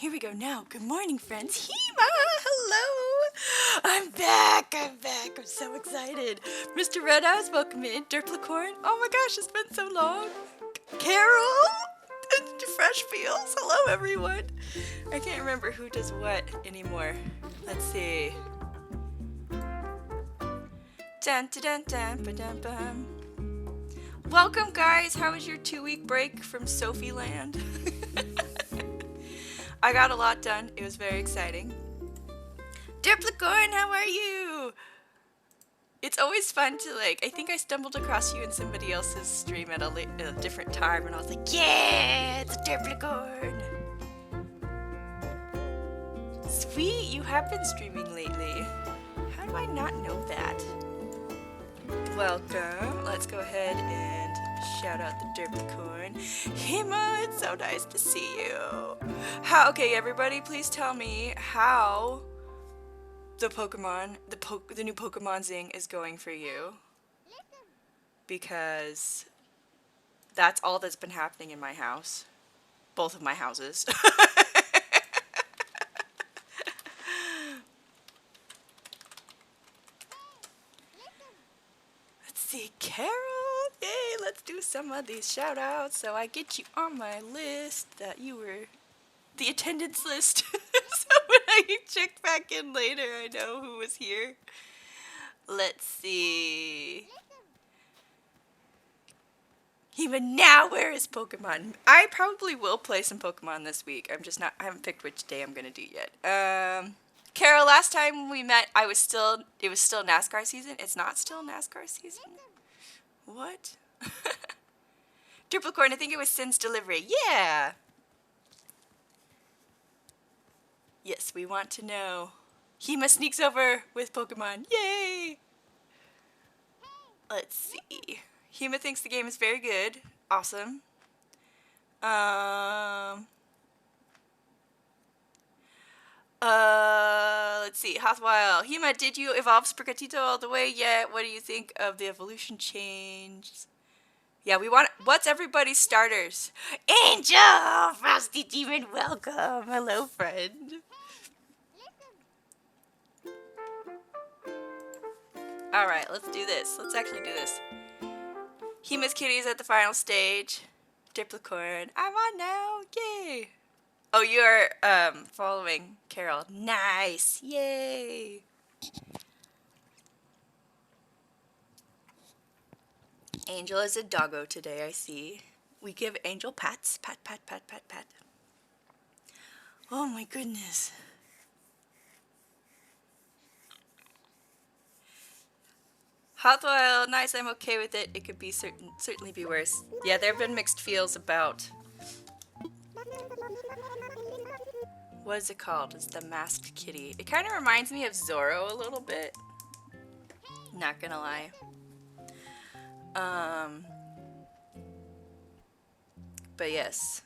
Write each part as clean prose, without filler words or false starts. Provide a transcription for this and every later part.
Here we go now. Good morning, friends. Hema, hello. I'm back. I'm so excited. Mr. Red Eyes, welcome in. Derplicorn. Oh my gosh, it's been so long. Carol. Fresh Feels. Hello, everyone. I can't remember who does what anymore. Let's see. Dun dun dun dun ba dun bum. Welcome, guys. How was your 2-week break from Sophie Land? I got a lot done. It was very exciting. Derplicorn, how are you? It's always fun to I think I stumbled across you in somebody else's stream at a different time, and I was like, yeah, it's Derplicorn. Sweet, you have been streaming lately. How do I not know that? Welcome. Let's go ahead and shout out the Derplicorn. Hema, it's so nice to see you. Okay, everybody, please tell me how the new Pokemon Zing is going for you. Because that's all that's been happening in my house. Both of my houses. Let's see, Carol. Yay, let's do some of these shout outs so I get you on my list that you were the attendance list. So when I check back in later, I know who was here. Let's see. Even now, where is Pokemon? I probably will play some Pokemon this week. I haven't picked which day I'm gonna do yet. Carol, last time we met, it was still NASCAR season. It's not still NASCAR season? What? Derplicorn, I think it was since delivery. Yeah! Yes, we want to know. Hema sneaks over with Pokemon. Yay! Let's see. Hema thinks the game is very good. Awesome. Let's see. Hothwile. Hema, did you evolve Sprigatito all the way yet? What do you think of the evolution change? Yeah, what's everybody's starters? Angel! Frosty Demon, welcome. Hello, friend. Alright, let's do this. Let's actually do this. Hema's Kitty is at the final stage. Derplicorn, I'm on now. Yay! Oh, you are following Carol. Nice! Yay! Angel is a doggo today, I see. We give Angel pats. Pat, pat, pat, pat, pat. Oh my goodness. Hothwile, nice, I'm okay with it. It could be certainly be worse. Yeah, there have been mixed feels about... What is it called? It's the Masked Kitty. It kind of reminds me of Zorro a little bit. Not gonna lie. But yes.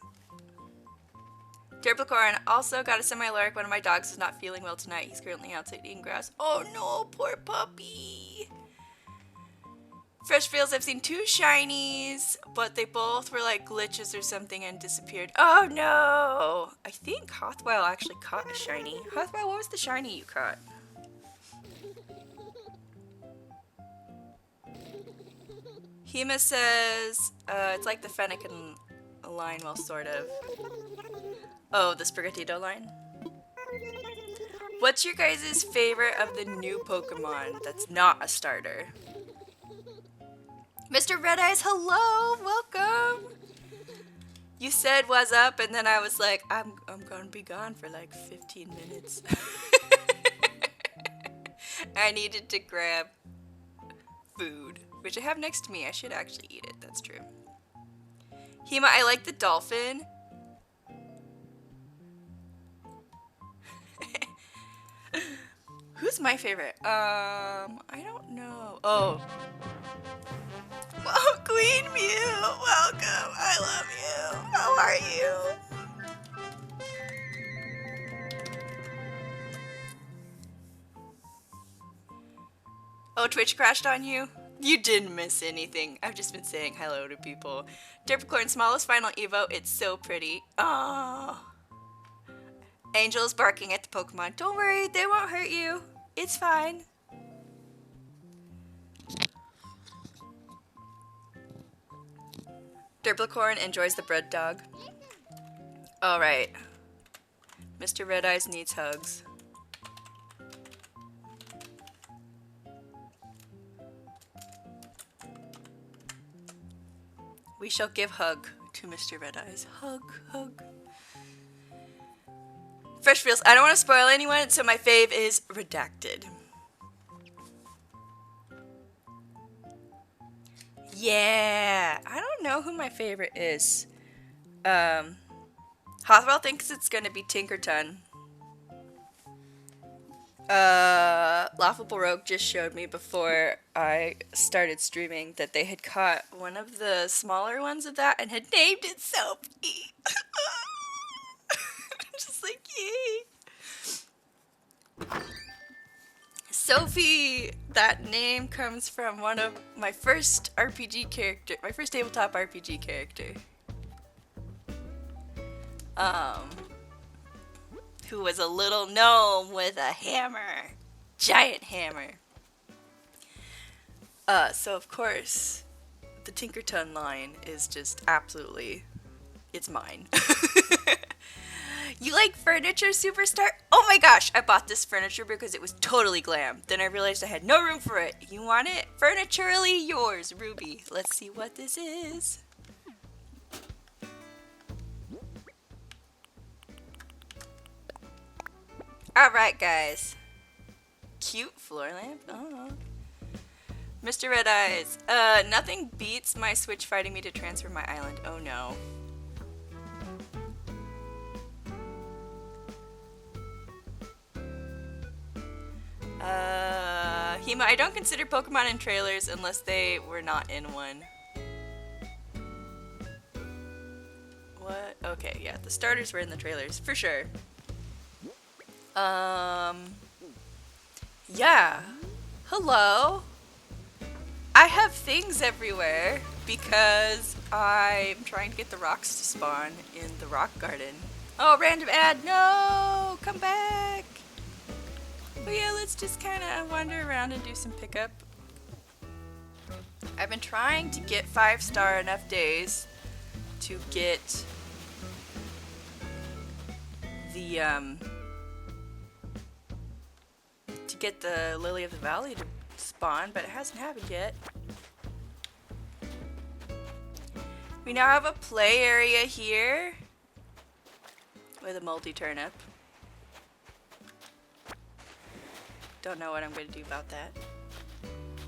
Derplicorn also got a semi-alert. One of my dogs is not feeling well tonight. He's currently outside eating grass. Oh no, poor puppy. Fresh Feels, I've seen 2 shinies, but they both were like glitches or something and disappeared. Oh no! I think Hothwile actually caught a shiny. Hothwile, what was the shiny you caught? Hema says, it's like the Fennekin line, well, sort of. Oh, the Sprigatito line? What's your guys' favorite of the new Pokemon that's not a starter? Mr. Red Eyes, hello! Welcome! You said what's up, and then I was like, I'm gonna be gone for like 15 minutes. I needed to grab food, which I have next to me. I should actually eat it, that's true. Hema, I like the dolphin. Who's my favorite? I don't know. Oh. Oh, Queen Mew, welcome. I love you. How are you? Oh, Twitch crashed on you? You didn't miss anything. I've just been saying hello to people. Derplicorn, smallest final Evo. It's so pretty. Oh. Angel's barking at the Pokemon. Don't worry, they won't hurt you. It's fine. Derblicorn enjoys the bread dog. Alright. Mr. Red Eyes needs hugs. We shall give hug to Mr. Red Eyes. Hug, hug. Fresh feels. I don't want to spoil anyone, so my fave is redacted. Yeah, I don't know who my favorite is. Hothwell thinks it's gonna be Tinkerton. Laughable Rogue just showed me before I started streaming that they had caught one of the smaller ones of that and had named it Sophie. I'm just like, yay. Sophie, that name comes from one of my first RPG character, my first tabletop RPG character. Who was a little gnome with a hammer. Giant hammer. So of course, the Tinkerton line is just absolutely, it's mine. You like furniture, Superstar? Oh my gosh, I bought this furniture because it was totally glam. Then I realized I had no room for it. You want it? Furniturally yours, Ruby. Let's see what this is. Alright, guys. Cute floor lamp. Oh. Mr. Red Eyes. Nothing beats my Switch fighting me to transfer my island. Oh no. Hema, I don't consider Pokemon in trailers unless they were not in one. What? Okay, yeah, the starters were in the trailers, for sure. Yeah. Hello? I have things everywhere because I'm trying to get the rocks to spawn in the rock garden. Oh, random ad, no! Come back! But yeah, let's just kind of wander around and do some pickup. I've been trying to get 5-star enough days to get the Lily of the Valley to spawn, but it hasn't happened yet. We now have a play area here with a multi-turnip. Don't know what I'm going to do about that.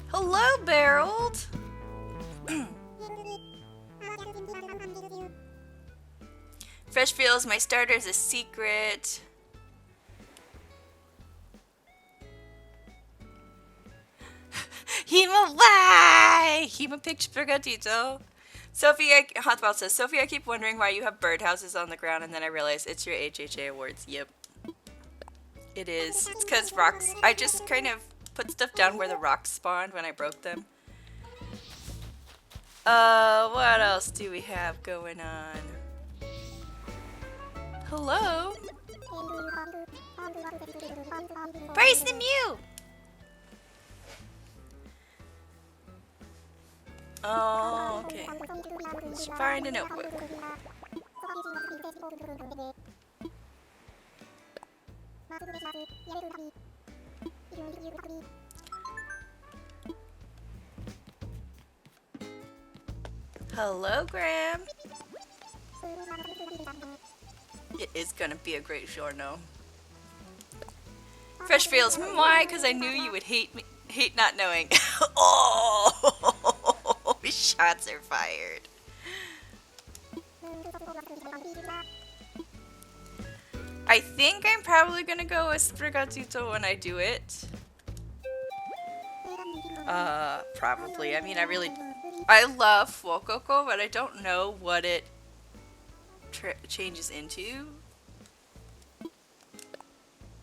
Hello, Barreled! Fresh feels, my starter is a secret. Hema, why? Hema picked Sprigatito. Hotball says, Sophie, I keep wondering why you have birdhouses on the ground, and then I realize it's your HHA awards. Yep. It is. It's because rocks. I just kind of put stuff down where the rocks spawned when I broke them. What else do we have going on? Hello? Praise the Mew! Oh, okay. Let's find a notebook. Hello, Graham. It is gonna be a great giorno. Fresh feels. Why? Because I knew you would hate me. Hate not knowing. Oh, shots are fired. I think I'm probably gonna go with Sprigatito when I do it. Probably. I mean, I love Fuecoco, but I don't know what it changes into.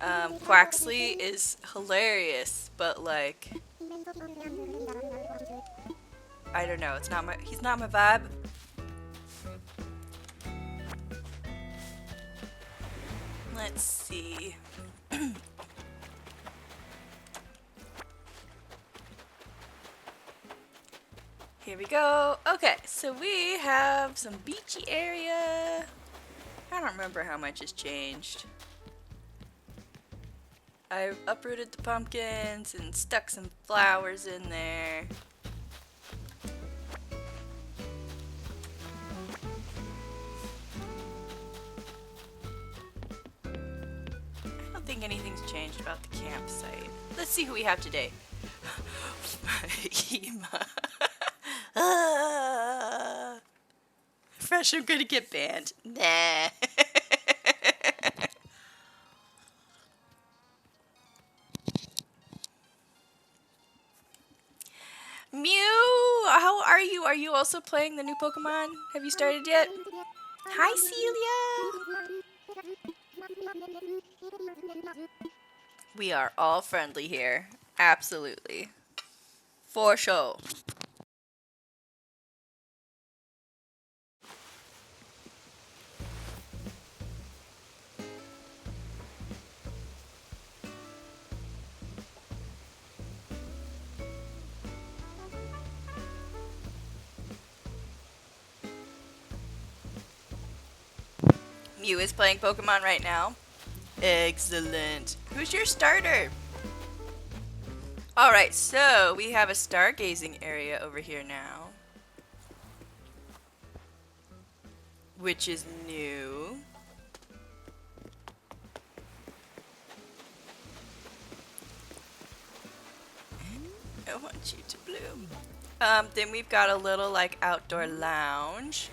Quaxley is hilarious, but like, I don't know. He's not my vibe. Let's see. Here we go. Okay, so we have some beachy area. I don't remember how much has changed. I uprooted the pumpkins and stuck some flowers in there. I don't think anything's changed about the campsite. Let's see who we have today. Ema. Fresh, I'm gonna get banned. Nah. Mew, how are you? Are you also playing the new Pokemon? Have you started yet? Hi, Celia. We are all friendly here. Absolutely. For sure. Mew is playing Pokemon right now. Excellent. Who's your starter? Alright, so we have a stargazing area over here now. Which is new. I want you to bloom. Then we've got a little like outdoor lounge.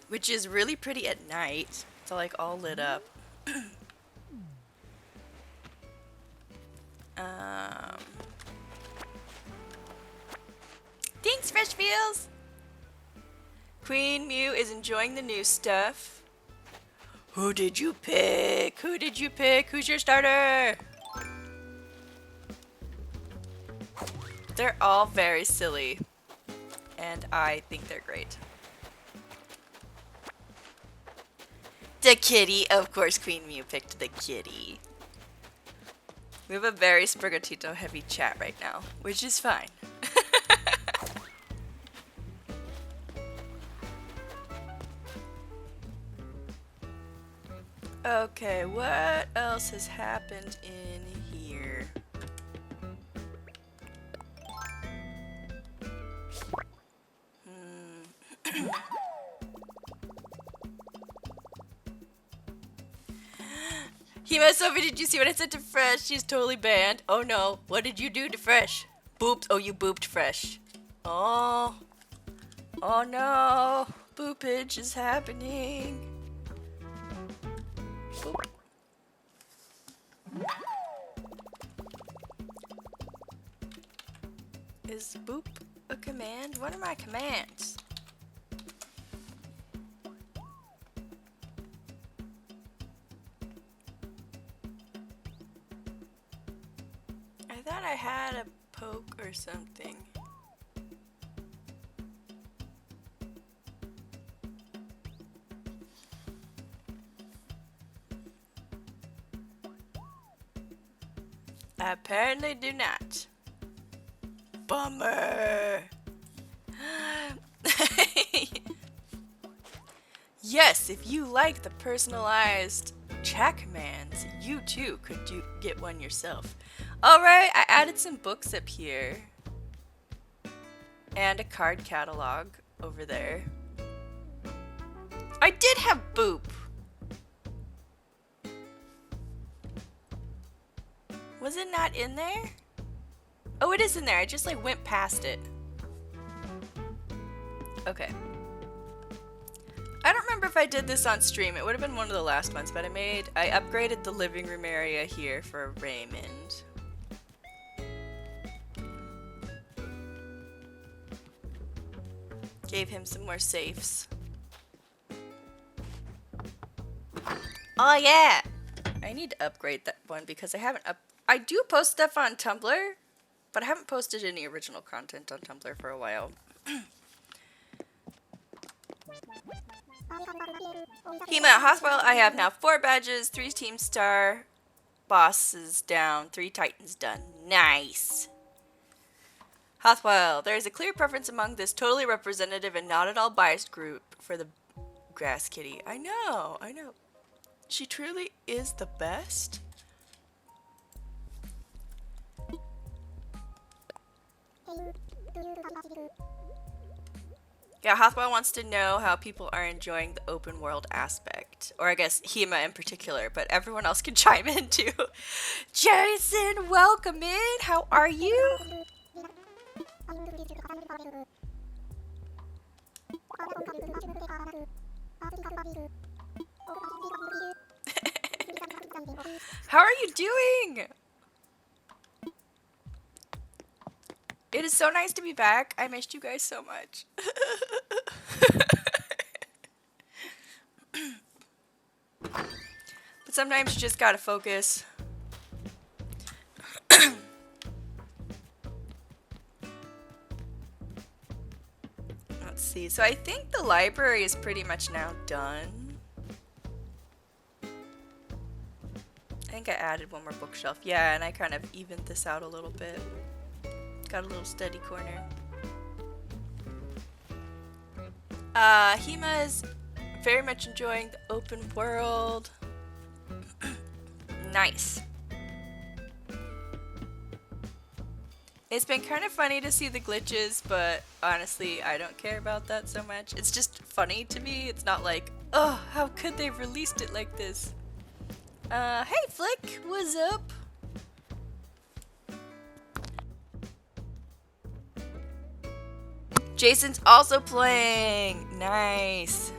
Which is really pretty at night. It's like all lit up. Thanks, Fresh Feels! Queen Mew is enjoying the new stuff. Who did you pick? Who did you pick? Who's your starter? They're all very silly. And I think they're great. The kitty. Of course, Queen Mew picked the kitty. We have a very Sprigatito heavy chat right now, which is fine. Okay, what else has happened in here? Hima, Sophie, did you see what I said to Fresh? She's totally banned. Oh no, what did you do to Fresh? Booped. Oh, you booped Fresh. Oh. Oh no. Boopage is happening. Boop. Is boop a command? What are my commands? I thought I had a poke or something. I apparently do not. Bummer. Yes, if you like the personalized chat commands, you too could get one yourself. Alright, I added some books up here. And a card catalog over there. I did have Boop. Was it not in there? Oh, it is in there. I just like went past it. Okay. I don't remember if I did this on stream. It would have been one of the last ones, but I upgraded the living room area here for Raymond. Gave him some more safes. Oh yeah! I need to upgrade that one because I do post stuff on Tumblr, but I haven't posted any original content on Tumblr for a while. Hema at hospital. I have now 4 badges, 3 team star bosses down, 3 titans done. Nice. Hothwell, there is a clear preference among this totally representative and not at all biased group for the grass kitty. I know. She truly is the best. Yeah, Hothwell wants to know how people are enjoying the open world aspect. Or I guess Hema in particular, but everyone else can chime in too. Jason, welcome in. How are you? How are you doing? It is so nice to be back. I missed you guys so much. But sometimes you just gotta focus. Let's see. So I think the library is pretty much now done. I think I added one more bookshelf. Yeah, and I kind of evened this out a little bit. Got a little study corner. Hema is very much enjoying the open world. Nice. It's been kind of funny to see the glitches, but honestly, I don't care about that so much. It's just funny to me. It's not like, oh, how could they have released it like this? Hey Flick, what's up? Jason's also playing. Nice.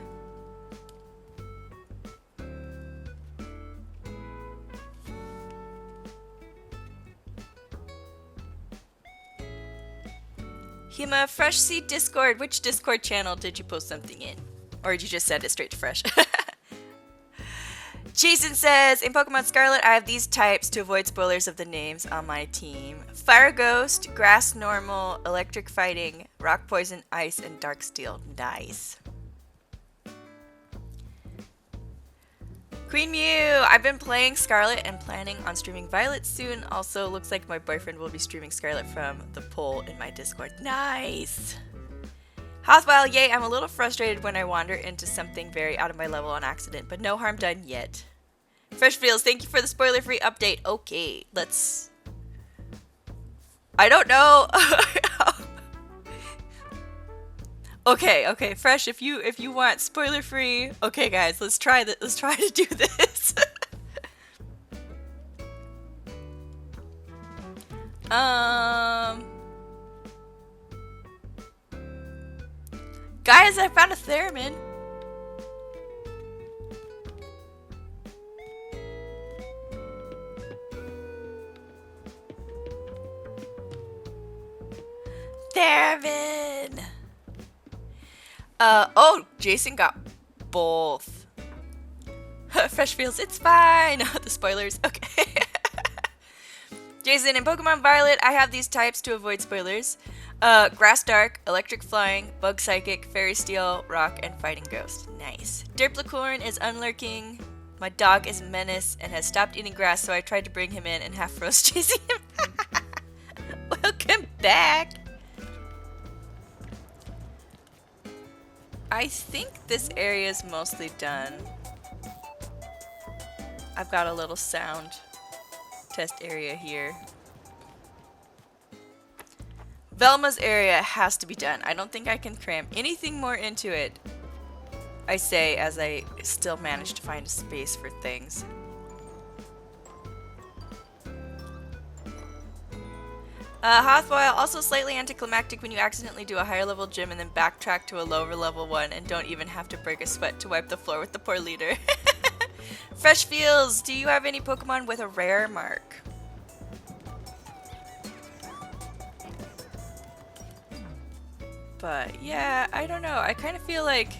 Hema, Fresh Seed Discord. Which Discord channel did you post something in? Or did you just send it straight to Fresh? Jason says, in Pokemon Scarlet, I have these types to avoid spoilers of the names on my team. Fire Ghost, Grass Normal, Electric Fighting, Rock Poison, Ice, and Dark Steel. Nice. Queen Mew, I've been playing Scarlet and planning on streaming Violet soon. Also, looks like my boyfriend will be streaming Scarlet from the poll in my Discord. Nice. Hothwell, yay, I'm a little frustrated when I wander into something very out of my level on accident, but no harm done yet. Fresh Feels, thank you for the spoiler-free update. Okay, let's... I don't know. Okay, Fresh, if you want spoiler-free... Okay, guys, let's try to do this. Guys, I found a theremin. Theremin! Oh, Jason got both. Fresh Feels, it's fine. The spoilers, okay. Jason, in Pokemon Violet, I have these types to avoid spoilers. Grass Dark, Electric Flying, Bug Psychic, Fairy Steel, Rock, and Fighting Ghost. Nice. Derplicorn is unlurking. My dog is Menace and has stopped eating grass, so I tried to bring him in and half froze chasing him. Welcome back. I think this area is mostly done. I've got a little sound test area here. Velma's area has to be done. I don't think I can cram anything more into it. I say as I still manage to find a space for things. Hothwile, also slightly anticlimactic when you accidentally do a higher level gym and then backtrack to a lower level one and don't even have to break a sweat to wipe the floor with the poor leader. Fresh Feels, do you have any Pokemon with a rare mark? But yeah, I don't know. I kind of feel like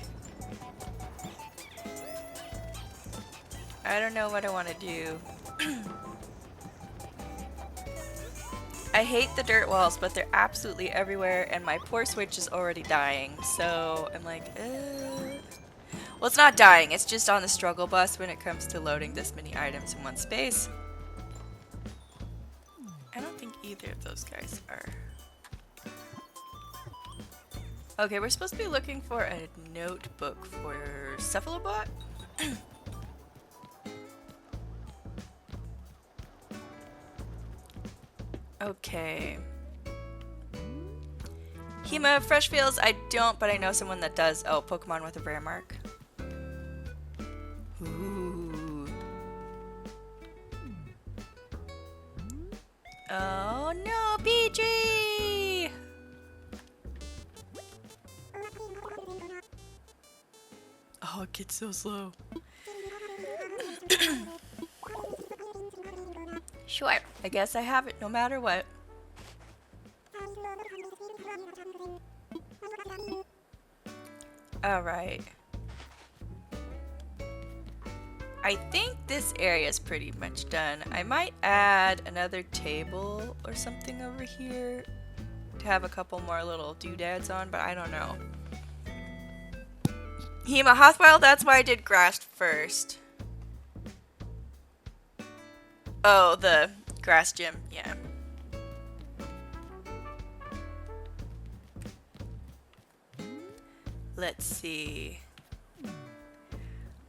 I don't know what I want to do. I hate the dirt walls, but they're absolutely everywhere, and my poor Switch is already dying. So I'm like, Well, it's not dying. It's just on the struggle bus when it comes to loading this many items in one space. I don't think either of those guys are. Okay, we're supposed to be looking for a notebook for Cephalobot. Okay. Hema, Fresh Fields, I don't, but I know someone that does. Oh, Pokemon with a rare mark. Ooh. Oh no, PG! Oh, it gets so slow. Sure, I guess I have it no matter what. Alright. I think this area is pretty much done. I might add another table or something over here to have a couple more little doodads on, but I don't know. Hema Hothwile, that's why I did grass first. Oh, the grass gym, yeah. Let's see.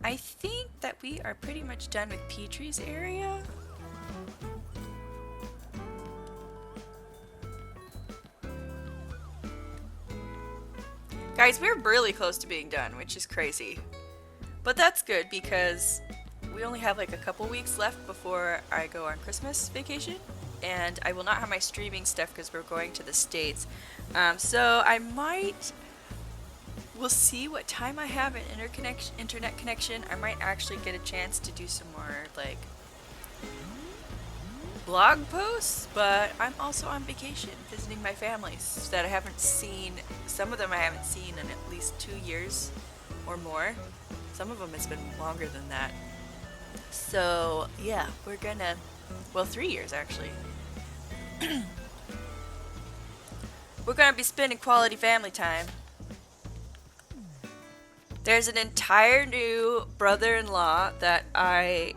I think that we are pretty much done with Petrie's area. Guys, we're really close to being done, which is crazy. But that's good because we only have like a couple weeks left before I go on Christmas vacation. And I will not have my streaming stuff because we're going to the States. So I might... We'll see what time I have an internet connection. I might actually get a chance to do some more, like, blog posts, but I'm also on vacation visiting my families that I haven't seen. Some of them I haven't seen in at least 2 years or more. Some of them it's been longer than that. So, yeah, we're gonna, well, 3 years actually. We're gonna be spending quality family time. There's an entire new brother-in-law that I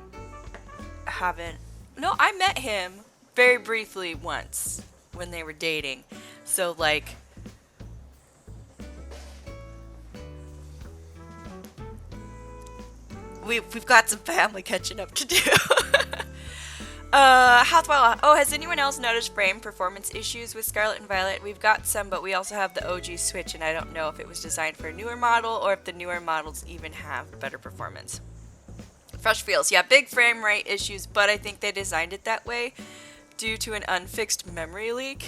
haven't... No, I met him very briefly once when they were dating. So, like... We've got some family catching up to do. Hothwile, oh, has anyone else noticed frame performance issues with Scarlet and Violet? We've got some, but we also have the OG Switch, and I don't know if it was designed for a newer model or if the newer models even have better performance. Fresh Feels, yeah, big frame rate issues, but I think they designed it that way due to an unfixed memory leak.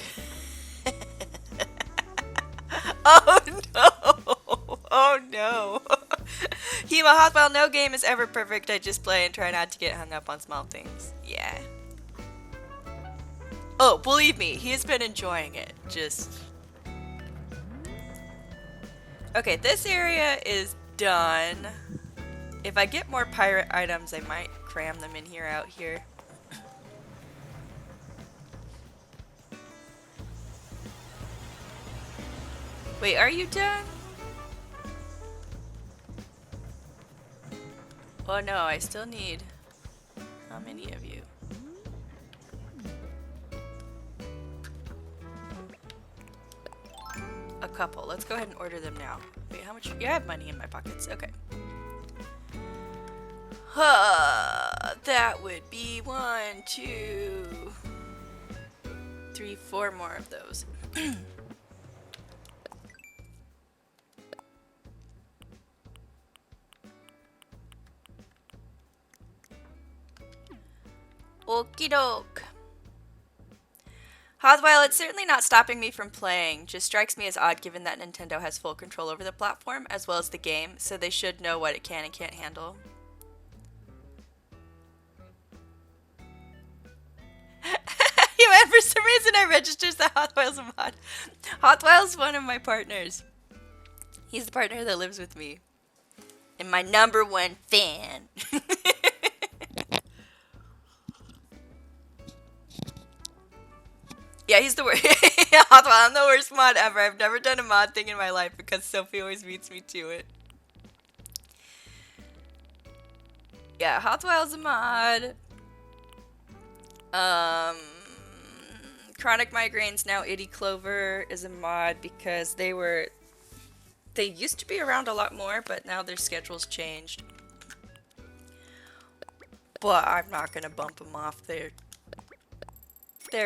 Oh no! Oh no! Hema Hothwile, no game is ever perfect. I just play and try not to get hung up on small things. Yeah. Oh, believe me, he has been enjoying it. Just... Okay, this area is done. If I get more pirate items, I might cram them in here, out here. Wait, are you done? Oh no, I still need... How many of you? A couple. Let's go ahead and order them now. Wait, how much? Yeah, I have money in my pockets. Okay. That would be 1, 2, 3, 4 more of those. Okie doke. Hothwile, it's certainly not stopping me from playing. Just strikes me as odd given that Nintendo has full control over the platform as well as the game, so they should know what it can and can't handle. And for some reason I registered that Hothwile's a mod. Hothwile's one of my partners. He's the partner that lives with me. And my #1 fan. Yeah, he's the worst. Hothwile, I'm the worst mod ever. I've never done a mod thing in my life because Sophie always beats me to it. Yeah, Hotwild's a mod. Chronic Migraines, now Itty Clover, is a mod because they used to be around a lot more, but now their schedule's changed. But I'm not gonna bump them off. They're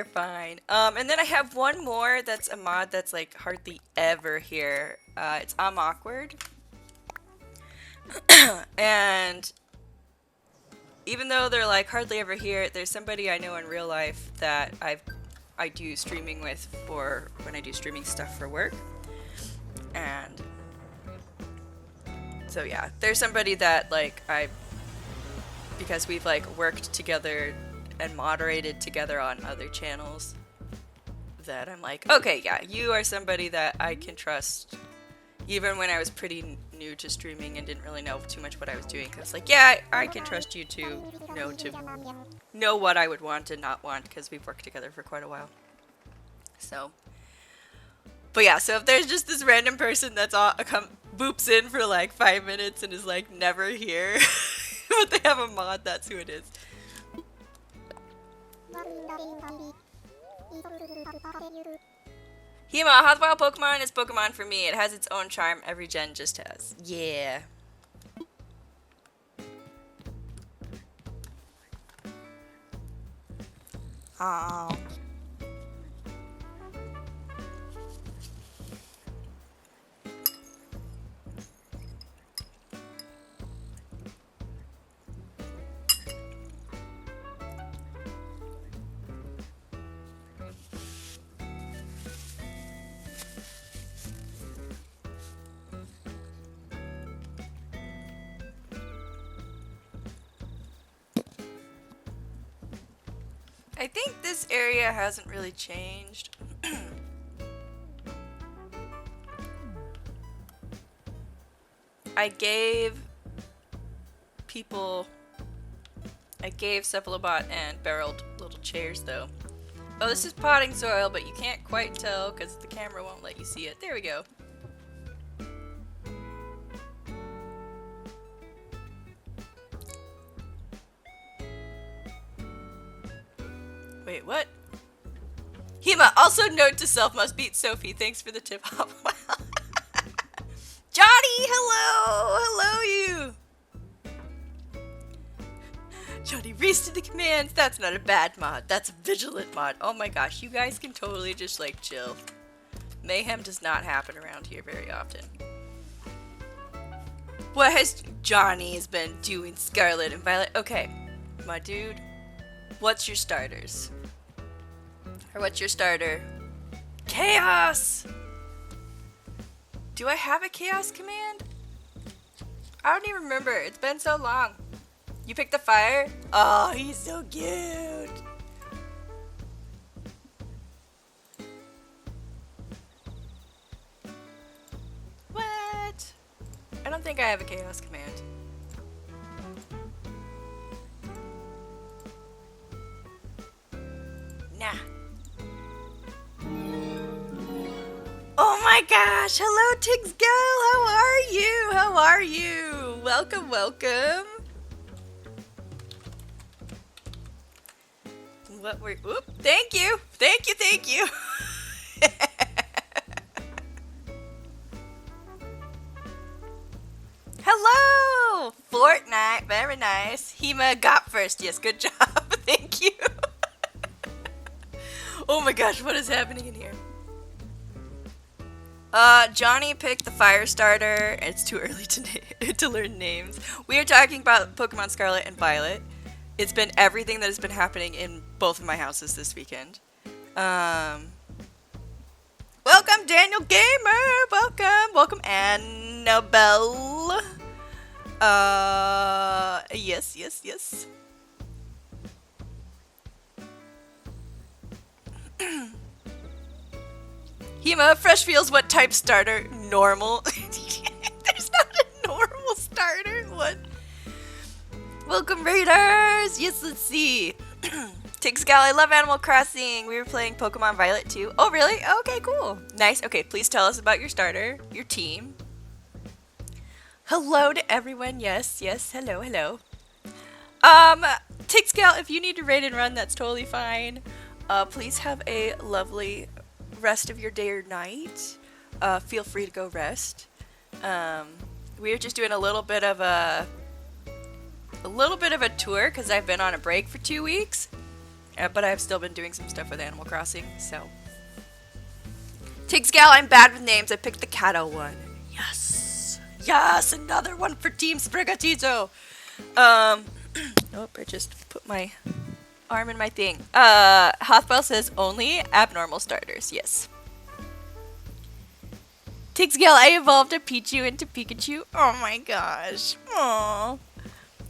fine. And then I have one more that's a mod that's like hardly ever here. It's I'm Awkward. And even though they're like hardly ever here, there's somebody I know in real life that I do streaming with for when I do streaming stuff for work. And so yeah, there's somebody that like because we've like worked together and moderated together on other channels, that I'm like, okay, yeah, you are somebody that I can trust, even when I was pretty new to streaming and didn't really know too much what I was doing. Cause like, yeah, I can trust you to know what I would want and not want, because we've worked together for quite a while. So, but yeah, so if there's just this random person that's boops in for like 5 minutes and is like never here, but they have a mod, that's who it is. Hema, Hotwild Pokemon is Pokemon for me. It has its own charm every gen just has. Yeah. Aww. I think this area hasn't really changed. I gave Cephalobot and Barreled little chairs though. Oh, this is potting soil, but you can't quite tell because the camera won't let you see it. There we go. Wait, what? Hema, also note to self, must beat Sophie. Thanks for the tip. Johnny, hello! Hello, you! Johnny raced to the commands. That's not a bad mod. That's a vigilant mod. Oh my gosh, you guys can totally just like chill. Mayhem does not happen around here very often. What has Johnny's been doing, Scarlet and Violet? Okay, my dude. What's your starters? Or what's your starter? Chaos! Do I have a chaos command? I don't even remember. It's been so long. You picked the fire? Oh, he's so cute. What? I don't think I have a chaos command. Nah. Oh my gosh! Hello, Tiggs Girl! How are you? How are you? Welcome, welcome. What were? Oop! Thank you, thank you, thank you. Hello, Fortnite. Very nice. Hema got first. Yes, good job. Thank you. Oh my gosh, what is happening in here? Johnny picked the fire starter. It's too early to learn names. We are talking about Pokemon Scarlet and Violet. It's been everything that has been happening in both of my houses this weekend. Welcome, Daniel Gamer! Welcome, Annabelle! Yes. Hema, Fresh Feels what type starter? Normal. There's not a normal starter. What? Welcome, Raiders! Yes, let's see. Tiggscal, I love Animal Crossing. We were playing Pokemon Violet too. Oh, really? Okay, cool. Nice. Okay, please tell us about your starter, your team. Hello to everyone. Yes, hello. Take Scout, if you need to raid and run, that's totally fine. Please have a lovely rest of your day or night. Feel free to go rest. We're just doing a little bit of a tour because I've been on a break for 2 weeks, but I've still been doing some stuff with Animal Crossing. So, Tig's Gal, I'm bad with names. I picked the Cato one. Yes, yes, another one for Team Sprigatito. Oh, I just put my arm in my thing. Hothbell says only abnormal starters. Yes. Tig's Gal, I evolved a Pichu into Pikachu. Oh my gosh. Aww.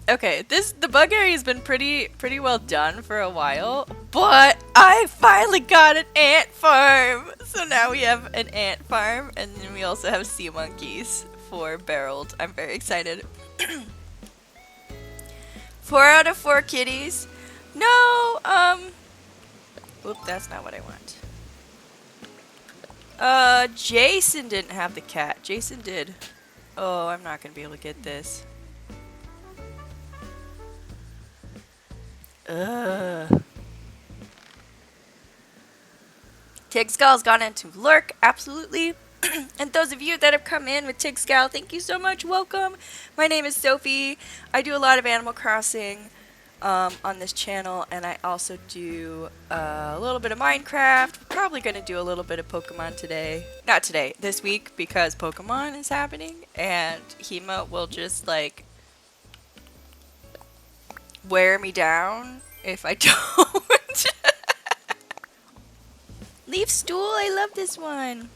Okay, the bug area has been pretty well done for a while, but I finally got an ant farm. So now we have an ant farm, and then we also have sea monkeys for barreled. I'm very excited. 4 out of 4 kitties. No, whoop, that's not what I want. Jason didn't have the cat. Jason did. Oh, I'm not gonna be able to get this. Tigscal's gone into lurk, absolutely. And those of you that have come in with Tigscal, thank you so much. Welcome. My name is Sophie. I do a lot of Animal Crossing on this channel, and I also do a little bit of Minecraft. We're probably going to do a little bit of Pokemon today. Not today, this week, because Pokemon is happening, and Hema will just, like, wear me down if I don't. Leaf Stool, I love this one.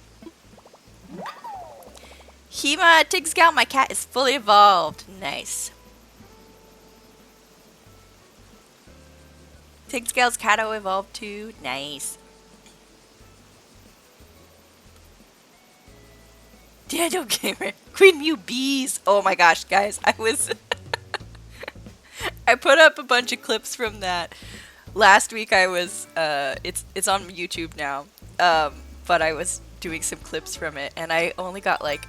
Hema, Tigscal, my cat is fully evolved. Nice. Tigscal's Cato evolved too. Nice. Daniel Gamer. Queen Mew bees. Oh my gosh, guys. I put up a bunch of clips from that. Last week I was, it's on YouTube now. But I was doing some clips from it, and I only got like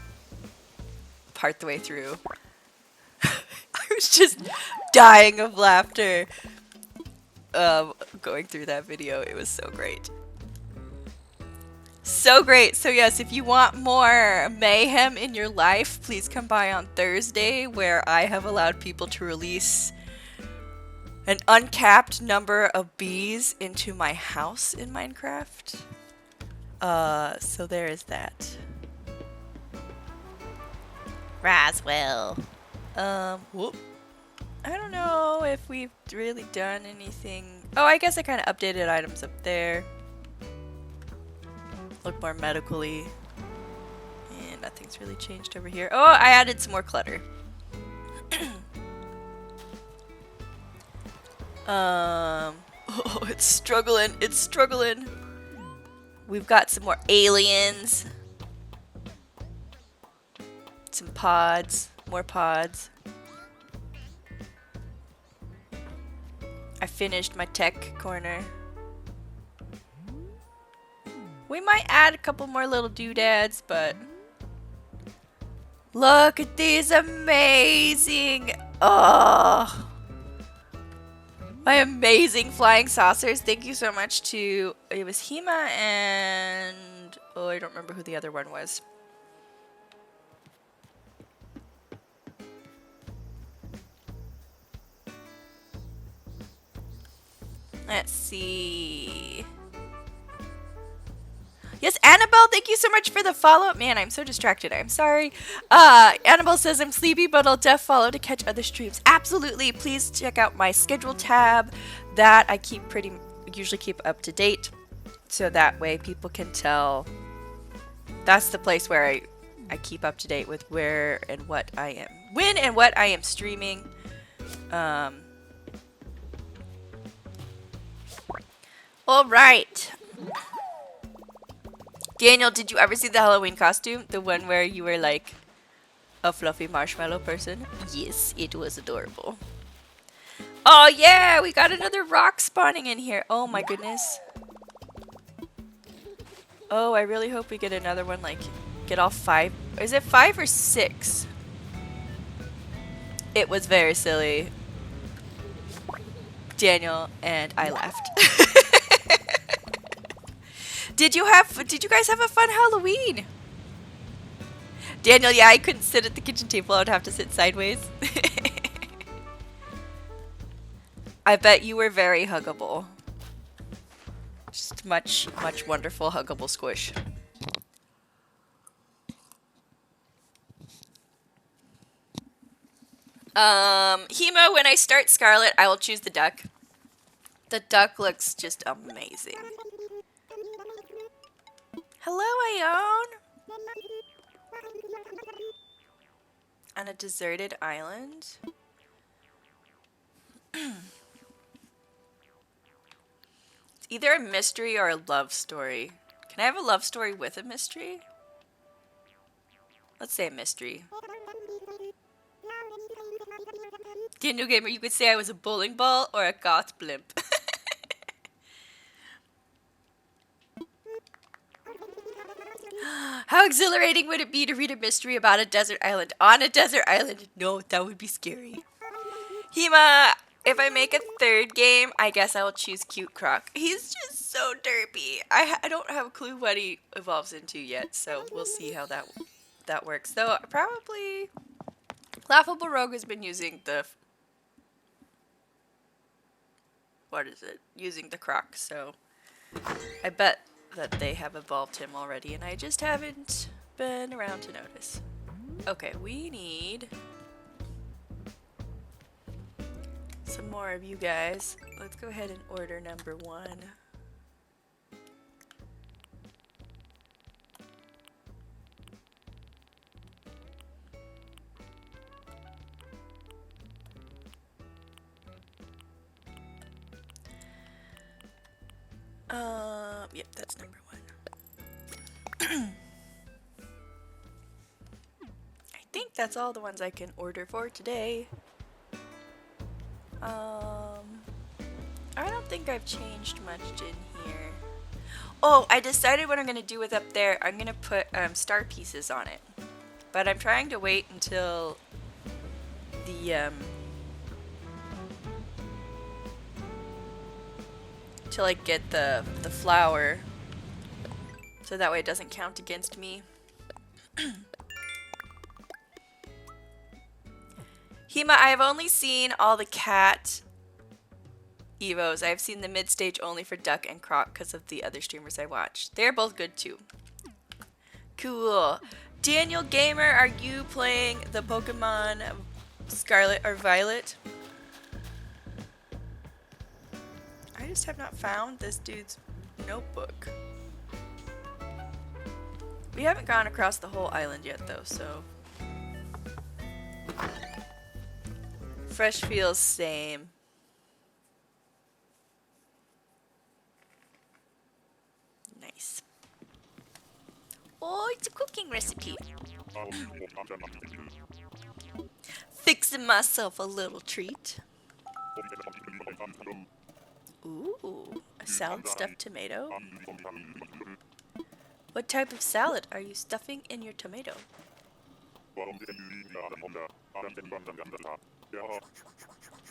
part the way through. I was just dying of laughter going through that video. It was so great. So great. So yes, if you want more mayhem in your life, please come by on Thursday, where I have allowed people to release an uncapped number of bees into my house in Minecraft. So there is that. Roswell. Whoop. I don't know if we've really done anything. Oh, I guess I kind of updated items up there. Look more medically. And nothing's really changed over here. Oh, I added some more clutter. Oh, it's struggling. It's struggling. We've got some more aliens. Some pods. More pods. I finished my tech corner. We might add a couple more little doodads, but look at these amazing, oh, my amazing flying saucers. Thank you so much to, it was Hema and, oh, I don't remember who the other one was. Let's see. Yes, Annabelle, thank you so much for the follow. Man, I'm so distracted. I'm sorry. Annabelle says I'm sleepy, but I'll def follow to catch other streams. Absolutely. Please check out my schedule tab. That I usually keep up to date. So that way people can tell. That's the place where I keep up to date with where and what I am. When and what I am streaming. All right. Daniel, did you ever see the Halloween costume? The one where you were like a fluffy marshmallow person? Yes, it was adorable. Oh yeah, we got another rock spawning in here. Oh my goodness. Oh, I really hope we get another one, like, get all 5. Is it 5 or 6? It was very silly. Daniel and I left. Did you guys have a fun Halloween? Daniel, yeah, I couldn't sit at the kitchen table. I would have to sit sideways. I bet you were very huggable. Just much wonderful huggable squish. Hema, when I start Scarlet, I will choose the duck. The duck looks just amazing. Hello, Ione. On a deserted island. It's either a mystery or a love story. Can I have a love story with a mystery? Let's say a mystery. Daniel Gamer, you could say I was a bowling ball or a goth blimp. How exhilarating would it be to read a mystery about a desert island on a desert island? No, that would be scary. Hema, if I make a third game, I guess I will choose Cute Croc. He's just so derpy. I don't have a clue what he evolves into yet, so we'll see how that works. Though probably Laughable Rogue has been using the using the Croc, so I bet that they have evolved him already, and I just haven't been around to notice. Okay, we need some more of you guys. Let's go ahead and order number 1. Yep, that's number 1. I think that's all the ones I can order for today. I don't think I've changed much in here. Oh, I decided what I'm gonna do with up there. I'm gonna put star pieces on it, but I'm trying to wait until the till I get the flower, so that way it doesn't count against me. Hema, I have only seen all the cat Evos. I've seen the mid stage only for Duck and Croc because of the other streamers I watch. They're both good too. Cool. Daniel Gamer, are you playing the Pokemon Scarlet or Violet? I just have not found this dude's notebook. We haven't gone across the whole island yet though, so. Fresh feels same. Nice. Oh, it's a cooking recipe. Fixing myself a little treat. Ooh, a salad stuffed tomato. What type of salad are you stuffing in your tomato?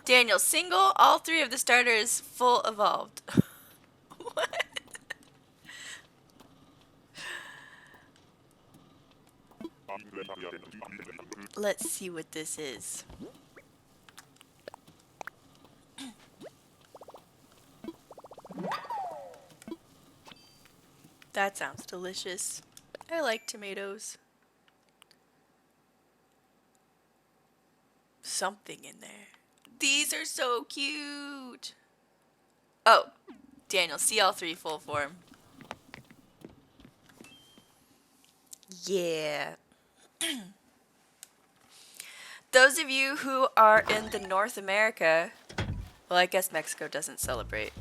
Daniel, single, all 3 of the starters full evolved. What? Let's see what this is. That sounds delicious. I like tomatoes. Something in there. These are so cute. Oh, Daniel, see all 3 full form. Yeah. Those of you who are in the North America, well, I guess Mexico doesn't celebrate.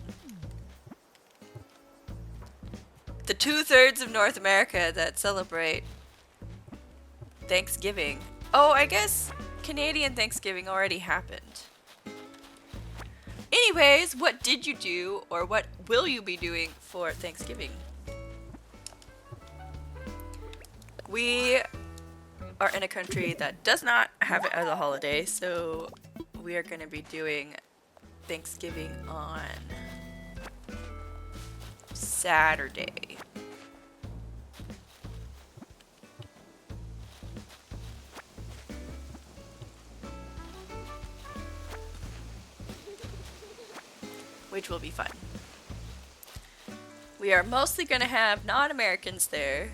The 2/3 of North America that celebrate Thanksgiving. Oh, I guess Canadian Thanksgiving already happened. Anyways, what did you do, or what will you be doing for Thanksgiving? We are in a country that does not have it as a holiday, so we are going to be doing Thanksgiving on Saturday. Which will be fun. We are mostly going to have non-Americans there,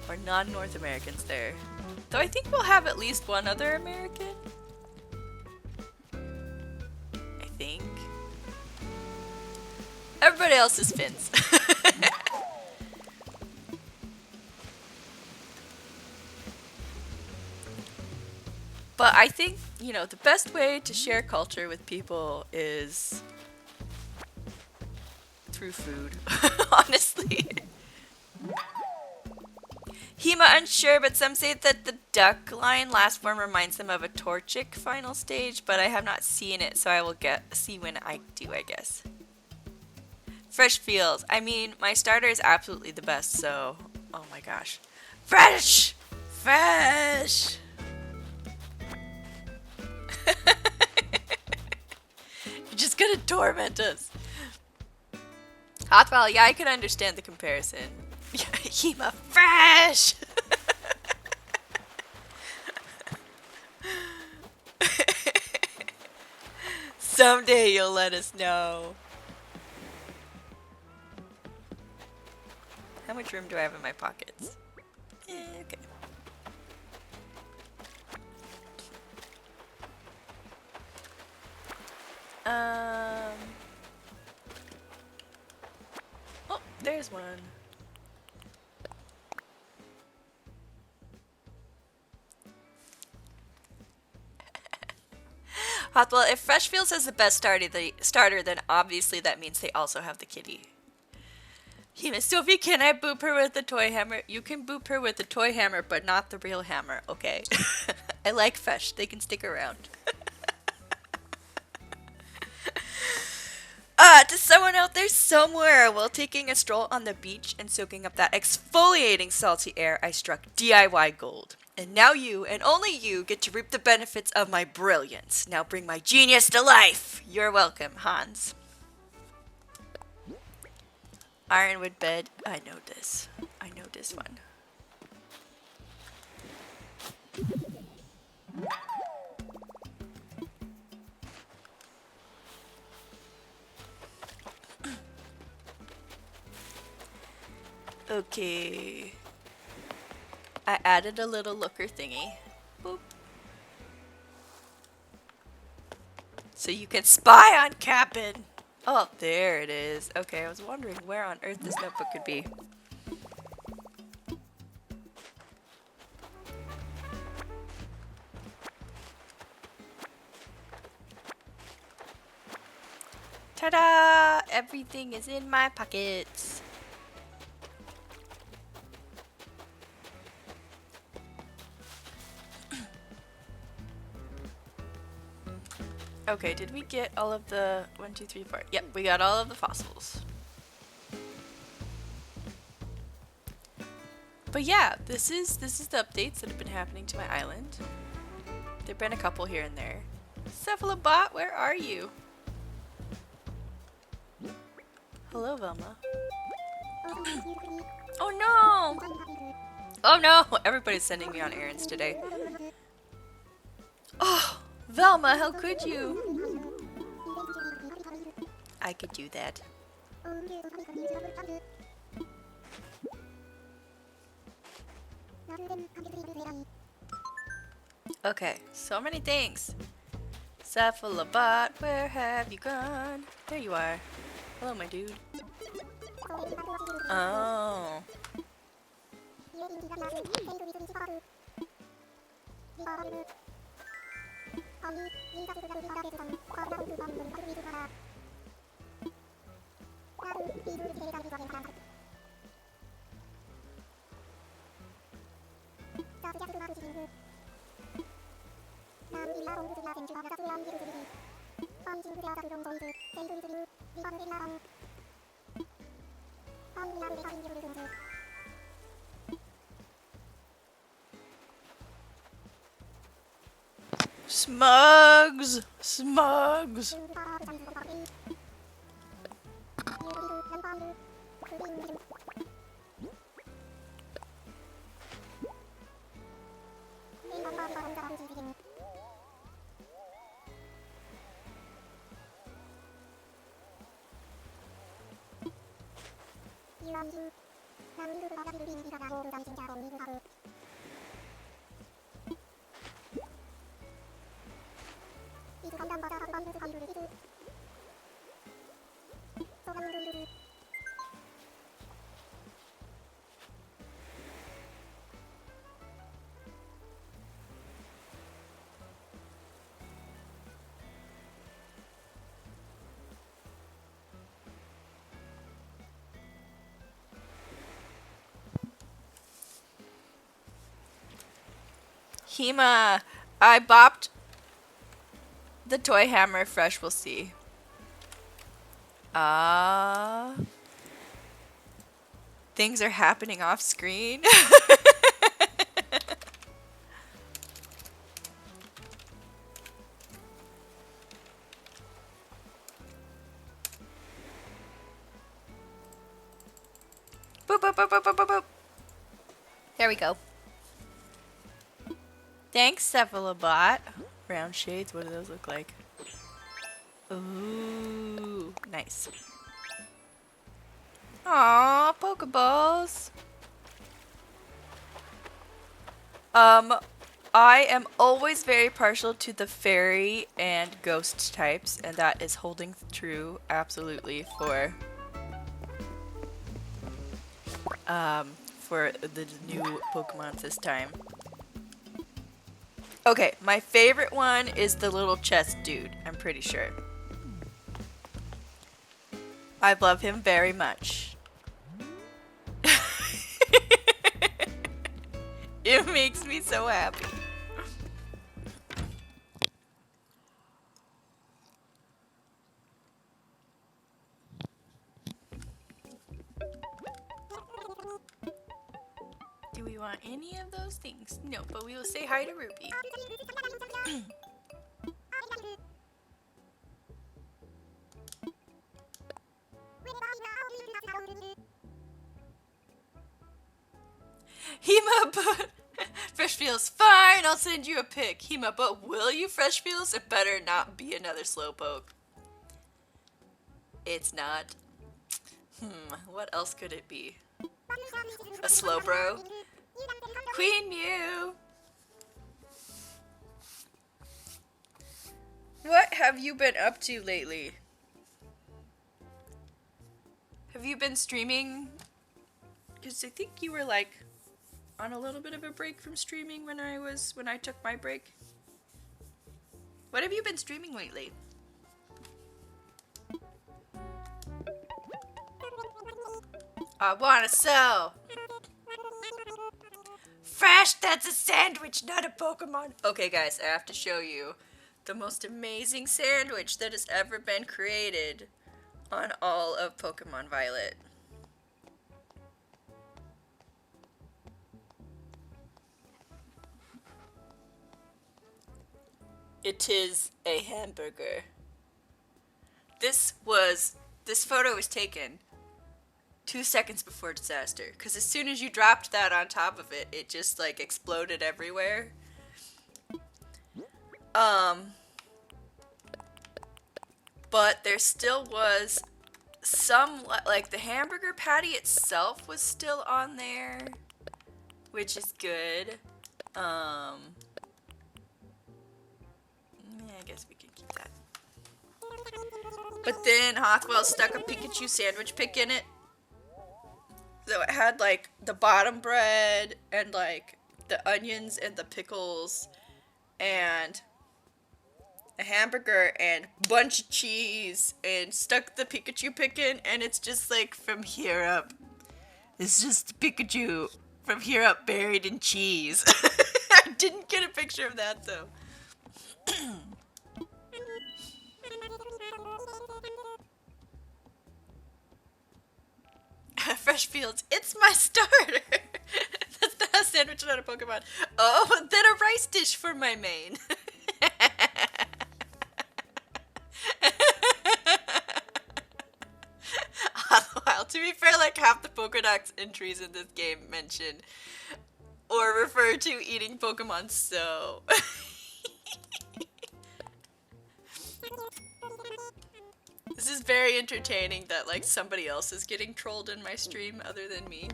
or non-North Americans there. Though I think we'll have at least one other American. I think. Everybody else is Finns. But I think, you know, the best way to share culture with people is through food, honestly. Hema unsure, but some say that the duck line last form reminds them of a Torchic final stage, but I have not seen it, so I will see when I do, I guess. Fresh feels. I mean, my starter is absolutely the best, so... Oh my gosh. Fresh! Fresh! You're just gonna torment us. Hothwell, yeah, I can understand the comparison. Hema fresh! Someday you'll let us know. How much room do I have in my pockets? Okay. Oh, there's one. Hothwell, if Freshfields has the best starter, then obviously that means they also have the kitty. Miss Sophie, can I boop her with the toy hammer? You can boop her with the toy hammer, but not the real hammer, okay? I like Fresh. They can stick around. To someone out there somewhere, while taking a stroll on the beach and soaking up that exfoliating salty air, I struck DIY gold. And now you, and only you, get to reap the benefits of my brilliance. Now bring my genius to life. You're welcome, Hans. Ironwood bed. I know this. I know this one. Okay. I added a little looker thingy. Boop. So you can spy on Cap'n. Oh, there it is. Okay, I was wondering where on earth this notebook could be. Ta-da! Everything is in my pockets. Okay, did we get all of the 1, 2, 3, 4? Yep, we got all of the fossils. But yeah, this is the updates that have been happening to my island. There've been a couple here and there. Cephalobot, where are you? Hello, Velma. Oh no! Oh no! Everybody's sending me on errands today. Oh! Velma, how could you? I could do that. Okay, so many things. Cephalobot, where have you gone? There you are. Hello, my dude. Oh. Smugs! Smugs! Hema, I bopped the toy hammer. Fresh, we'll see. Things are happening off screen. Boop, boop, boop, boop, boop, boop, boop. There we go. Thanks, Cephalobot. Round shades, what do those look like? Ooh, nice. Aww, Pokeballs. I am always very partial to the fairy and ghost types, and that is holding true absolutely for the new Pokemon this time. Okay, my favorite one is the little chest dude, I'm pretty sure. I love him very much. It makes me so happy. Do we want any of those things? No, but we will say hi to Ruby. Hema, but Fresh feels fine. I'll send you a pic. Hema, but will you, Fresh feels? It better not be another Slowpoke. It's not. What else could it be? A Slowbro? Queen Mew! What have you been up to lately? Have you been streaming? Because I think you were like on a little bit of a break from streaming when I took my break. What have you been streaming lately? I wanna sew. Fresh, that's a sandwich, not a Pokemon. Okay guys, I have to show you the most amazing sandwich that has ever been created on all of Pokemon Violet. It is a hamburger. This photo was taken 2 seconds before disaster, because as soon as you dropped that on top of it, it just like exploded everywhere. But there still was some, like the hamburger patty itself was still on there, which is good. Yeah, I guess we can keep that. But then Hothwell stuck a Pikachu sandwich pick in it. So it had like the bottom bread and like the onions and the pickles and a hamburger and a bunch of cheese and stuck the Pikachu pick in, and it's just like from here up. It's just Pikachu from here up buried in cheese. I didn't get a picture of that though. Fresh Fields, it's my starter. That's not a sandwich, not a Pokemon. Oh, then a rice dish for my main. Well, to be fair, like half the Pokedex entries in this game mention or refer to eating Pokemon, so. This is very entertaining that like somebody else is getting trolled in my stream other than me.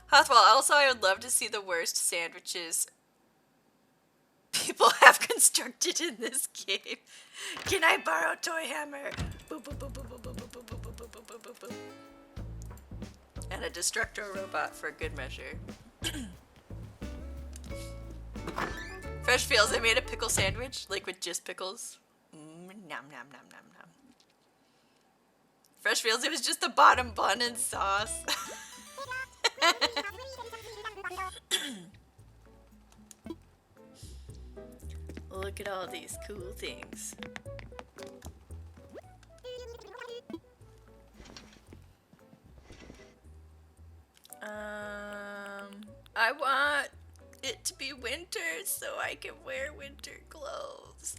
Hothwell, also I would love to see the worst sandwiches people have constructed in this game. Can I borrow toy hammer? Boop, boop, boop, boop, boop, boop, boop, boop, boop, boop, boop, boop, boop. And a Destructo robot for good measure. Fresh feels. I made a pickle sandwich, like with just pickles. Nom nom nom nom nom. Fresh feels. It was just the bottom bun and sauce. Look at all these cool things. I want it to be winter so I can wear winter clothes.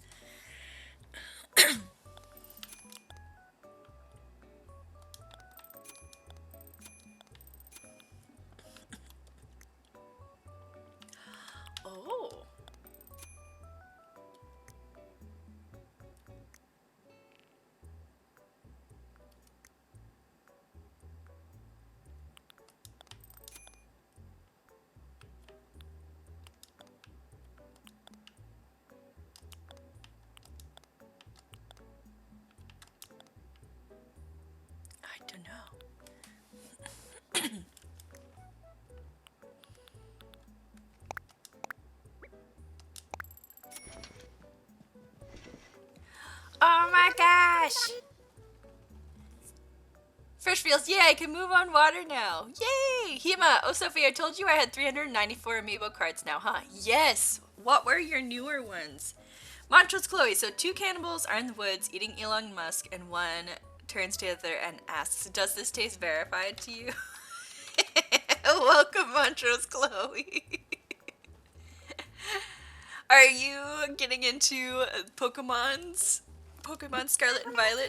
Oh. I don't know. Oh my gosh! Fresh feels, yeah, I can move on water now. Yay! Hema, oh Sophie, I told you I had 394 amiibo cards now, huh? Yes! What were your newer ones? Montrose Chloe, so 2 cannibals are in the woods eating Elon Musk and one turns to the other and asks, does this taste verified to you? Welcome, Montrose Chloe. Are you getting into Pokemon's? Pokemon Scarlet and Violet?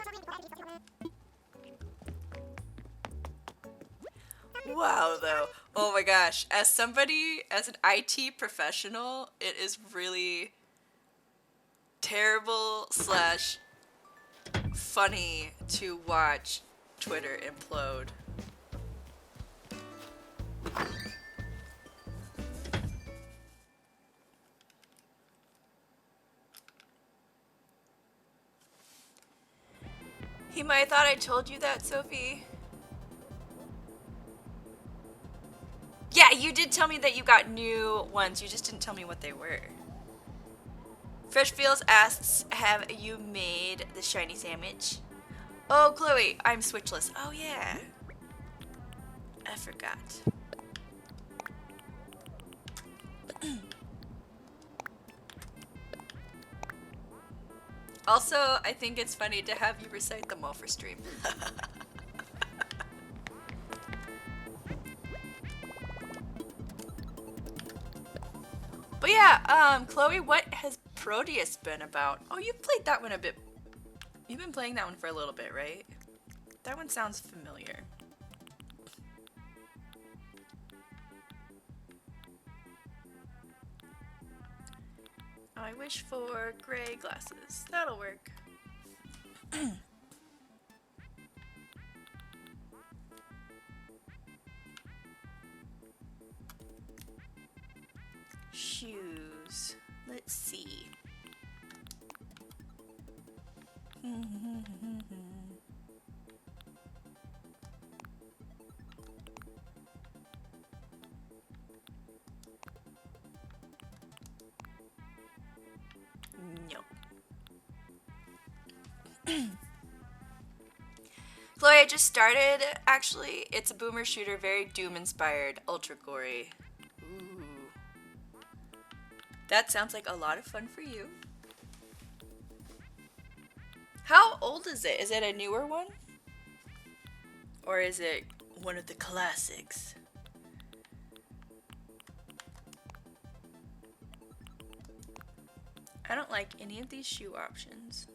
Wow, though. Oh my gosh. As somebody, as an IT professional, it is really terrible slash funny to watch Twitter implode. I thought I told you that, Sophie. Yeah, you did tell me that you got new ones. You just didn't tell me what they were. Fresh Feels asks, have you made the shiny sandwich? Oh, Chloe, I'm switchless. Oh, yeah. I forgot. Also, I think it's funny to have you recite them all for stream. But yeah, Chloe, what has Proteus been about? Oh, you've played that one a bit. You've been playing that one for a little bit, right? That one sounds familiar. I wish for gray glasses. That'll work. Shoes. Let's see. No. Chloe, I just started, actually. It's a boomer shooter, very Doom-inspired, ultra gory. Ooh. That sounds like a lot of fun for you. How old is it? Is it a newer one? Or is it one of the classics? I don't like any of these shoe options.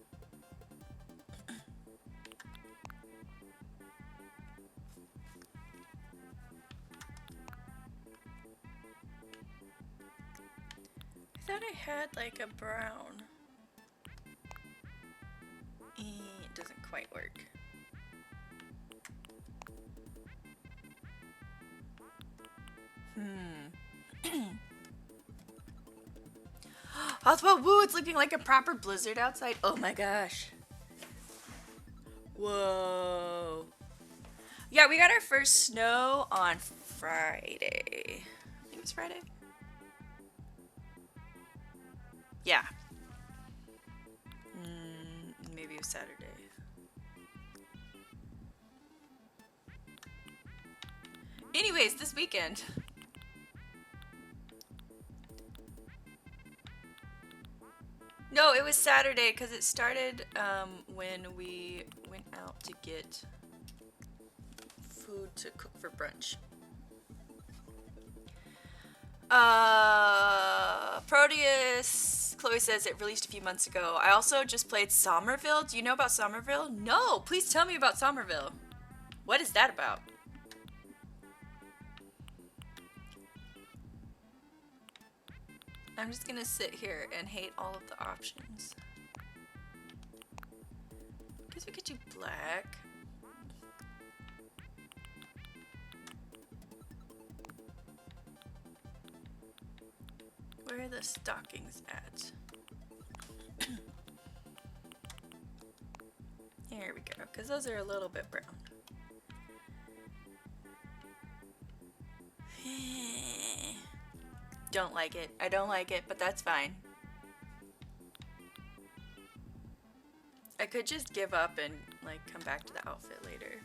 I thought I had like a brown. doesn't quite work. Hotspot, woo, it's looking like a proper blizzard outside. Oh my gosh. Whoa. Yeah, we got our first snow on Friday. I think it was Friday. Yeah. Maybe it was Saturday. Anyways, this weekend. No, it was Saturday because it started when we went out to get food to cook for brunch. Proteus, Chloe says it released a few months ago. I also just played Somerville. Do you know about Somerville? No, please tell me about Somerville. What is that about? I'm just gonna sit here and hate all of the options. Guess we could do black. Where are the stockings at? Here we go, because those are a little bit brown. Don't like it. I don't like it, but that's fine. I could just give up and like come back to the outfit later.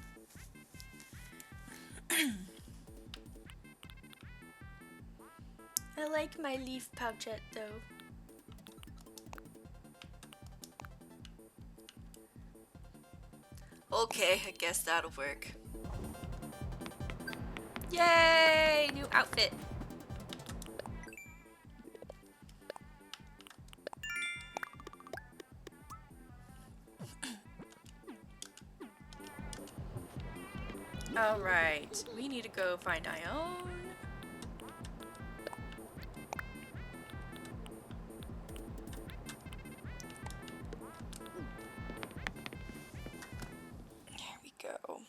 I like my leaf pouchette though. Okay, I guess that'll work. Yay! New outfit. Alright, we need to go find Ione. There we go.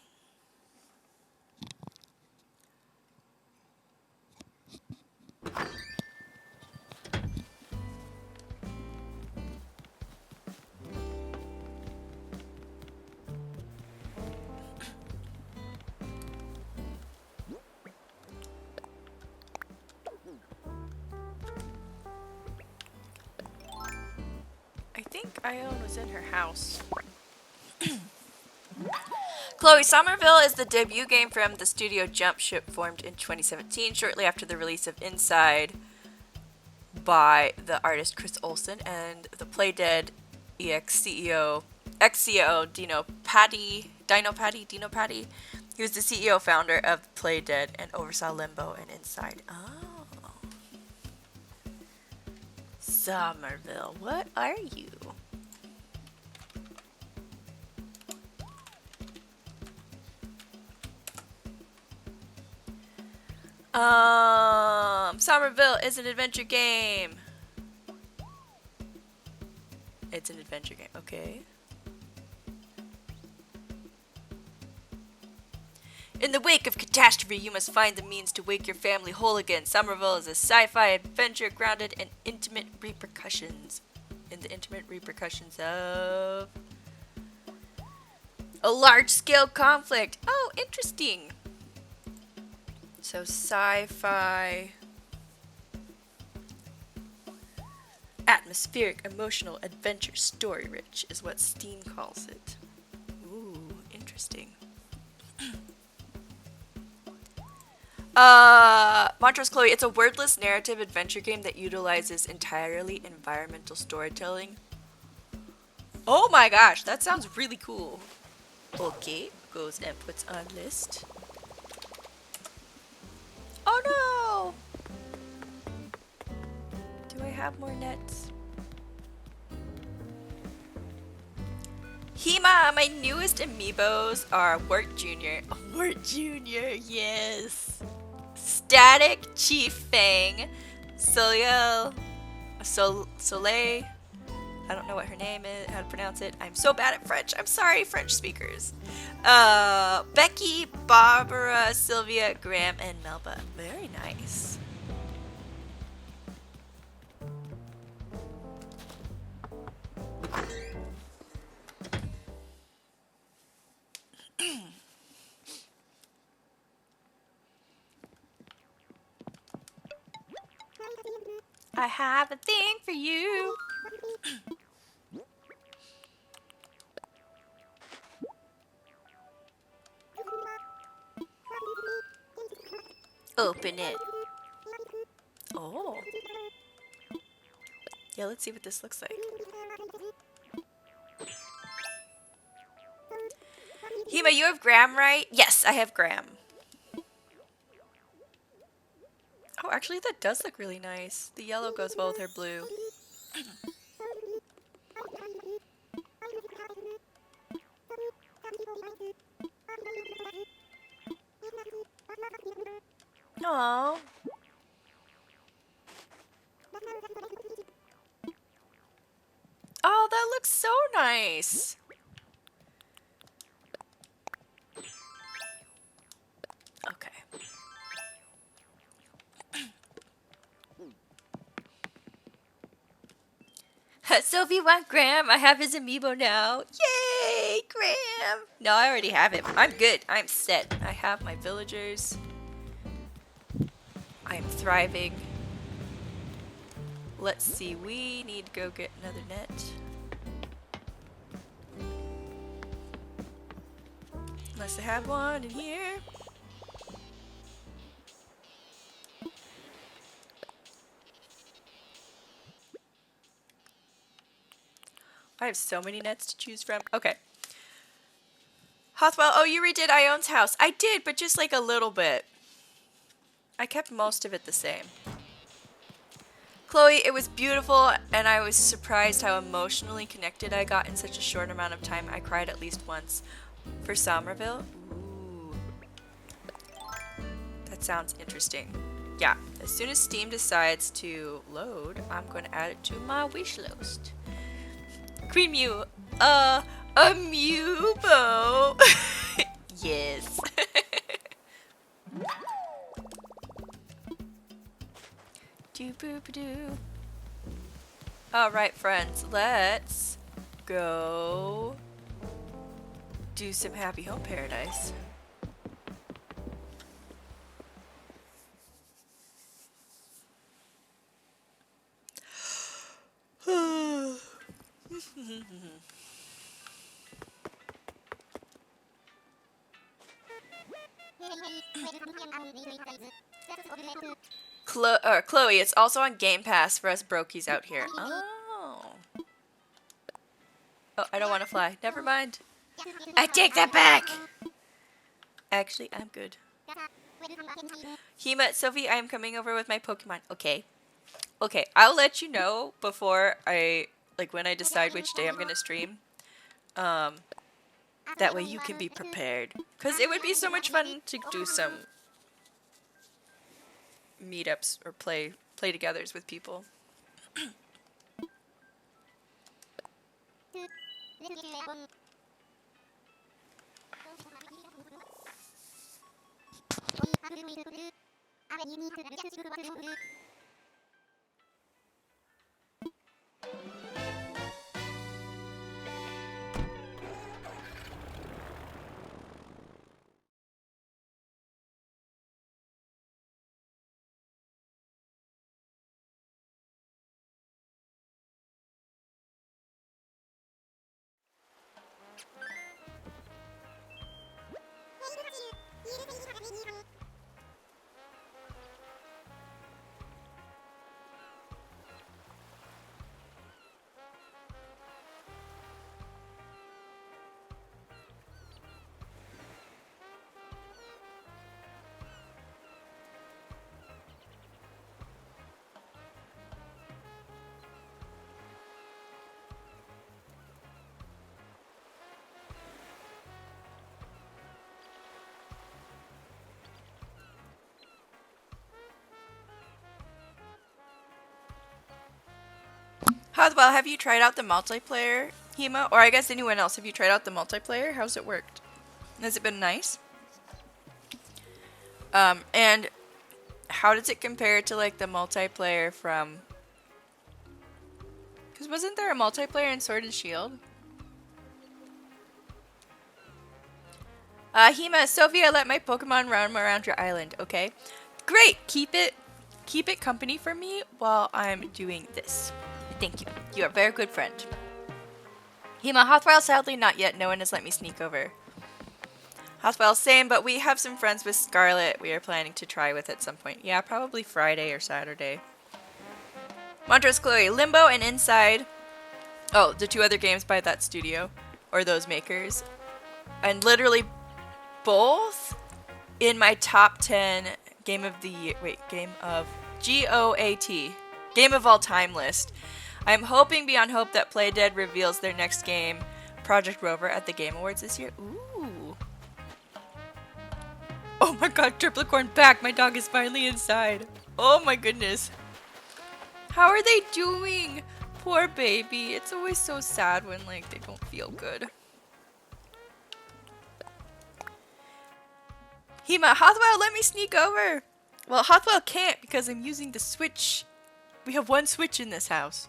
I think Ione was in her house. Chloe, Somerville is the debut game from the studio Jump Ship, formed in 2017, shortly after the release of Inside by the artist Chris Olsen and the Playdead ex-CEO Dino Patti. He was the CEO founder of Playdead and oversaw Limbo and Inside. Oh. Somerville, what are you? Somerville is an adventure game. It's an adventure game, okay. In the wake of catastrophe, you must find the means to wake your family whole again. Somerville is a sci-fi adventure grounded in the intimate repercussions of a large-scale conflict. Oh, interesting. So sci-fi, atmospheric, emotional, adventure, story-rich is what Steam calls it. Ooh, interesting. Montrose Chloe, it's a wordless narrative adventure game that utilizes entirely environmental storytelling. Oh my gosh, that sounds really cool. Okay, goes and puts on list. Oh no! Do I have more nets? Hema, my newest amiibos are Wart Jr. Oh, Wart Jr., yes! Static Chief Fang, Soleil, I don't know what her name is, how to pronounce it. I'm so bad at French. I'm sorry, French speakers. Becky, Barbara, Sylvia, Graham, and Melba. Very nice. I have a thing for you. Open it. Oh. Yeah, let's see what this looks like. Hema, you have Graham, right? Yes, I have Graham. Oh, actually, that does look really nice. The yellow goes well with her blue. Aww. Oh, that looks so nice. Okay. Sophie want Graham. I have his amiibo now. Yay, Graham. No, I already have him. I'm good. I'm set. I have my villagers. I'm thriving. Let's see. We need to go get another net. Unless I have one in here. I have so many nets to choose from. Okay. Hothwell, oh, you redid Ion's house. I did, but just like a little bit. I kept most of it the same. Chloe, it was beautiful, and I was surprised how emotionally connected I got in such a short amount of time. I cried at least once. For Somerville? Ooh. That sounds interesting. Yeah, as soon as Steam decides to load, I'm going to add it to my wish list. Queen Mew, a Mewbo. Yes. Doo boop doo. Alright, friends, let's go do some Happy Home Paradise. Chloe, it's also on Game Pass for us brokies out here. Oh. Oh, I don't want to fly. Never mind. I take that back! Actually, I'm good. Hema, Sophie, I am coming over with my Pokemon. Okay. Okay, I'll let you know before when I decide which day I'm gonna stream. That way you can be prepared. Because it would be so much fun to do some meetups or play togethers with people. Hothwell, have you tried out the multiplayer, Hema? Or I guess anyone else, have you tried out the multiplayer? How's it worked? Has it been nice? And how does it compare to like the multiplayer from... Because wasn't there a multiplayer in Sword and Shield? Hema, Sophia, let my Pokemon roam around your island, okay? Great! Keep it company for me while I'm doing this. Thank you. You are a very good friend. Hema, Hothwell, sadly not yet. No one has let me sneak over. Hothwell, same, but we have some friends with Scarlet we are planning to try with at some point. Yeah, probably Friday or Saturday. Montrose Chloe, Limbo and Inside. Oh, the two other games by that studio. Or those makers. And literally both in my top 10 game of the year. Wait, game of GOAT. Game of all time list. I'm hoping beyond hope that Playdead reveals their next game, Project Rover, at the Game Awards this year. Ooh. Oh my god, Triplicorn back! My dog is finally inside. Oh my goodness. How are they doing? Poor baby. It's always so sad when like they don't feel good. Hema, Hothwell, let me sneak over. Well, Hothwell can't because I'm using the Switch. We have one Switch in this house.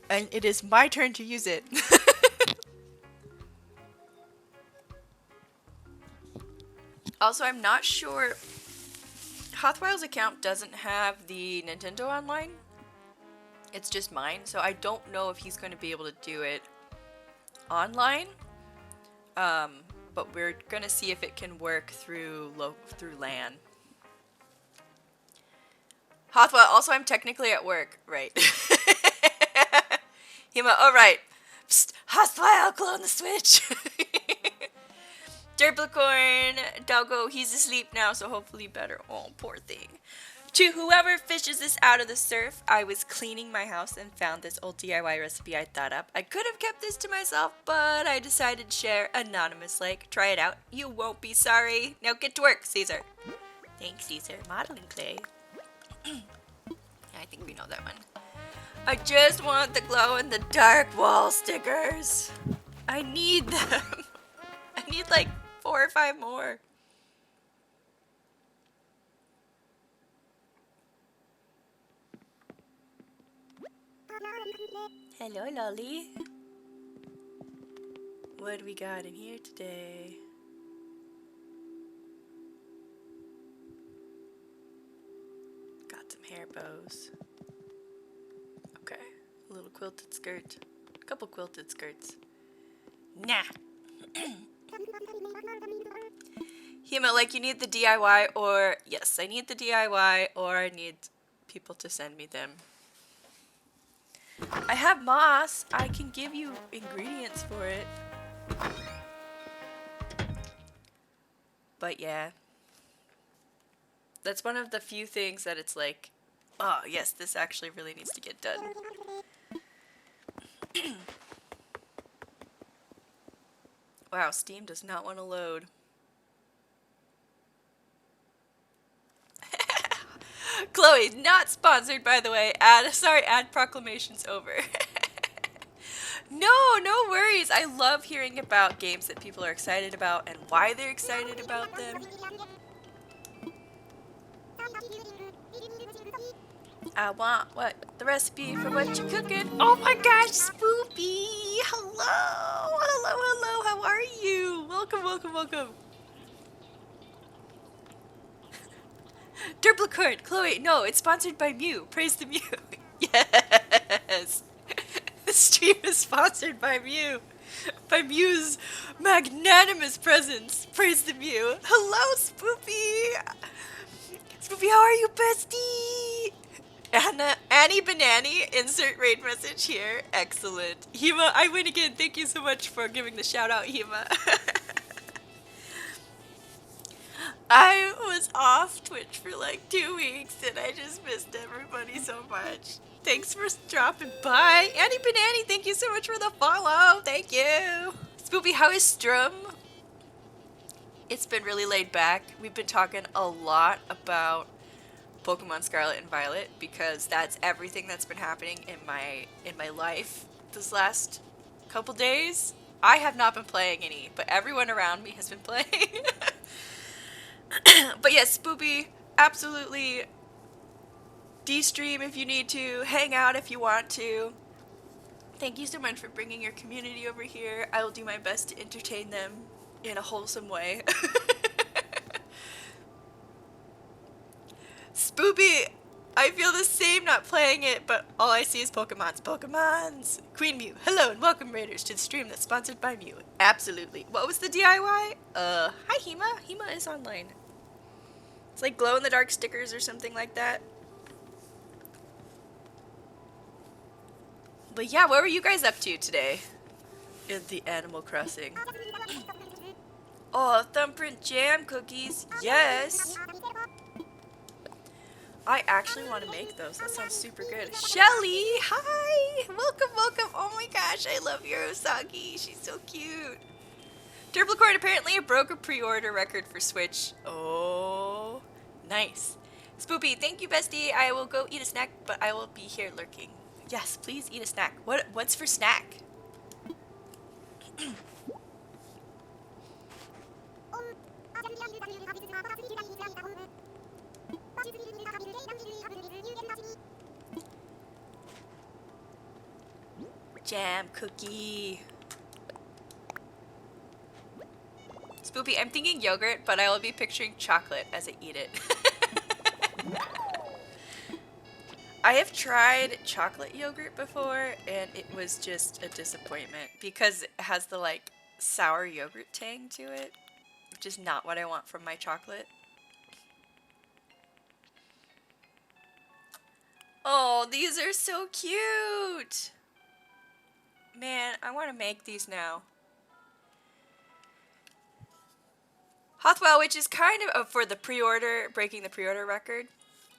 And it is my turn to use it. Also, I'm not sure. Hothwell's account doesn't have the Nintendo Online. It's just mine, so I don't know if he's going to be able to do it online. But we're going to see if it can work through LAN. Hothwell, also I'm technically at work, right? Hema, oh right. Psst, Hothwell, clone the Switch. Derblicorn, Doggo, he's asleep now, so hopefully better. Oh, poor thing. To whoever fishes this out of the surf, I was cleaning my house and found this old DIY recipe I thought up. I could have kept this to myself, but I decided to share anonymous like. Try it out. You won't be sorry. Now get to work, Caesar. Thanks, Caesar. Modeling clay. I think we know that one. I just want the glow-in-the-dark wall stickers. I need them. I need like 4 or 5 more. Hello, Lolly. What do we got in here today? Got some hair bows. Okay, a little quilted skirt. A couple quilted skirts. Nah. Hema, like you need the DIY or... Yes, I need the DIY or I need people to send me them. I have moss. I can give you ingredients for it. But yeah. That's one of the few things that it's like, oh yes, this actually really needs to get done. Wow, Steam does not want to load. Chloe, not sponsored, by the way. Ad proclamation's over. No worries. I love hearing about games that people are excited about and why they're excited about them. I want what? The recipe for what you're cooking. Oh my gosh, Spoopy! Hello, how are you? Welcome. Derblicorn, Chloe, no, it's sponsored by Mew. Praise the Mew. Yes! The stream is sponsored by Mew. By Mew's magnanimous presence. Praise the Mew. Hello, Spoopy! Spoopy, how are you, bestie? Annie Banani, insert raid message here. Excellent. Hema, I win again. Thank you so much for giving the shout out, Hema. I was off Twitch for like 2 weeks and I just missed everybody so much. Thanks for dropping by. Annie Banani, thank you so much for the follow. Thank you. Spoopy, how is Strum? It's been really laid back. We've been talking a lot about Pokemon Scarlet and Violet because that's everything that's been happening in my life this last couple days. I have not been playing any, but everyone around me has been playing. But yes, Spoopy, absolutely de-stream if you need to, hang out if you want to. Thank you so much for bringing your community over here. I will do my best to entertain them in a wholesome way. Spoopy, I feel the same not playing it, but all I see is Pokemons. Pokemons! Queen Mew, hello and welcome Raiders to the stream that's sponsored by Mew. Absolutely. What was the DIY? Hi Hema. Hema is online. It's like glow-in-the-dark stickers or something like that. But yeah, what were you guys up to today? In the Animal Crossing. Oh, thumbprint jam cookies. Yes! I actually want to make those. That sounds super good. Shelly! Hi! Welcome, welcome. Oh my gosh, I love your Usagi. She's so cute. Turbocorn apparently broke a pre-order record for Switch. Oh, nice. Spoopy, thank you, bestie. I will go eat a snack, but I will be here lurking. Yes, please eat a snack. What's for snack? Jam cookie. Spoopy, I'm thinking yogurt, but I will be picturing chocolate as I eat it. I have tried chocolate yogurt before, and it was just a disappointment because it has the like sour yogurt tang to it, which is not what I want from my chocolate. Oh, these are so cute! Man, I want to make these now. Hothwell, which is kind of for the pre-order, breaking the pre-order record.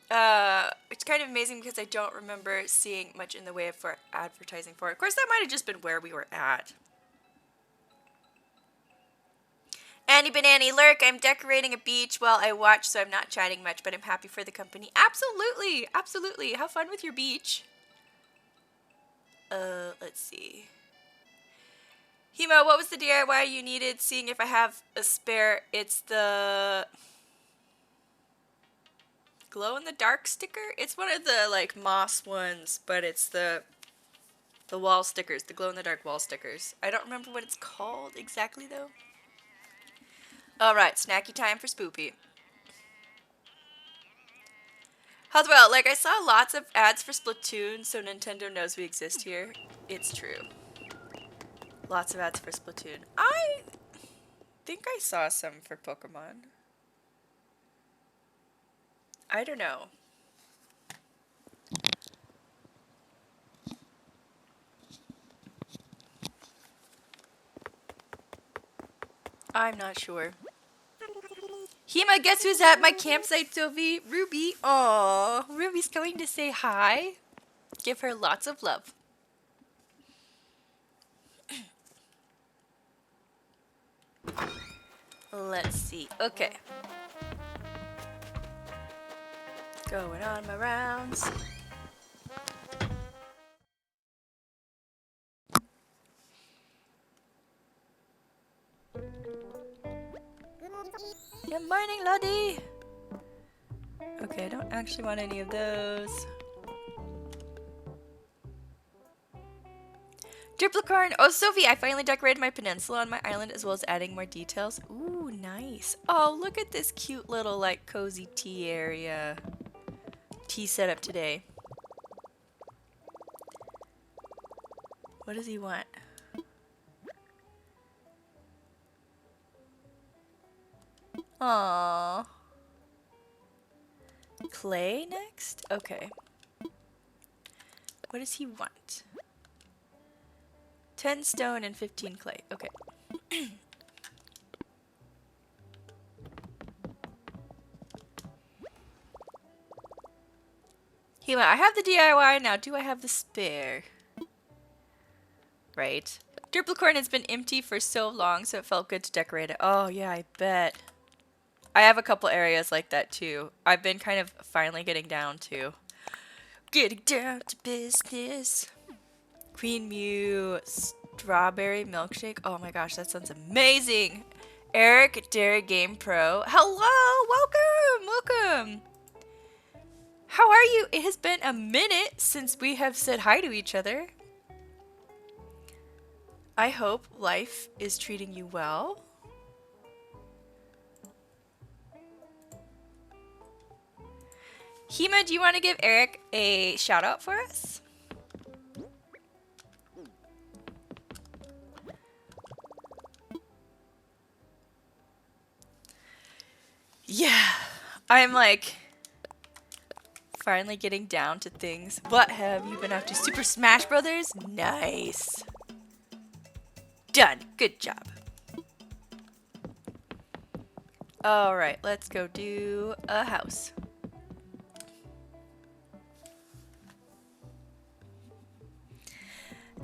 It's kind of amazing because I don't remember seeing much in the way of for advertising for it. Of course, that might have just been where we were at. Annie Banani Lurk, I'm decorating a beach while I watch, so I'm not chatting much, but I'm happy for the company. Absolutely, absolutely. Have fun with your beach. Let's see. Hemo, what was the DIY you needed? Seeing if I have a spare. It's the glow-in-the-dark sticker. It's one of the like moss ones, but it's the wall stickers, the glow-in-the-dark wall stickers. I don't remember what it's called exactly though. All right, snacky time for Spoopy. Hothwell, like I saw lots of ads for Splatoon, so Nintendo knows we exist here. It's true. Lots of ads for Splatoon. I think I saw some for Pokemon. I don't know. I'm not sure. Hema, guess who's at my campsite, Sophie? Ruby. Aww, Ruby's going to say hi. Give her lots of love. Let's see. Okay. Going on my rounds. Good morning, Lottie. Okay, I don't actually want any of those. Duplicorn. Oh, Sophie, I finally decorated my peninsula on my island as well as adding more details. Ooh, nice. Oh, look at this cute little, like, cozy tea area. Tea setup today. What does he want? Aww. Clay next? Okay. What does he want? 10 stone and 15 clay. Okay. Hema, I have the DIY now. Do I have the spare? Right. Duplicorn has been empty for so long, so it felt good to decorate it. Oh, yeah, I bet. I have a couple areas like that too. I've been kind of finally getting down to business. Queen Mew strawberry milkshake. Oh my gosh, that sounds amazing. Eric Dairy Game Pro. Hello, welcome. How are you? It has been a minute since we have said hi to each other. I hope life is treating you well. Hema, do you want to give Eric a shout out for us? Yeah, I'm like finally getting down to things. What have you been up to? Super Smash Brothers? Nice. Done. Good job. Alright, let's go do a house.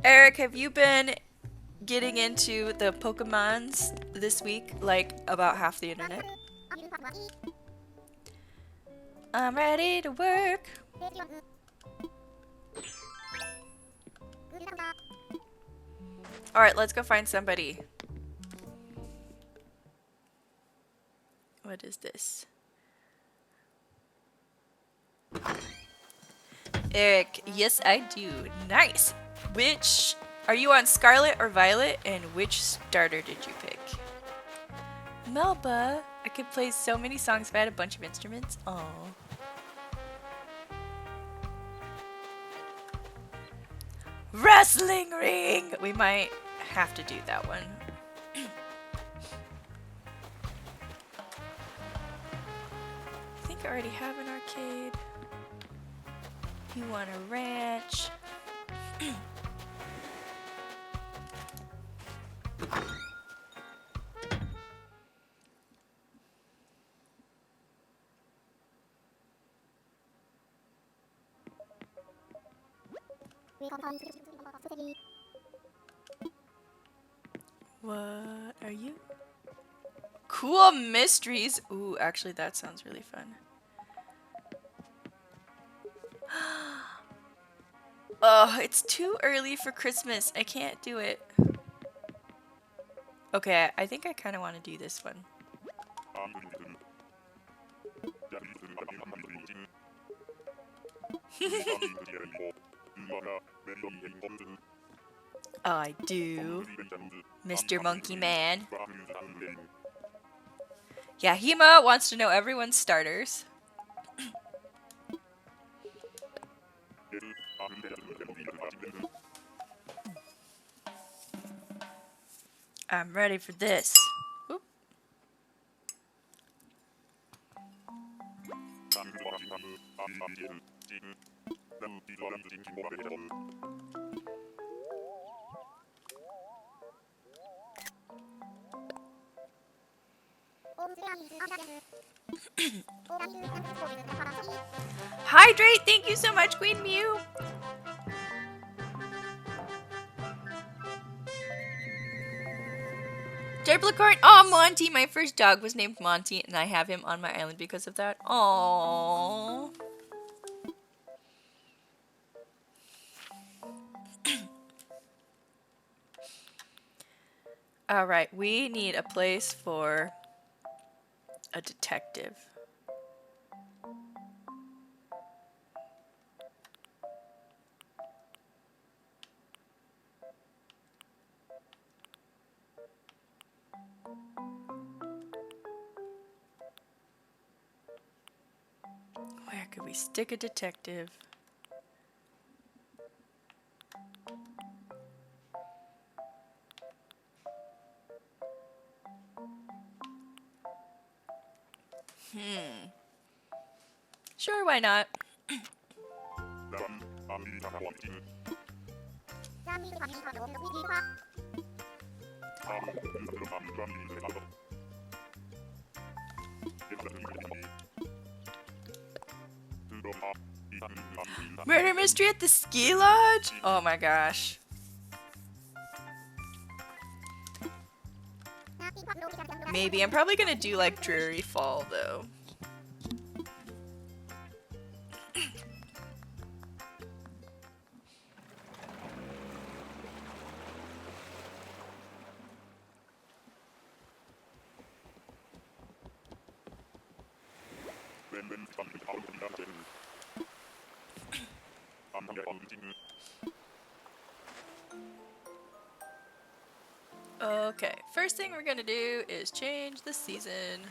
Eric, have you been getting into the Pokemons this week? Like about half the internet? I'm ready to work. Alright, let's go find somebody. What is this? Eric, yes I do. Nice! Which, are you on Scarlet or Violet? And which starter did you pick? Melba, I could play so many songs if I had a bunch of instruments. Aww. Wrestling ring! We might have to do that one. I think I already have an arcade. You want a ranch? What are you? Cool mysteries. Ooh, actually that sounds really fun. Oh, it's too early for Christmas. I can't do it. Okay, I think I kind of want to do this one. I do. Mr. Monkey Man. Yeah, Hema wants to know everyone's starters. I'm ready for this. Oop. Hydrate! Thank you so much, Queen Mew! Derblicorn! Oh, Monty! My first dog was named Monty, and I have him on my island because of that. Aww. Alright, we need a place for a detective. Where could we stick a detective? Sure, why not? Murder mystery at the ski lodge? Oh my gosh. Maybe. I'm probably gonna do like dreary fall though. Okay, first thing we're gonna do is change the season.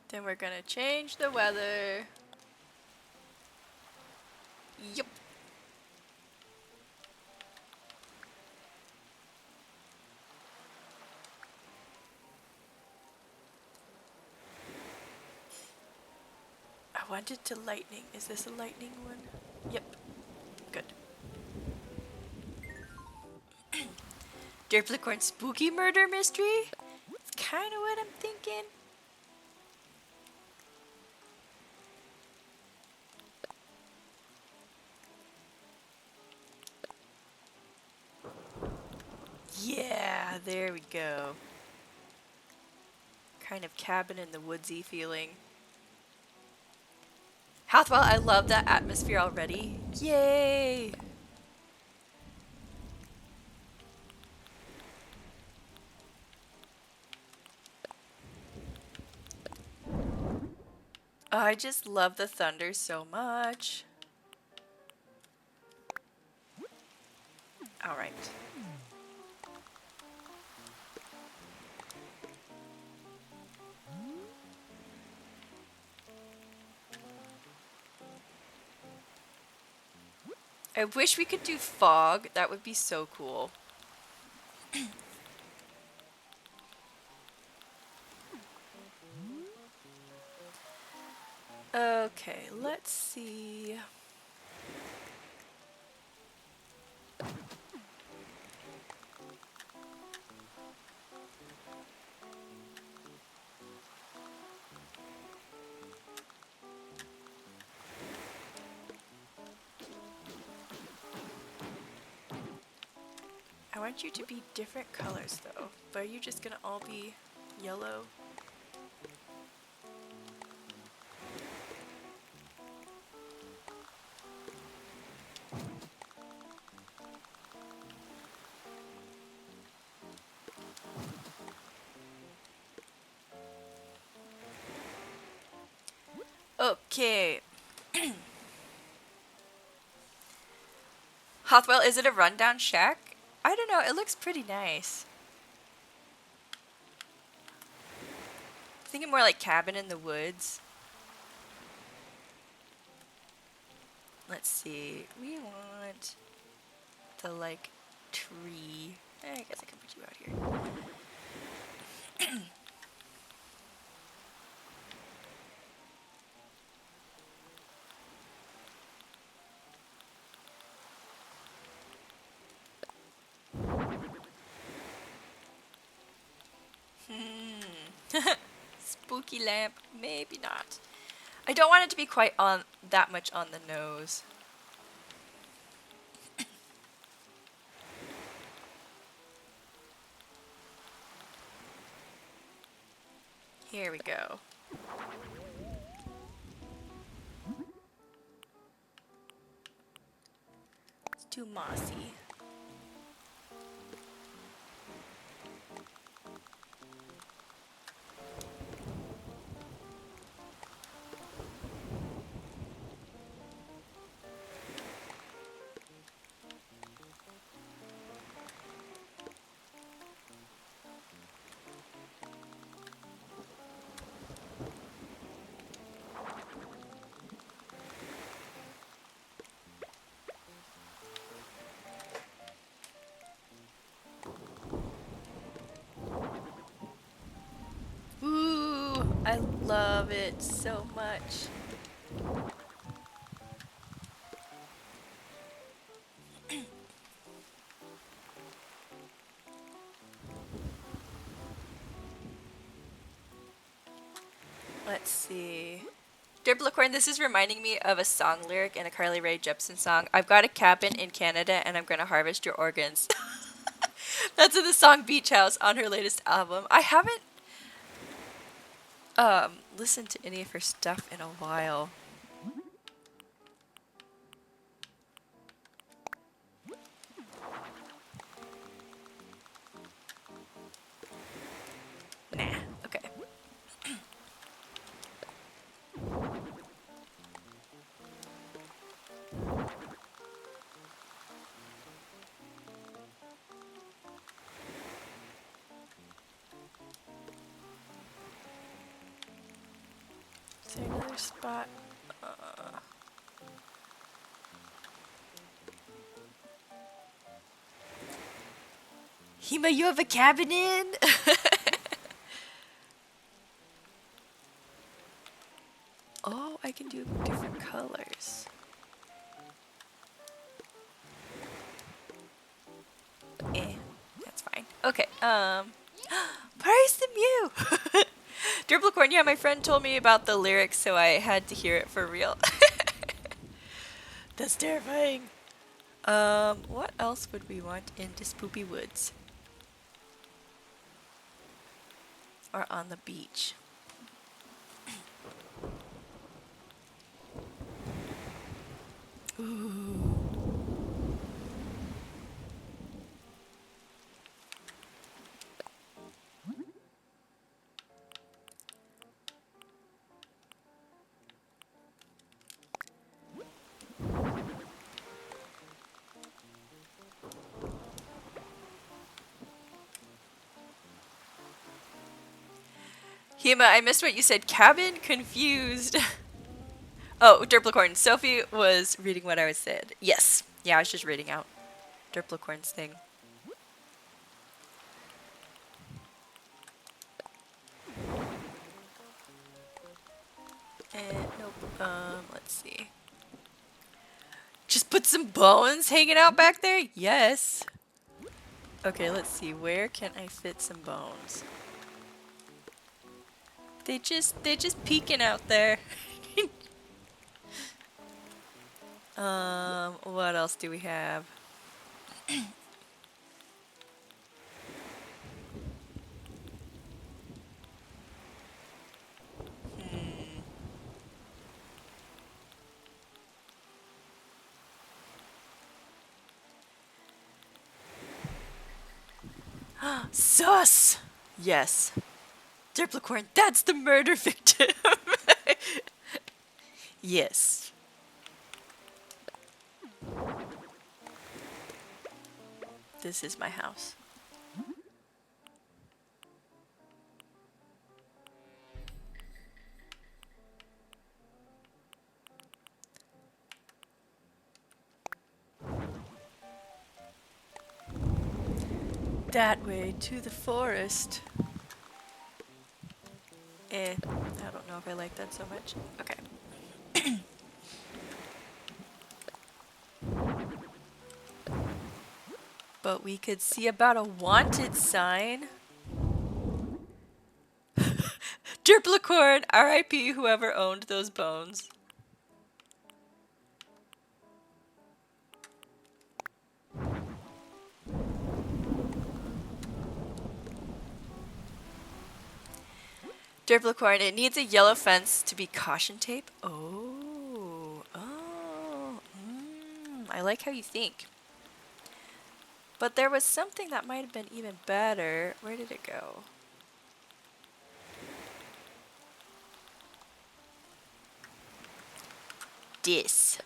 Then we're gonna change the weather. Yup. I wanted to lightning. Is this a lightning one? Yep. Good. Derplicorn spooky murder mystery? It's kind of what I'm thinking. Yeah, there we go. Kind of cabin in the woodsy feeling. Hathwell, I love that atmosphere already. Yay! Oh, I just love the thunder so much. Alright. I wish we could do fog. That would be so cool. Okay, let's see. I want you to be different colors though. But are you just gonna all be yellow? Okay. Hothwell, is it a rundown shack? I don't know, it looks pretty nice. Thinking more like cabin in the woods. Let's see. We want the like tree. I guess I can put you out here. Spooky lamp, maybe not. I don't want it to be quite on that much on the nose. Here we go. It's too mossy. I love it so much. Let's see. Dirblicorn, this is reminding me of a song lyric in a Carly Rae Jepsen song. I've got a cabin in Canada and I'm gonna harvest your organs. That's in the song Beach House on her latest album. I haven't listened to any of her stuff in a while. Nah, okay. Is there another spot? Hima, you have a cabin in? Oh, I can do different colors. That's fine. Okay, praise the Mew! Dirblicorn, yeah, my friend told me about the lyrics, so I had to hear it for real. That's terrifying. What else would we want in the Spoopy Woods? Or on the beach? Ooh. Hima, I missed what you said. Cabin? Confused. Oh, Dirplicorn. Sophie was reading what I was said. Yes. Yeah, I was just reading out Dirplicorn's thing. And nope. Let's see. Just put some bones hanging out back there? Yes. Okay, let's see. Where can I fit some bones? They're just peeking out there. What else do we have? Sus! Yes. Dirplicorn, that's the murder victim! Yes. This is my house. That way to the forest. I don't know if I like that so much. Okay. But we could see about a wanted sign. Dirplicorn, R.I.P. whoever owned those bones. Dirplicorn, it needs a yellow fence to be caution tape. I like how you think. But there was something that might have been even better. Where did it go? This.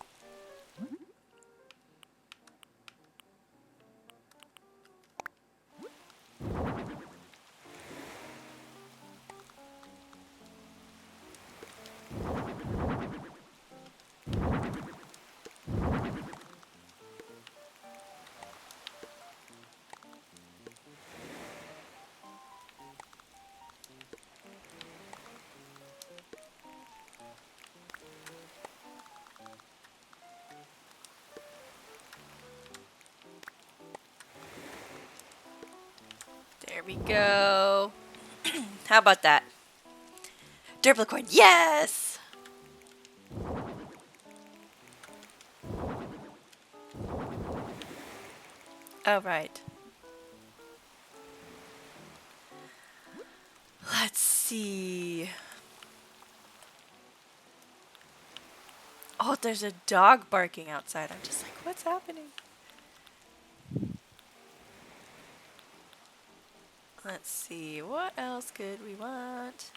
There we go. How about that? Dirplicorn, yes! Oh, right. Let's see. Oh, there's a dog barking outside. I'm just like, what's happening? Let's see. What else could we want?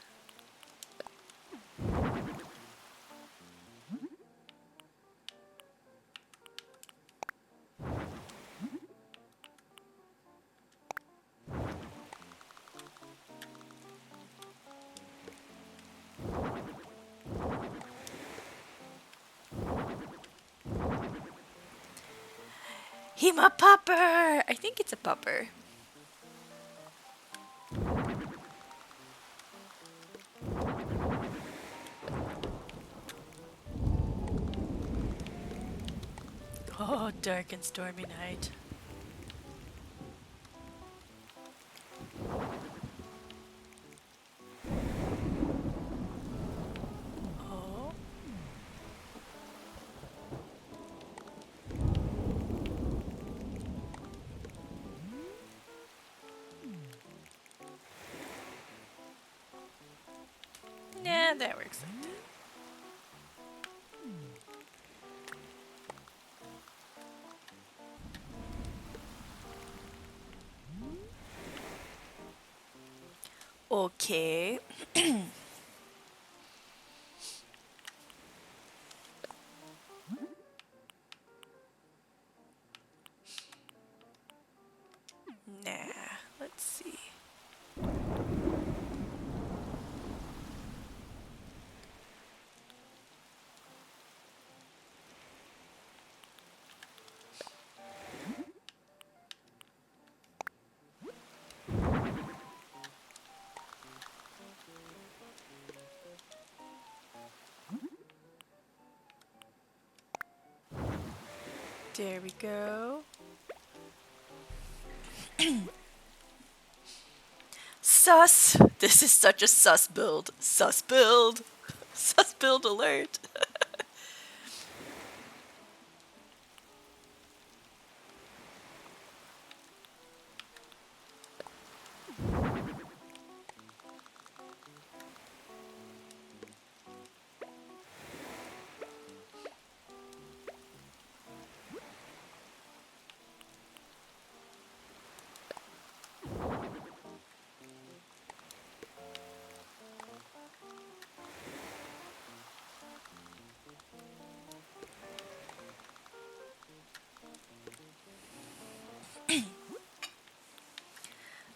Hema pupper! I think it's a pupper. Oh, dark and stormy night. Oh. Nah, that works like that. Okay. Nah, let's see. There we go. Sus! This is such a sus build. Sus build! Sus build alert!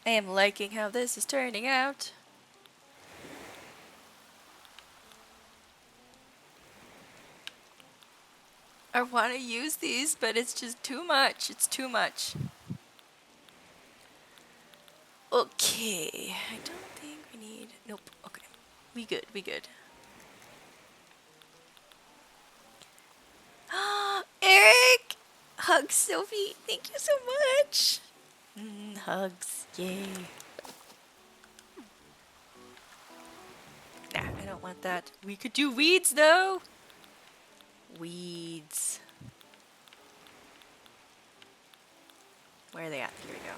I am liking how this is turning out. I want to use these, but it's just too much. It's too much. Okay. I don't think we need... Nope. Okay. We good. We good. Eric! Hugs, Sophie. Thank you so much. Hugs. Yay. Nah, I don't want that. We could do weeds, though. Weeds. Where are they at? Here we go.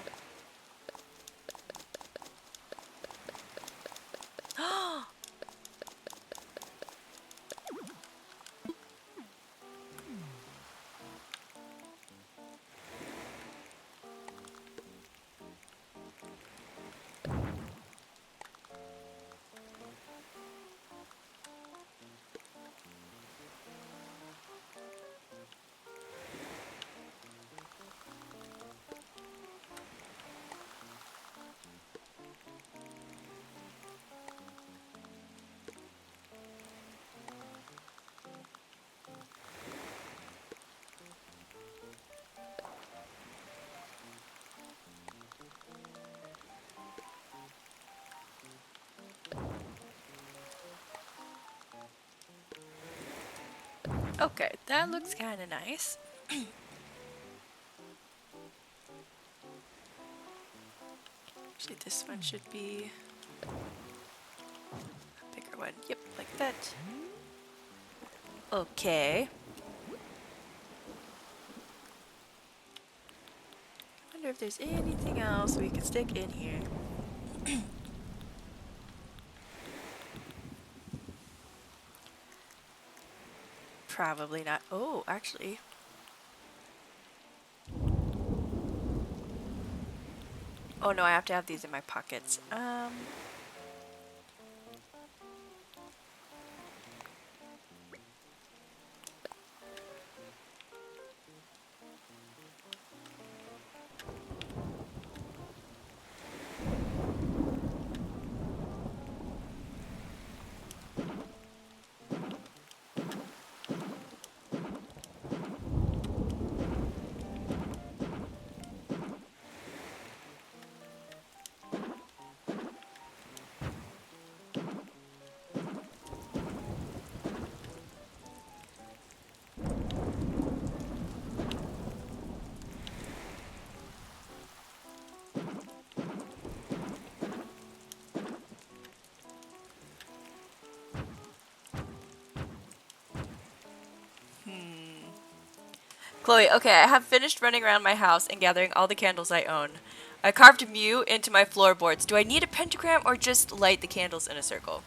Okay, that looks kind of nice. Actually, this one should be a bigger one. Yep, like that. Okay. there's anything else we can stick in here. Probably not. Oh, actually. Oh no, I have to have these in my pockets. Chloe, okay, I have finished running around my house and gathering all the candles I own. I carved Mew into my floorboards. Do I need a pentagram or just light the candles in a circle?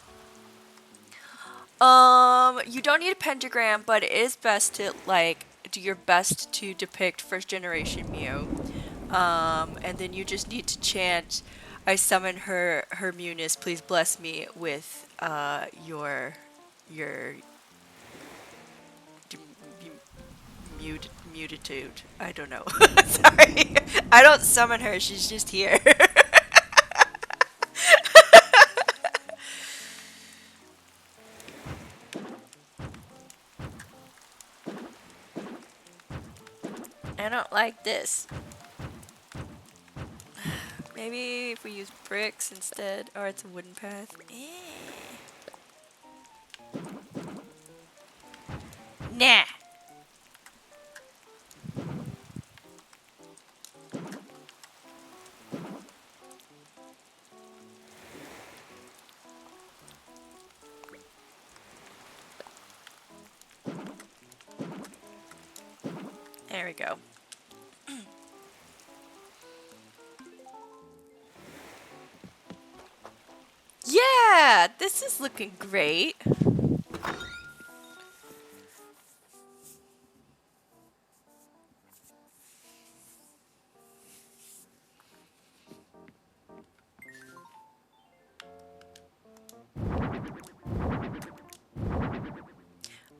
You don't need a pentagram, but it is best to, like, do your best to depict first generation Mew. And then you just need to chant, I summon her Mewness, please bless me with, your mutitude. I don't know. Sorry. I don't summon her, she's just here. I don't like this. Maybe if we use bricks instead, or it's a wooden path. Nah. There we go. Yeah, this is looking great.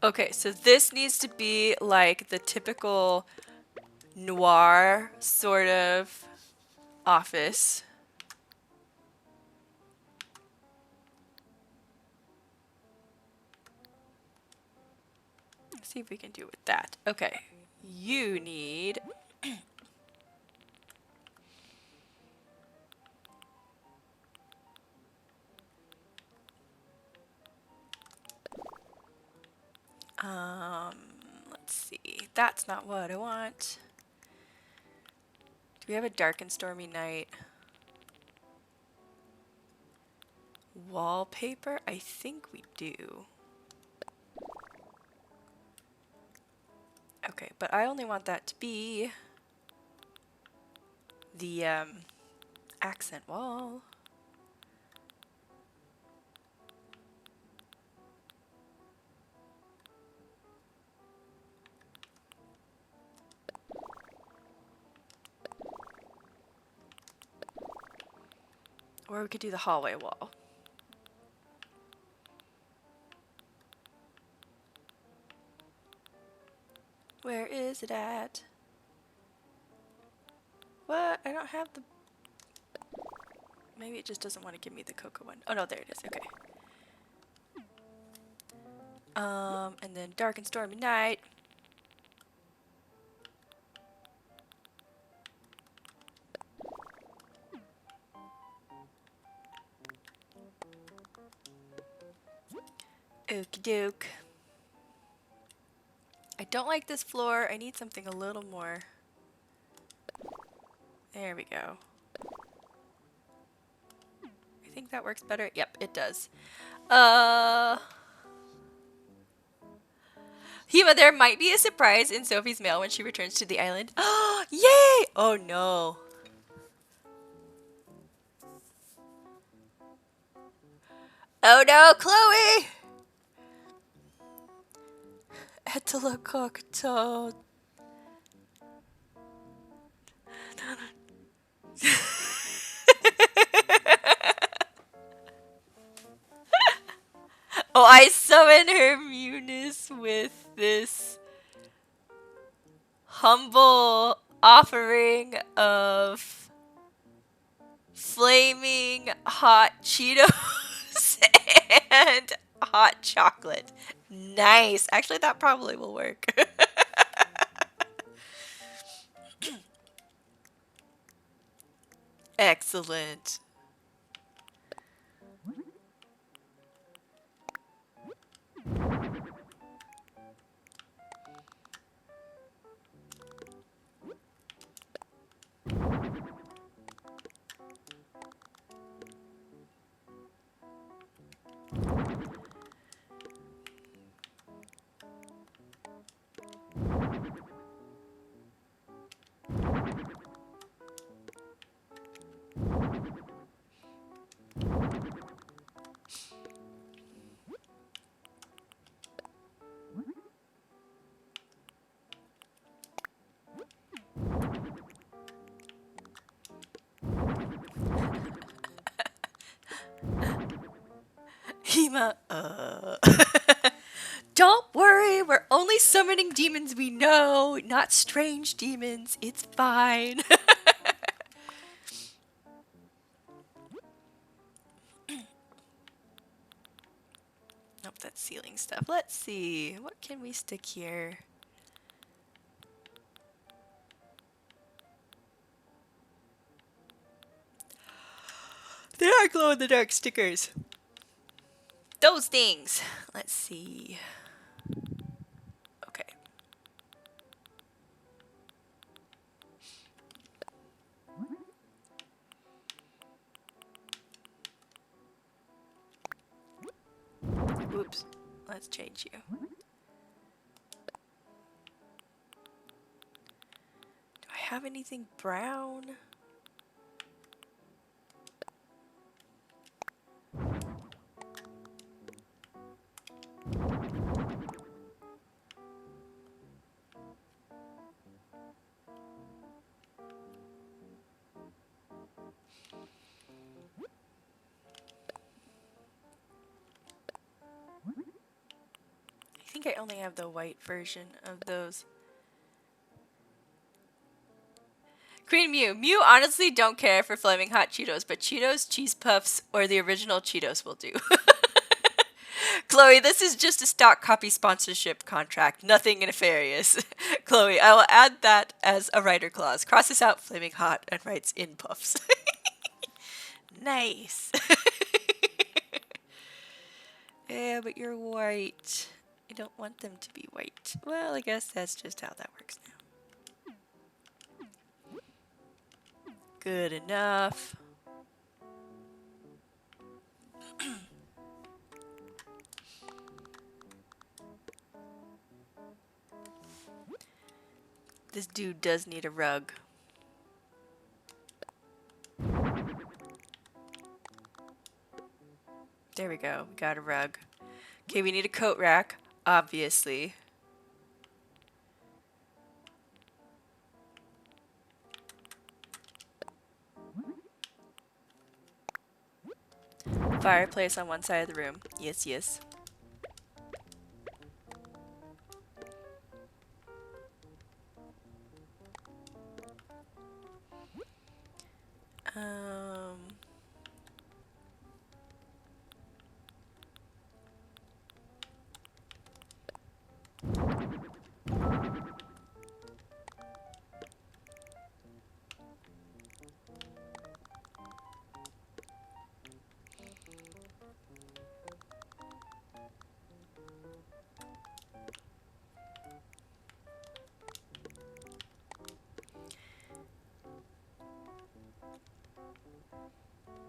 Okay, so this needs to be like the typical noir sort of office. Let's see if we can do it with that. Okay, you need let's see. That's not what I want. Do we have a dark and stormy night? Wallpaper? I think we do. Okay, but I only want that to be the accent wall. Or we could do the hallway wall. Where is it at? What? I don't have the... Maybe it just doesn't want to give me the cocoa one. Oh no, there it is. Okay. And then dark and stormy night. Okie doke. I don't like this floor. I need something a little more. There we go. I think that works better. Yep, it does. Hema, there might be a surprise in Sophie's mail when she returns to the island. Oh, yay! Oh no. Oh no, Chloe! Etalacocaton. Oh, I summon her Munis with this humble offering of flaming hot Cheetos and hot chocolate. Nice. Actually, that probably will work. Excellent. Hema, Don't worry, we're only summoning demons we know, not strange demons. It's fine. Nope, that's ceiling stuff. Let's see. What can we stick here? They are glow-in-the-dark stickers. Those things. Let's see. Okay. Oops. Let's change you. Do I have anything brown? I think I only have the white version of those. Queen Mew. Mew honestly don't care for flaming hot Cheetos, but Cheetos, cheese puffs, or the original Cheetos will do. Chloe, this is just a stock copy sponsorship contract, nothing nefarious. Chloe, I will add that as a writer clause. Crosses out flaming hot and writes in puffs. Nice. Yeah, but you're white. I don't want them to be white. Well, I guess that's just how that works now. Good enough. This dude does need a rug. There we go. We got a rug. Okay, we need a coat rack, obviously. Fireplace on one side of the room. Yes, yes. Um...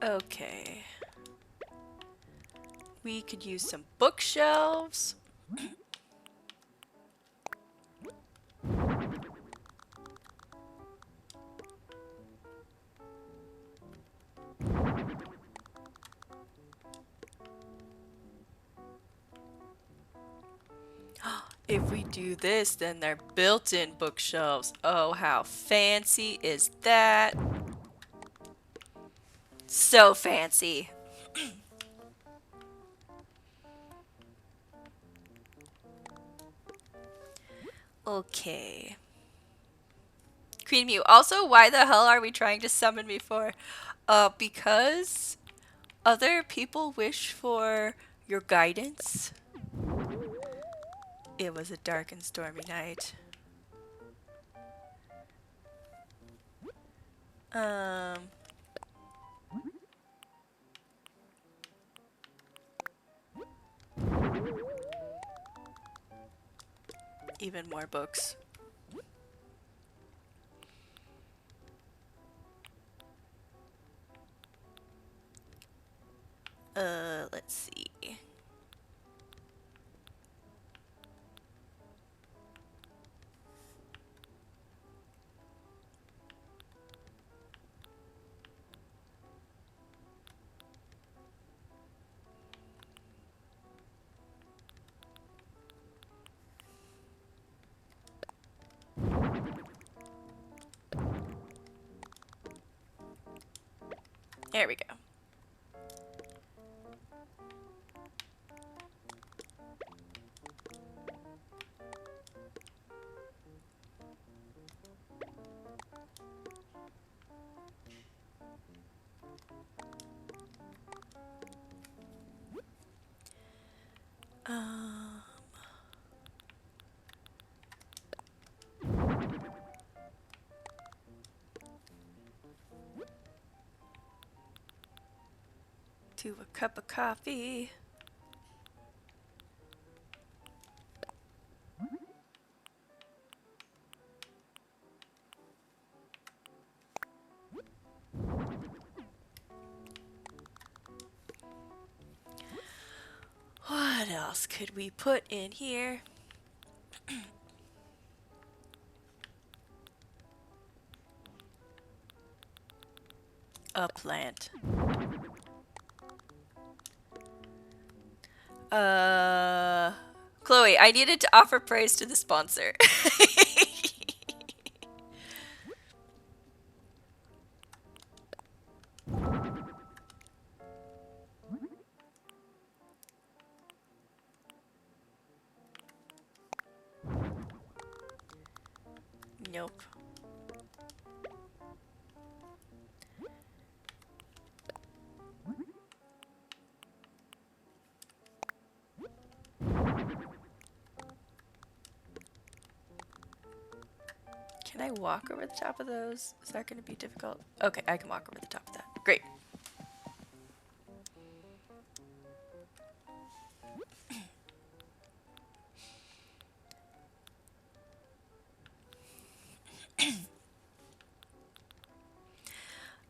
Okay. We could use some bookshelves. If we do this, then they're built-in bookshelves. Oh, how fancy is that? So fancy. Okay. Queen Mew. Also, why the hell are we trying to summon me for? Because other people wish for your guidance. It was a dark and stormy night. Even more books. Let's see. There we go. To a cup of coffee. What else could we put in here? A plant. Chloe, I needed to offer praise to the sponsor. Nope. Can I walk over the top of those? Is that going to be difficult? Okay, I can walk over the top of that. Great.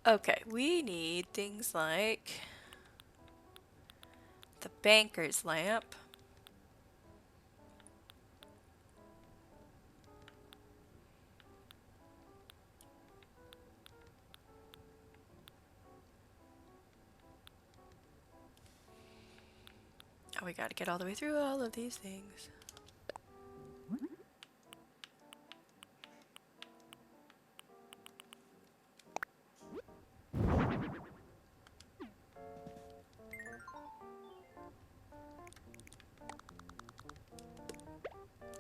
Okay, we need things like the banker's lamp. Oh, we gotta get all the way through all of these things.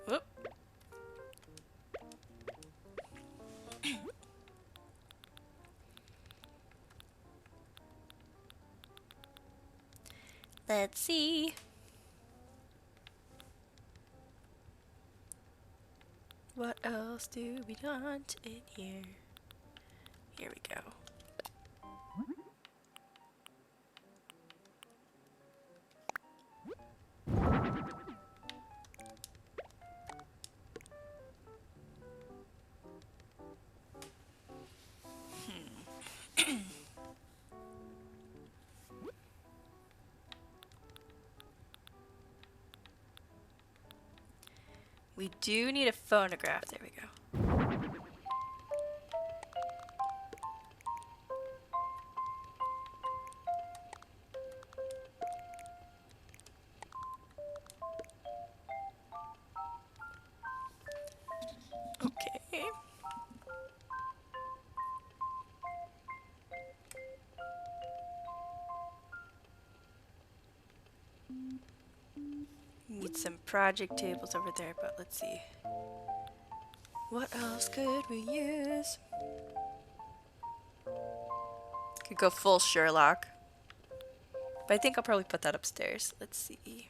Whoop. Let's see. What else do we want in here? Here we go. We do need a phonograph. There we go. need some project tables over there, but let's see. What else could we use? Could go full Sherlock. But I think I'll probably put that upstairs. Let's see.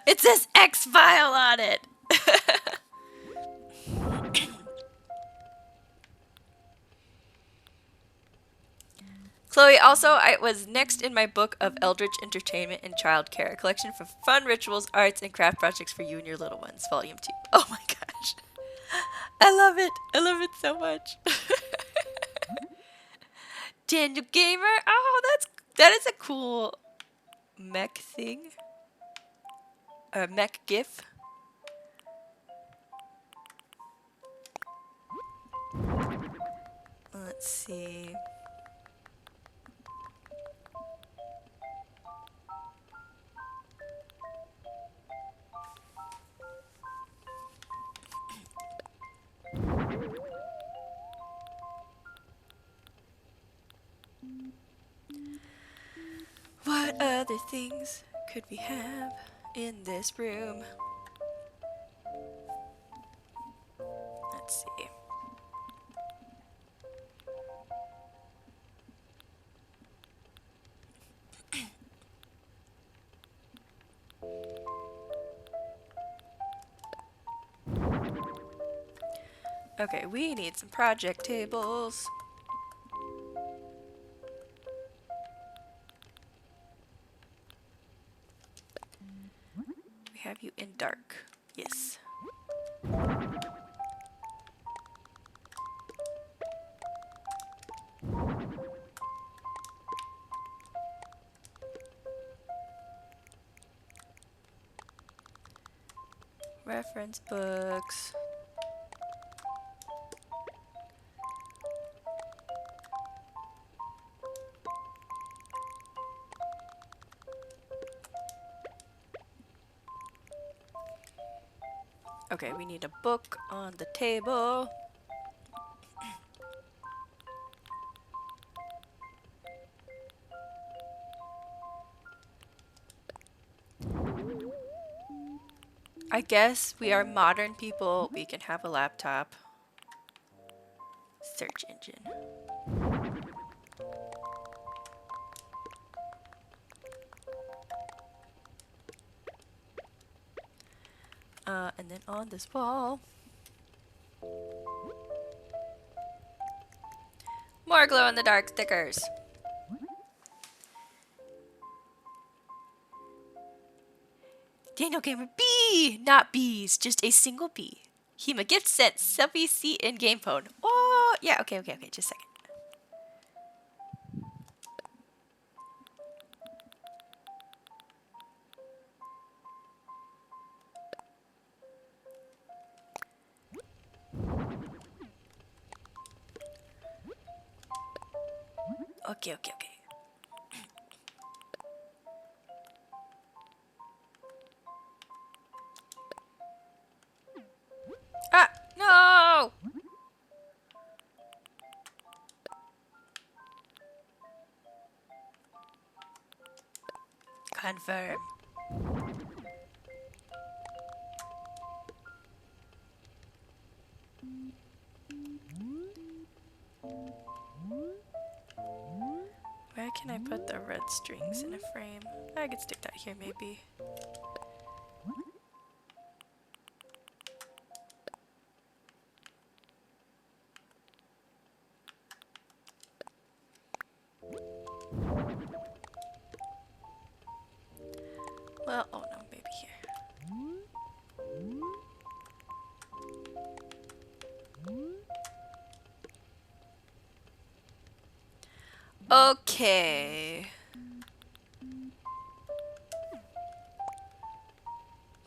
It says X-File on it! Chloe, also, I was next in my book of Eldritch Entertainment and Childcare, a collection of fun rituals, arts, and craft projects for you and your little ones, Volume 2. Oh my gosh. I love it. I love it so much. Daniel Gamer. Oh, that is a cool mech thing. A mech gif. Let's see. What other things could we have in this room? Let's see. Okay, we need some project tables. We have you in dark. Yes. Reference books. Okay, we need a book on the table. I guess we are modern people. We can have a laptop. Search engine. And then on this wall, more glow-in-the-dark stickers. Daniel Gamer B! Not bees, just a single bee. Hema gift set, selfie seat and game phone. Oh, yeah, okay, just a second. Okay. Ah, no! Confirm. Where can I put the red strings in a frame? I could stick that here maybe. Well, oh no, maybe here. Okay.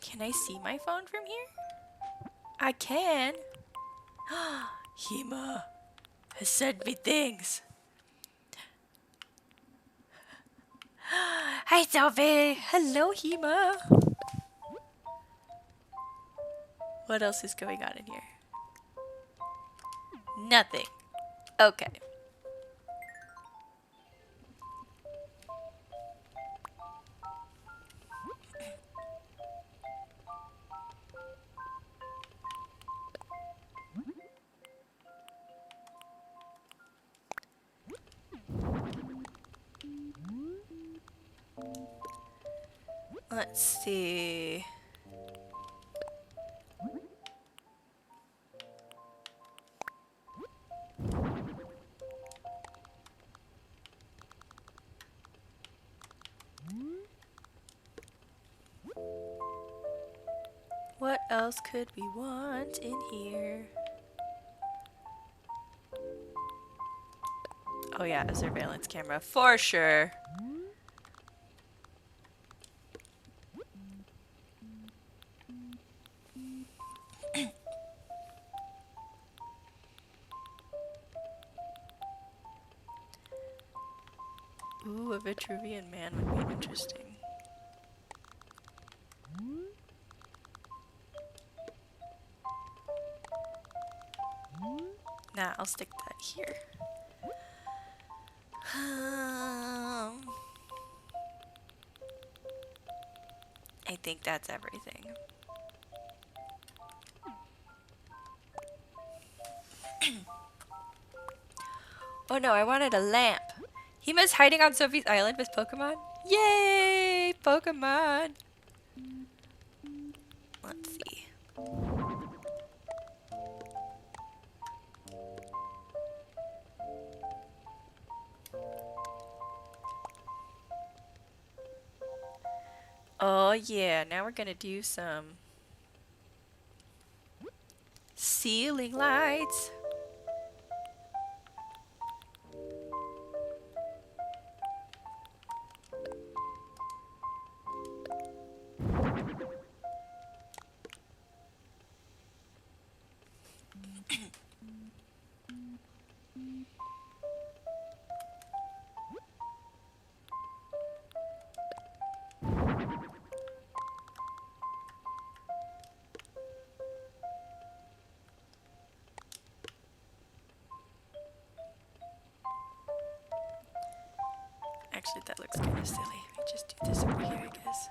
Can I see my phone from here? I can. Hema has sent me things. Hi, Sophie. Hello, Hema. What else is going on in here? Nothing. Okay. Let's see. What else could we want in here? Oh yeah, a surveillance camera for sure. Ooh, a Vitruvian man would be interesting. Nah, I'll stick that here. I think that's everything. Oh no, I wanted a lamp. Hima's hiding on Sophie's island with Pokemon? Yay! Pokemon! Let's see. Oh yeah, now we're gonna do some ceiling lights. Actually, that looks kind of silly. We just do this over here, I guess.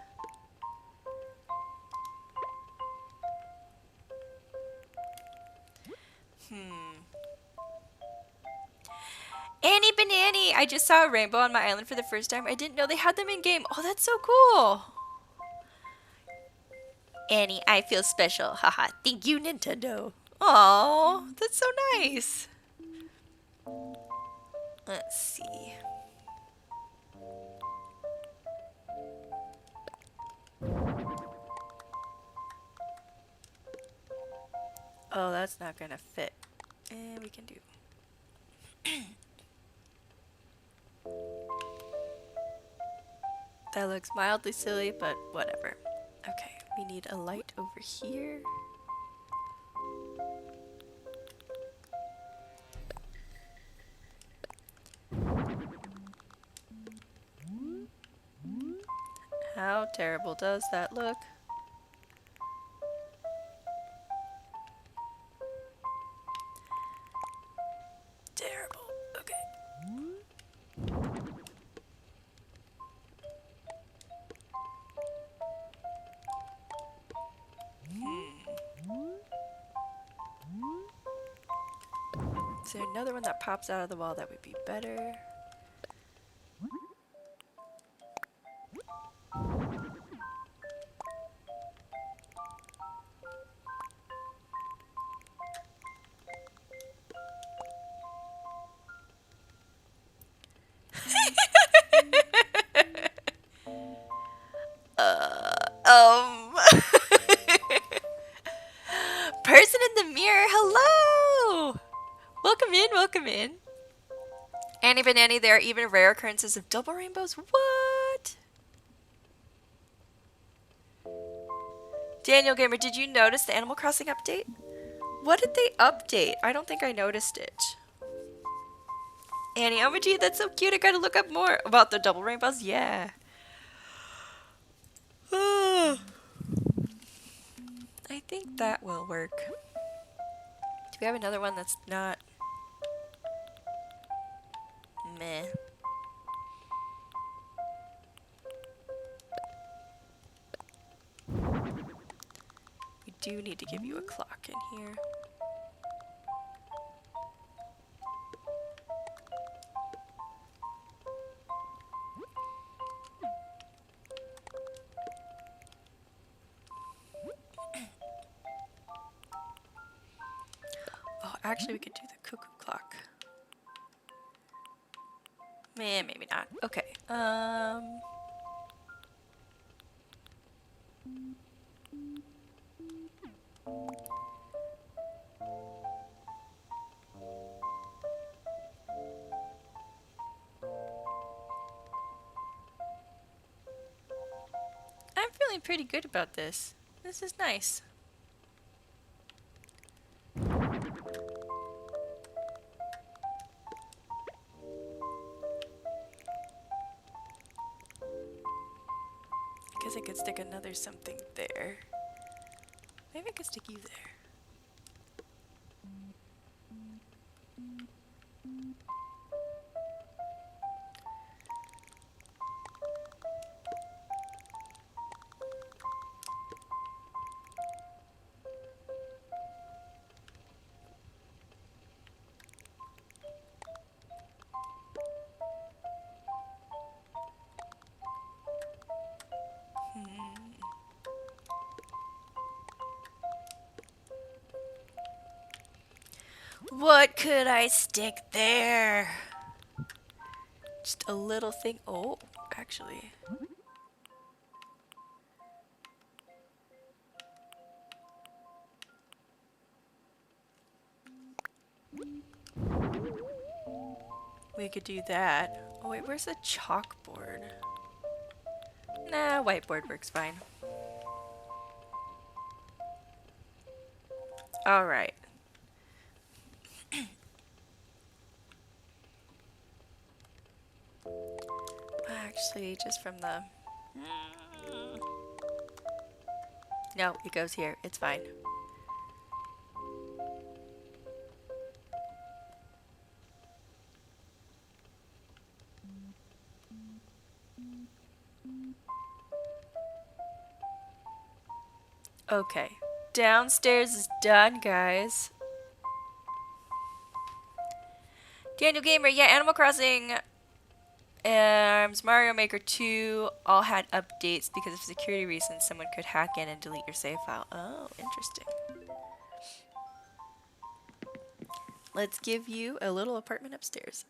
Annie Banani! I just saw a rainbow on my island for the first time. I didn't know they had them in game. Oh, that's so cool! Annie, I feel special. Haha, thank you, Nintendo. Oh, that's so nice. Let's see. Oh, that's not gonna fit. We can do. That looks mildly silly, but whatever. Okay, we need a light over here. How terrible does that look? Terrible. Okay. Is there another one that pops out of the wall that would be better? Um. Person in the mirror, hello! Welcome in, welcome in. Annie Banani, there are even rare occurrences of double rainbows. What? Daniel Gamer, did you notice the Animal Crossing update? What did they update? I don't think I noticed it. Annie, OMG, that's so cute. I gotta look up more about the double rainbows. Yeah. I think that will work. Do we have another one that's not meh. We do need to give you a clock in here. Oh, actually we could do the cuckoo clock. Maybe not. Okay. I'm feeling pretty good about this. This is nice. I guess I could stick another something there. Maybe I could stick you there. What could I stick there? Just a little thing. Oh, actually. We could do that. Oh wait, where's the chalkboard? Nah, whiteboard works fine. Alright. Actually, just from the... No, it goes here. It's fine. Okay. Downstairs is done, guys. Daniel Gamer, yeah, Animal Crossing Mario Maker 2 all had updates because of security reasons. Someone could hack in and delete your save file. Oh, interesting. Let's give you a little apartment upstairs.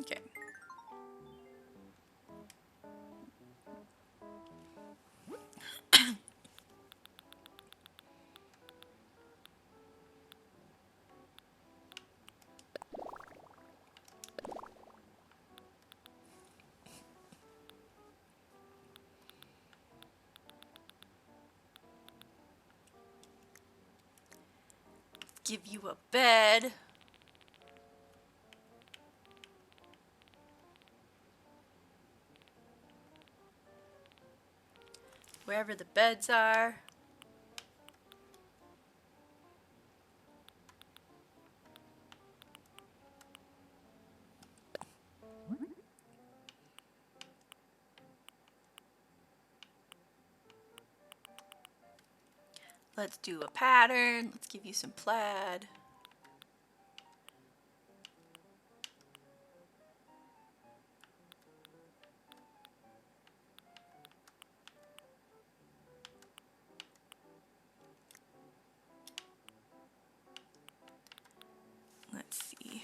Okay. Give you a bed. Wherever the beds are. Let's do a pattern. Let's give you some plaid. Let's see.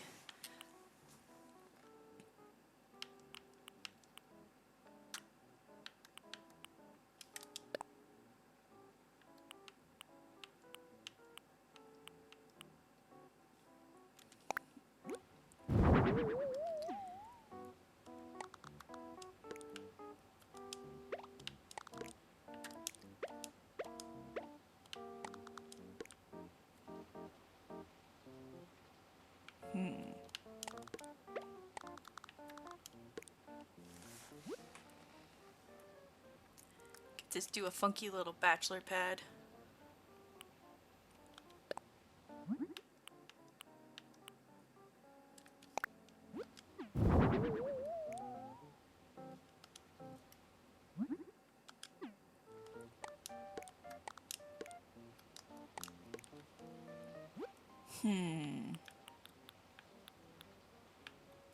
Just do a funky little bachelor pad.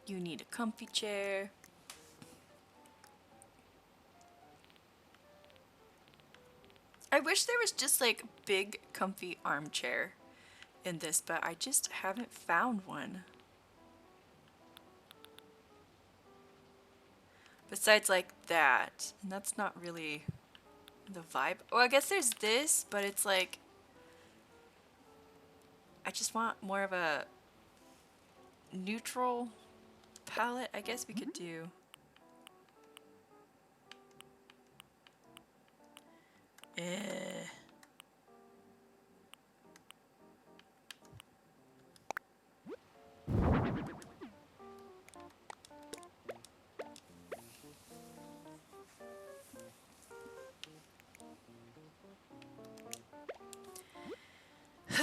You need a comfy chair. I wish there was just like big comfy armchair in this, but I just haven't found one. Besides like that, and that's not really the vibe. Well, I guess there's this, but it's like I just want more of a neutral palette. I guess we could do. Eh.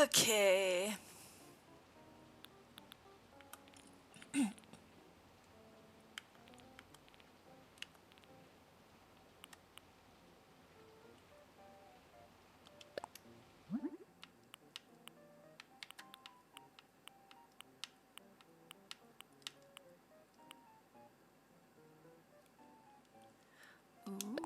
Okay. Ooh.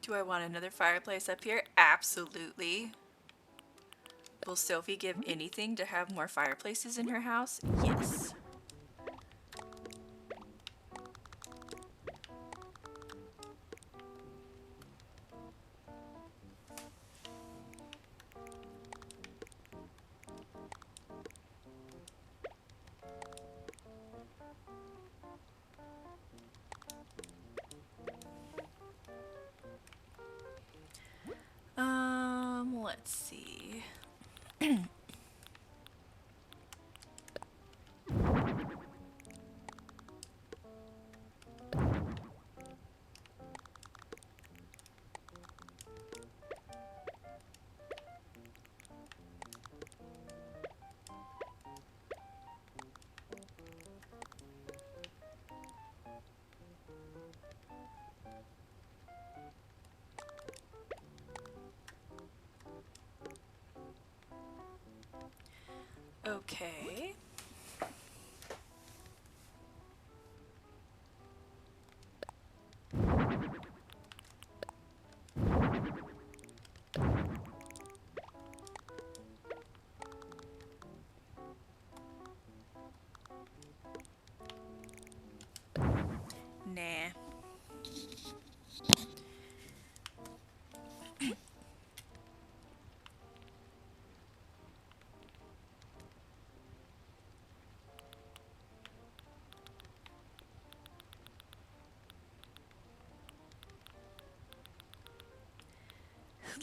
Do I want another fireplace up here? Absolutely. Will Sophie give anything to have more fireplaces in her house? Yes. Let's see. Okay. Nah.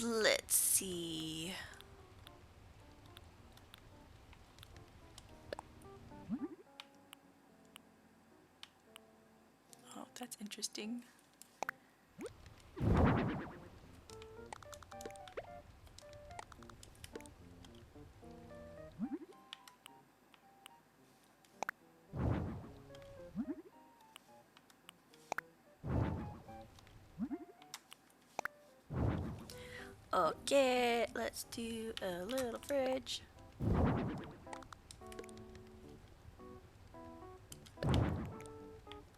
Let's see. Oh, that's interesting. Okay, let's do a little fridge.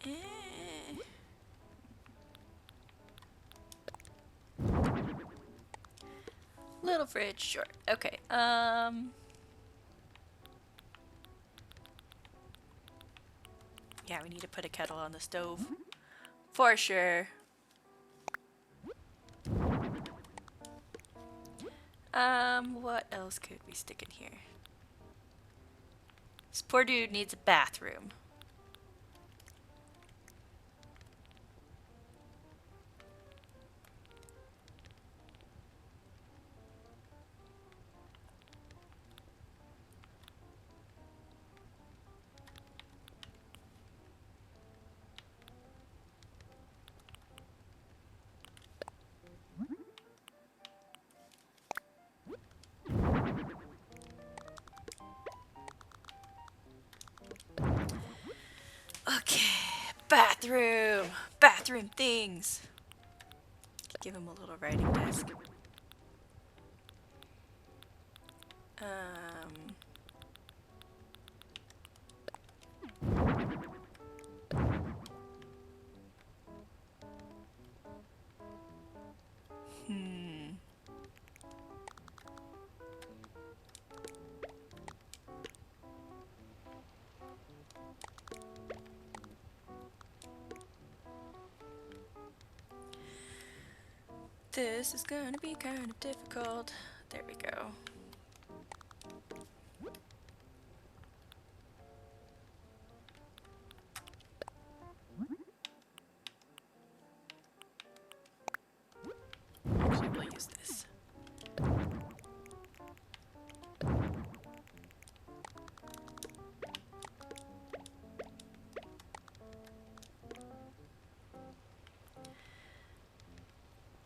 Eh. Little fridge, sure. Okay, yeah, we need to put a kettle on the stove. For sure. What else could we stick in here? This poor dude needs a bathroom. Bathroom! Bathroom things! Give him a little writing desk. This is gonna be kind of difficult. There we go. Actually, we'll use this.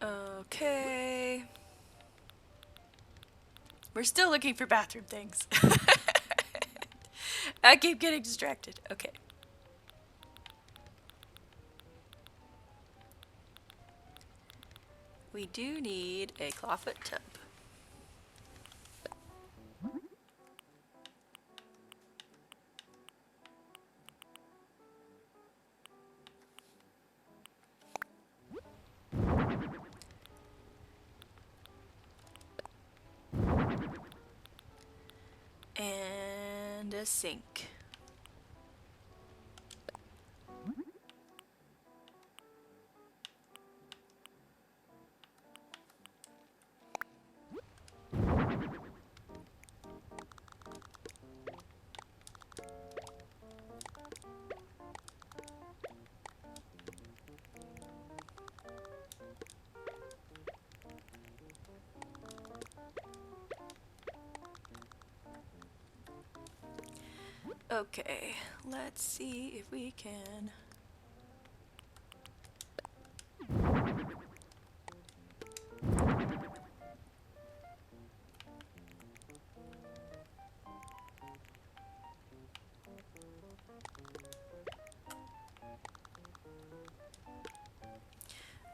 Okay. We're still looking for bathroom things. I keep getting distracted. Okay. We do need a clawfoot tub. And a sink. Okay, let's see if we can.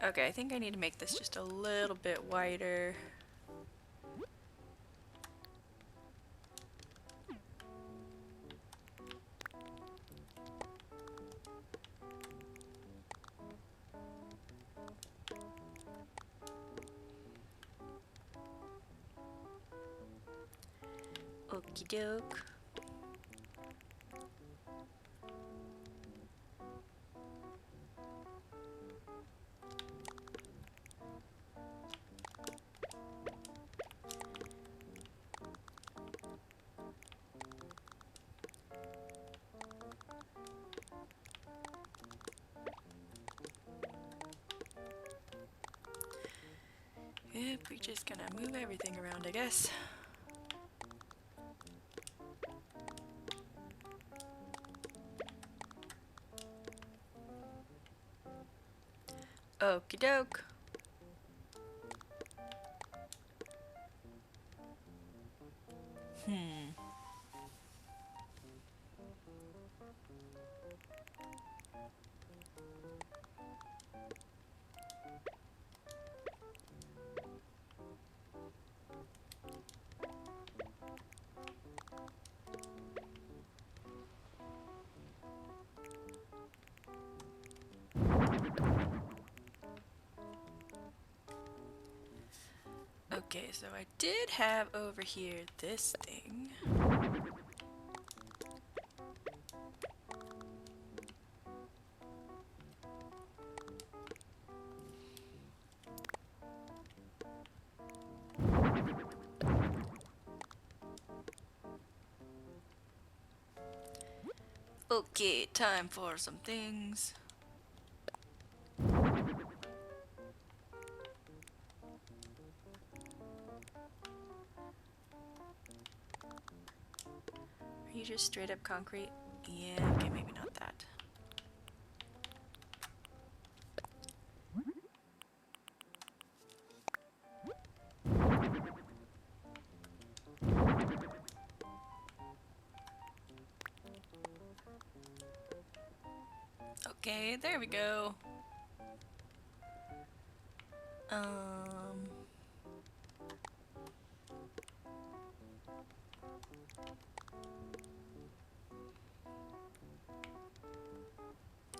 Okay, I think I need to make this just a little bit wider. Okie doke. Yep, we're just gonna move everything around, I guess. Okie doke. Okay, so I did have over here this thing. Okay, time for some things. Are you just straight up concrete? Yeah, okay, maybe not that. Okay, there we go.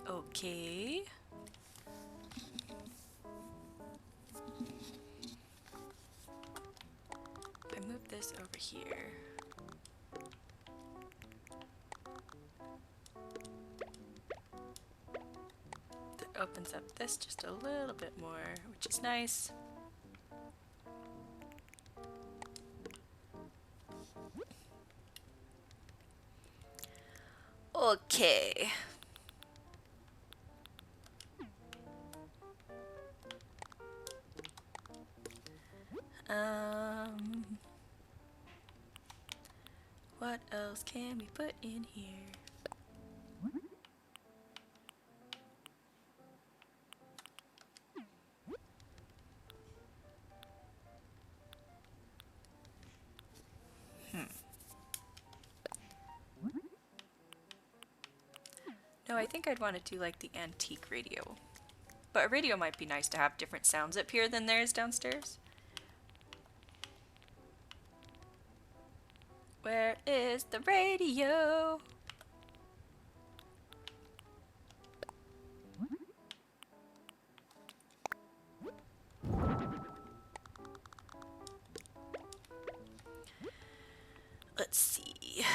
Okay. I move this over here. That opens up this just a little bit more, which is nice. Okay. What else can we put in here? No, I think I'd want to do like the antique radio. But a radio might be nice to have different sounds up here than there is downstairs. Where is the radio? Let's see.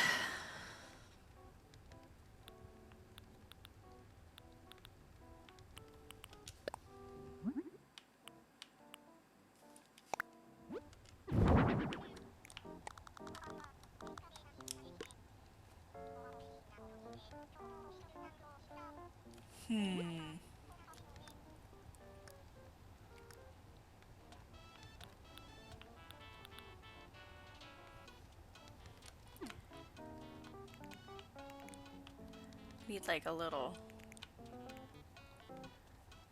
Need like a little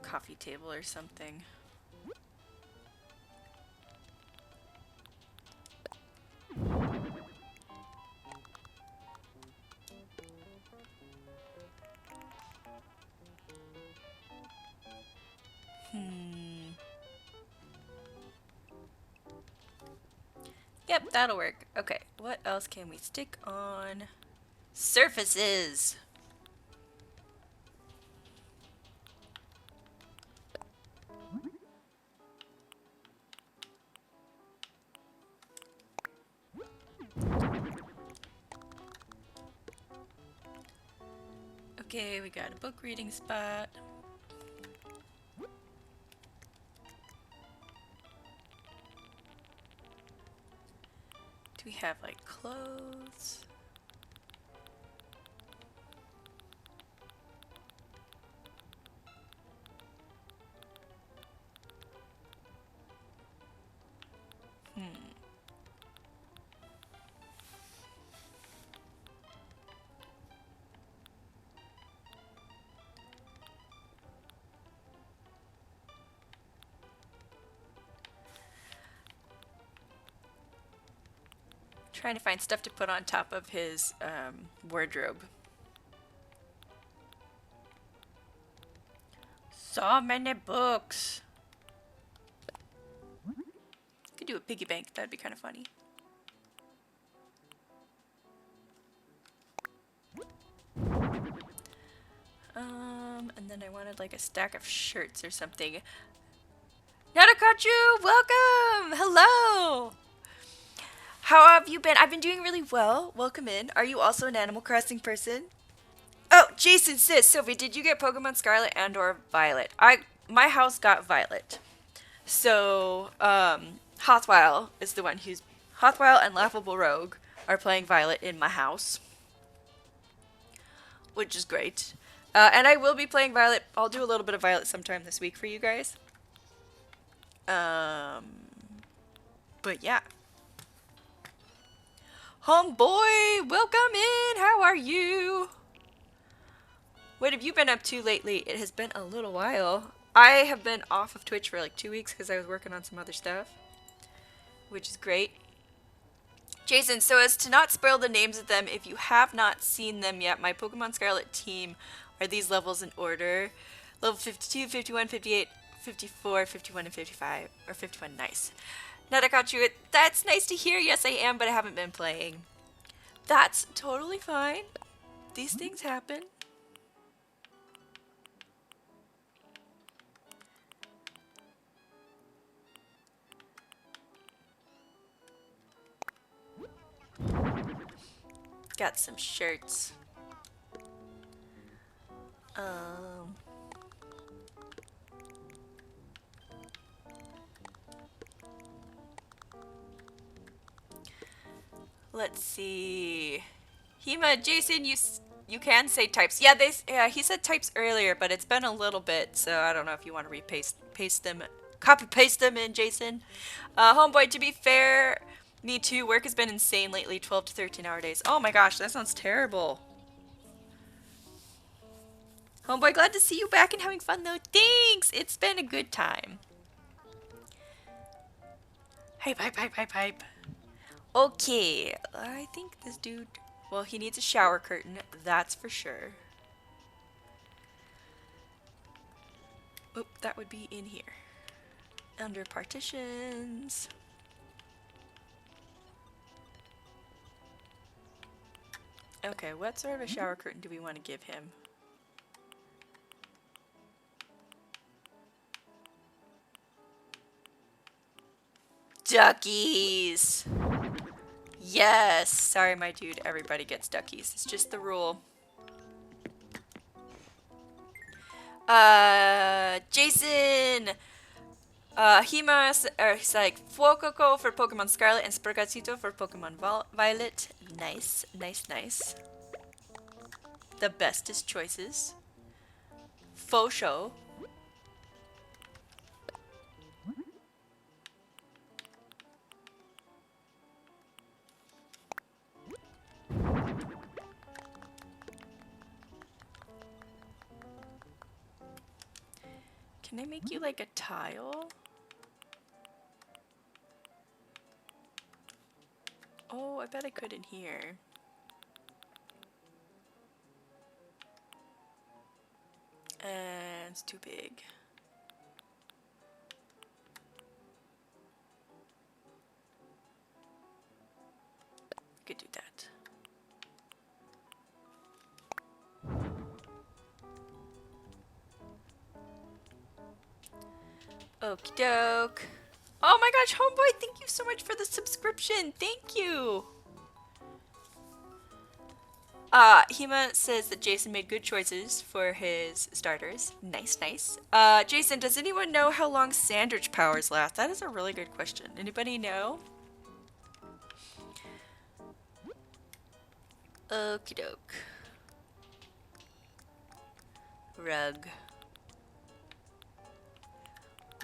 coffee table or something. Yep, that'll work. Okay, what else can we stick on? Surfaces! Okay, we got a book reading spot. Do we have like clothes? Trying to find stuff to put on top of his wardrobe. So many books. Could do a piggy bank, that'd be kind of funny. And then I wanted like a stack of shirts or something. Nadakachu, welcome! Hello! How have you been? I've been doing really well. Welcome in. Are you also an Animal Crossing person? Oh, Jason says, Sylvie, did you get Pokemon Scarlet and or Violet? My house got Violet. So, Hotwile is the one who's... Hotwile and Laughable Rogue are playing Violet in my house. Which is great. And I will be playing Violet. I'll do a little bit of Violet sometime this week for you guys. But yeah. Homeboy, welcome in. How are you? What have you been up to lately? It has been a little while. I have been off of Twitch for like 2 weeks because I was working on some other stuff, which is great. Jason, so as to not spoil the names of them, if you have not seen them yet, my Pokemon Scarlet team Are these levels in order? Level 52, 51, 58, 54, 51, and 55. Or 51, nice. Now I got you. That's nice to hear. Yes, I am, but I haven't been playing. That's totally fine. These things happen. Got some shirts. Let's see. Hema, Jason, you can say types. Yeah, he said types earlier, but it's been a little bit, so I don't know if you want to paste them, copy paste them in, Jason. Homeboy, to be fair, me too. Work has been insane lately. 12 to 13-hour days. Oh my gosh, that sounds terrible. Homeboy, glad to see you back and having fun though. Thanks. It's been a good time. Hype, hype, hype, hype, hype. Okay, I think this dude, well, he needs a shower curtain, that's for sure. Oop, that would be in here. Under partitions. Okay, what sort of a shower curtain do we want to give him? Duckies! Yes! Sorry, my dude, everybody gets duckies. It's just the rule. Jason! Hema, he's like, Fuecoco for Pokemon Scarlet and Sprigatito for Pokemon Violet. Nice, nice, nice. The bestest choices. Faux show. Can I make you like a tile? Oh, I bet I could in here. And it's too big. Could do that. Okie doke. Oh my gosh, homeboy, thank you so much for the subscription. Thank you. Hema says that Jason made good choices for his starters. Nice, nice. Jason, does anyone know how long sandwich powers last? That is a really good question. Anybody know? Okie doke. Rug.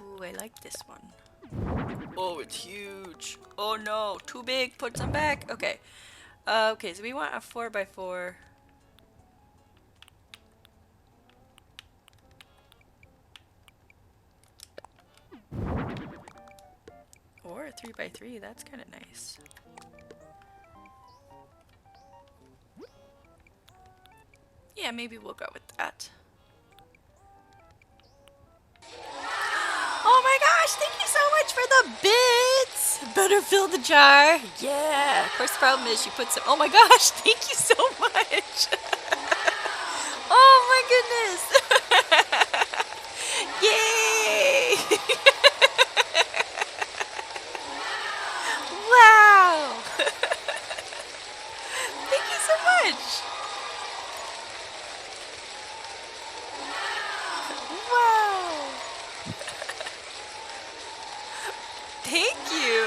Ooh, I like this one. Oh, it's huge. Oh no, too big. Put some back. Okay. Okay, so we want a 4x4. Or a 3x3. That's kind of nice. Yeah, maybe we'll go with that. Oh my gosh, thank you so much for the bits! Better fill the jar. Yeah. Of course, the problem is she puts some. Oh my gosh, thank you so much. Oh my goodness. Yay! Wow. Thank you so much. Wow. Thank you.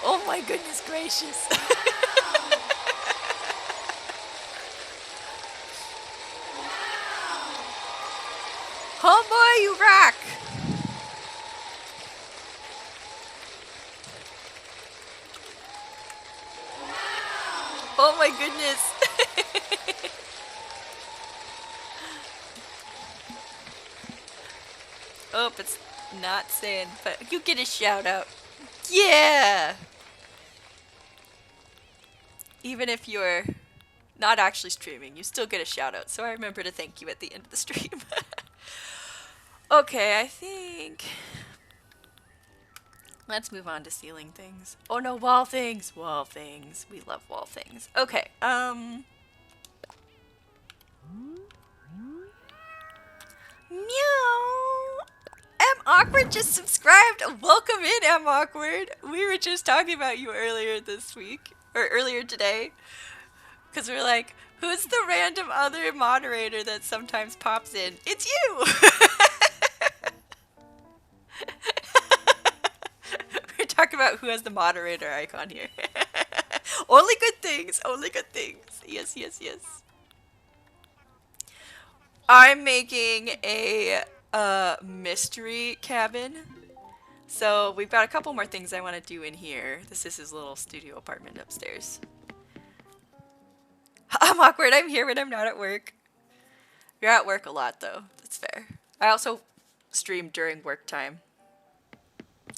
Oh my goodness gracious. Homeboy, you rock. Oh my goodness. Oh, it's not saying, but you get a shout out. Yeah! Even if you're Not actually streaming. You still get a shout out, so I remember to thank you at the end of the stream. Okay, I think... Let's move on to ceiling things. Oh no, wall things! Wall things. We love wall things. Okay, Meow! M Awkward just subscribed! Welcome in, M Awkward! We were just talking about you earlier this week. Or earlier today. Because we're like, who's the random other moderator that sometimes pops in? It's you! We're talking about who has the moderator icon here. Only good things! Only good things! Yes, yes, yes. I'm making a mystery cabin. So we've got a couple more things I want to do in here. This is his little studio apartment upstairs. I'm awkward. I'm here when I'm not at work. You're at work a lot though. That's fair. I also stream during work time.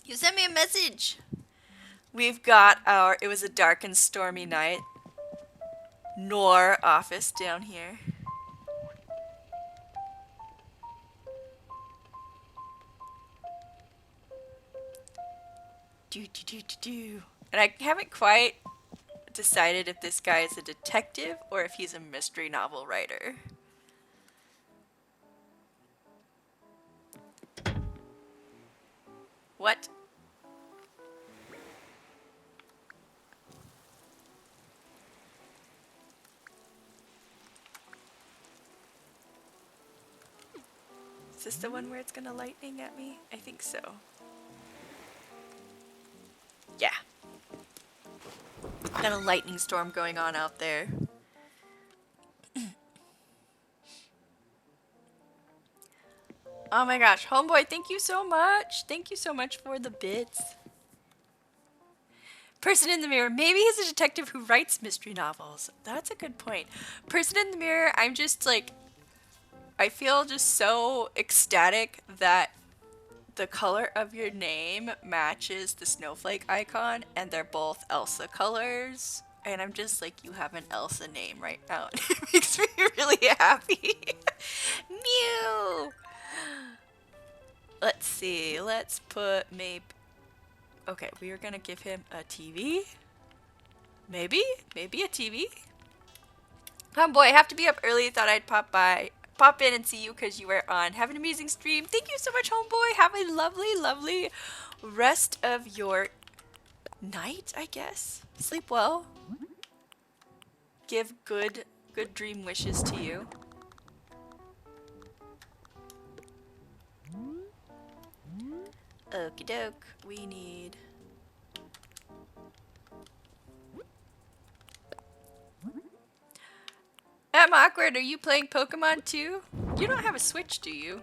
You sent me a message. We've got our, it was a dark and stormy night. Nor office down here. And I haven't quite decided if this guy is a detective or if he's a mystery novel writer. What? Is this the one where it's gonna lightning at me? I think so. Yeah. Got a lightning storm going on out there. Oh my gosh, homeboy, thank you so much. Thank you so much for the bits. Person in the mirror. Maybe he's a detective who writes mystery novels. That's a good point. Person in the mirror, I'm just like, I feel just so ecstatic that the color of your name matches the snowflake icon and they're both Elsa colors. And I'm just like, you have an Elsa name right now. It makes me really happy. Mew! Let's see. Let's put maybe... Okay, we are gonna give him a TV. Maybe? Maybe a TV? Boy, I have to be up early. Thought I'd pop in and see you because you were on. Have an amazing stream. Thank you so much, homeboy. Have a lovely, lovely rest of your night, I guess. Sleep well. Give good dream wishes to you. Okie doke. We need... I'm awkward. Are you playing Pokemon too? You don't have a Switch, do you?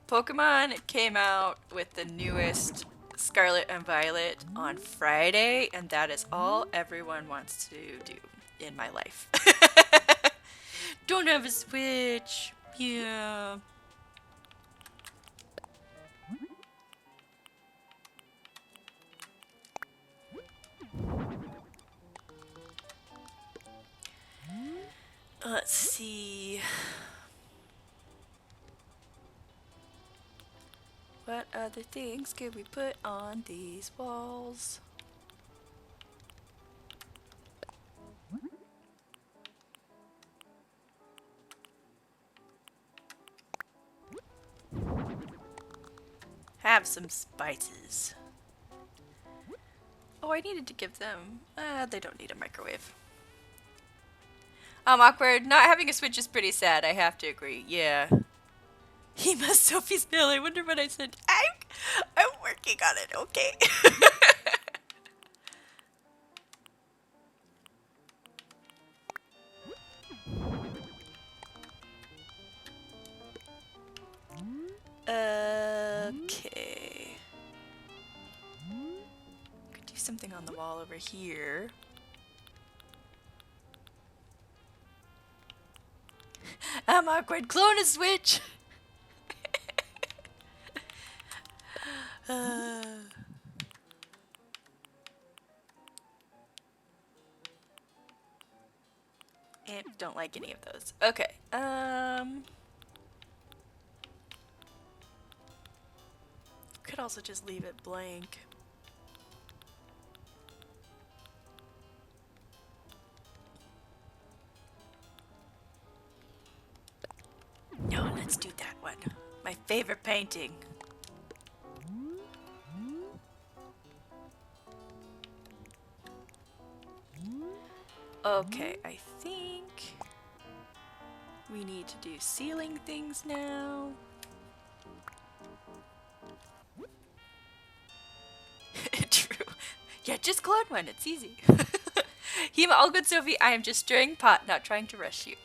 Pokemon came out with the newest Scarlet and Violet on Friday, and that is all everyone wants to do in my life. Don't have a Switch. Yeah. Let's see. What other things could we put on these walls? Have some spices. Oh, I needed to give them... they don't need a microwave. Awkward. Not having a Switch is pretty sad, I have to agree. Yeah. He must Sophie's mail. I wonder what I said. I'm working on it, okay? Okay. Could do something on the wall over here. I'm awkward. Clone a Switch. Don't like any of those. Okay. Could also just leave it blank. No, let's do that one. My favorite painting. Okay, I think we need to do ceiling things now. True. Yeah, just clone one. It's easy. Hema, all good, Sophie. I am just stirring pot, not trying to rush you.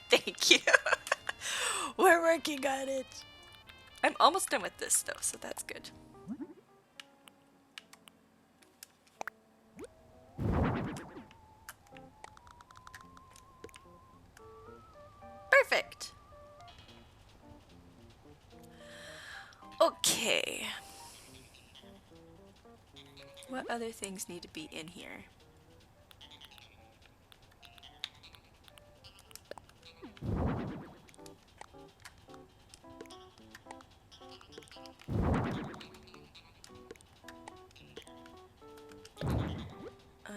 Thank you. We're working on it. I'm almost done with this, though, so that's good. Perfect. Okay. What other things need to be in here?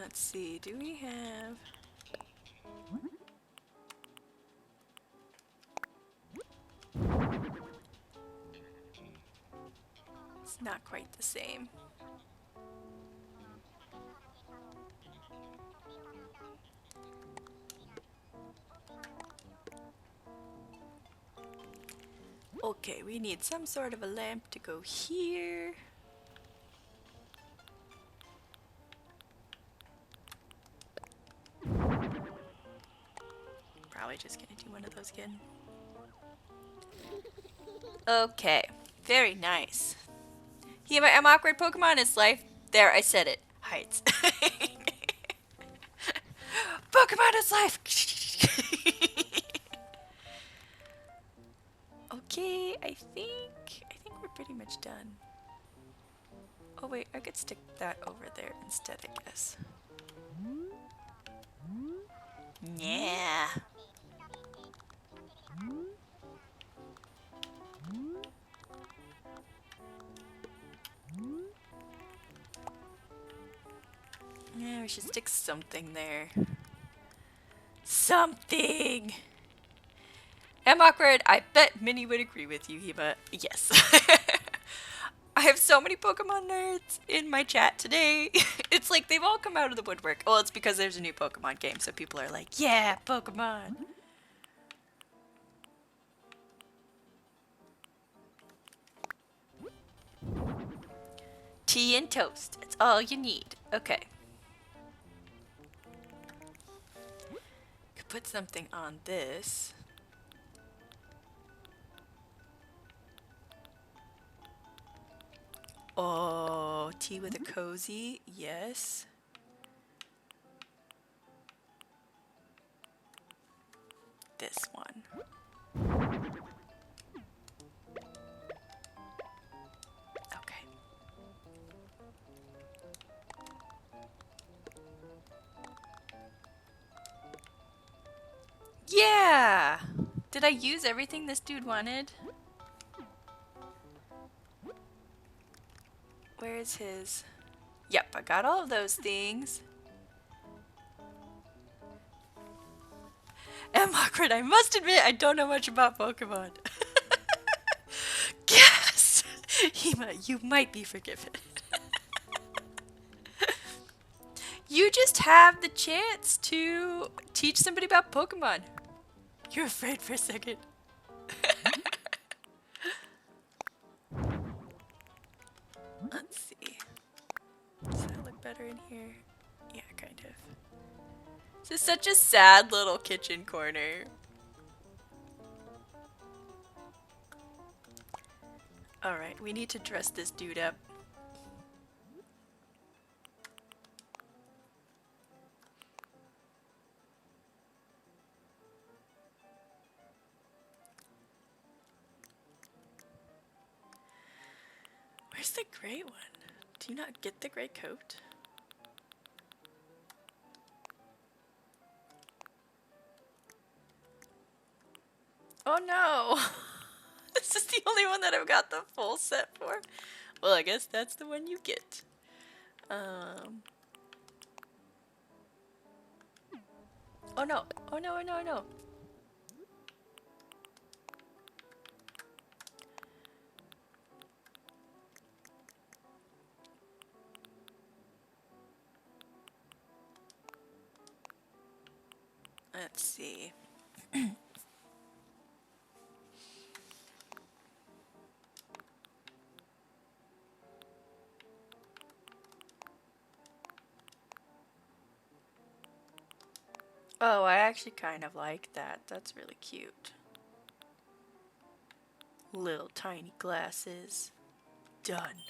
Let's see, do we have... It's not quite the same. Okay, we need some sort of a lamp to go here. Probably just gonna do one of those again. Okay, very nice. Hema, am awkward Pokemon is life. There, I said it. Heights. Pokemon is life. Okay, I think we're pretty much done. Oh wait, I could stick that over there instead, I guess. Yeah. Yeah, we should stick something there. Something! I'm awkward. I bet Minnie would agree with you, Hema. Yes. I have so many Pokemon nerds in my chat today. It's like they've all come out of the woodwork. Well, it's because there's a new Pokemon game, so people are like, yeah, Pokemon. Tea and toast. It's all you need. Okay. Could put something on this. Oh, tea with a cozy. Yes. This one. Okay. Yeah! Did I use everything this dude wanted? Where is his? Yep, I got all of those things. I'm awkward. I must admit, I don't know much about Pokemon. Yes! Hema, you might be forgiven. You just have the chance to teach somebody about Pokemon. You're afraid for a second. Let's see. Does that look better in here? Yeah, kind of. This is such a sad little kitchen corner. Alright, we need to dress this dude up. Where's the gray one? Do you not get the gray coat? Oh no! This is the only one that I've got the full set for. Well, I guess that's the one you get. Oh no! Oh no! Oh no! Oh no! Let's see. Oh, I actually kind of like that. That's really cute. Little tiny glasses. Done.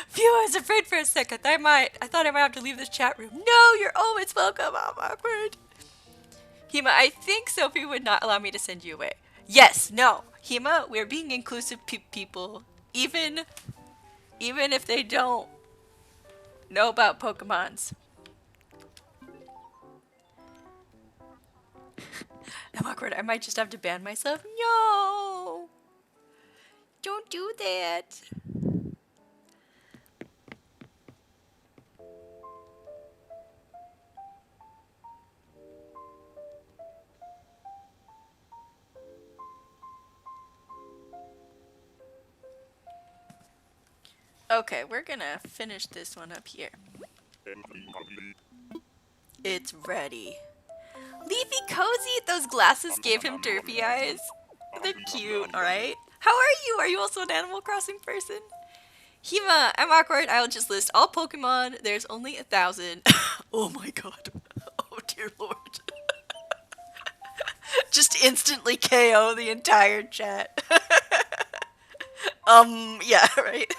Phew, I was afraid for a second. I thought I might have to leave this chat room. No, you're always welcome. I'm awkward. Hema, I think Sophie would not allow me to send you away. Yes, no. Hema, we're being inclusive people. Even if they don't know about Pokemons. I'm awkward. I might just have to ban myself. No! Don't do that. Okay, we're gonna finish this one up here. It's ready. Leafy Cozy! Those glasses gave him derpy eyes. They're cute, alright? How are you? Are you also an Animal Crossing person? Hema, I'm awkward. I'll just list all Pokemon. There's only 1,000. Oh my god. Oh dear lord. Just instantly KO the entire chat. Yeah, right?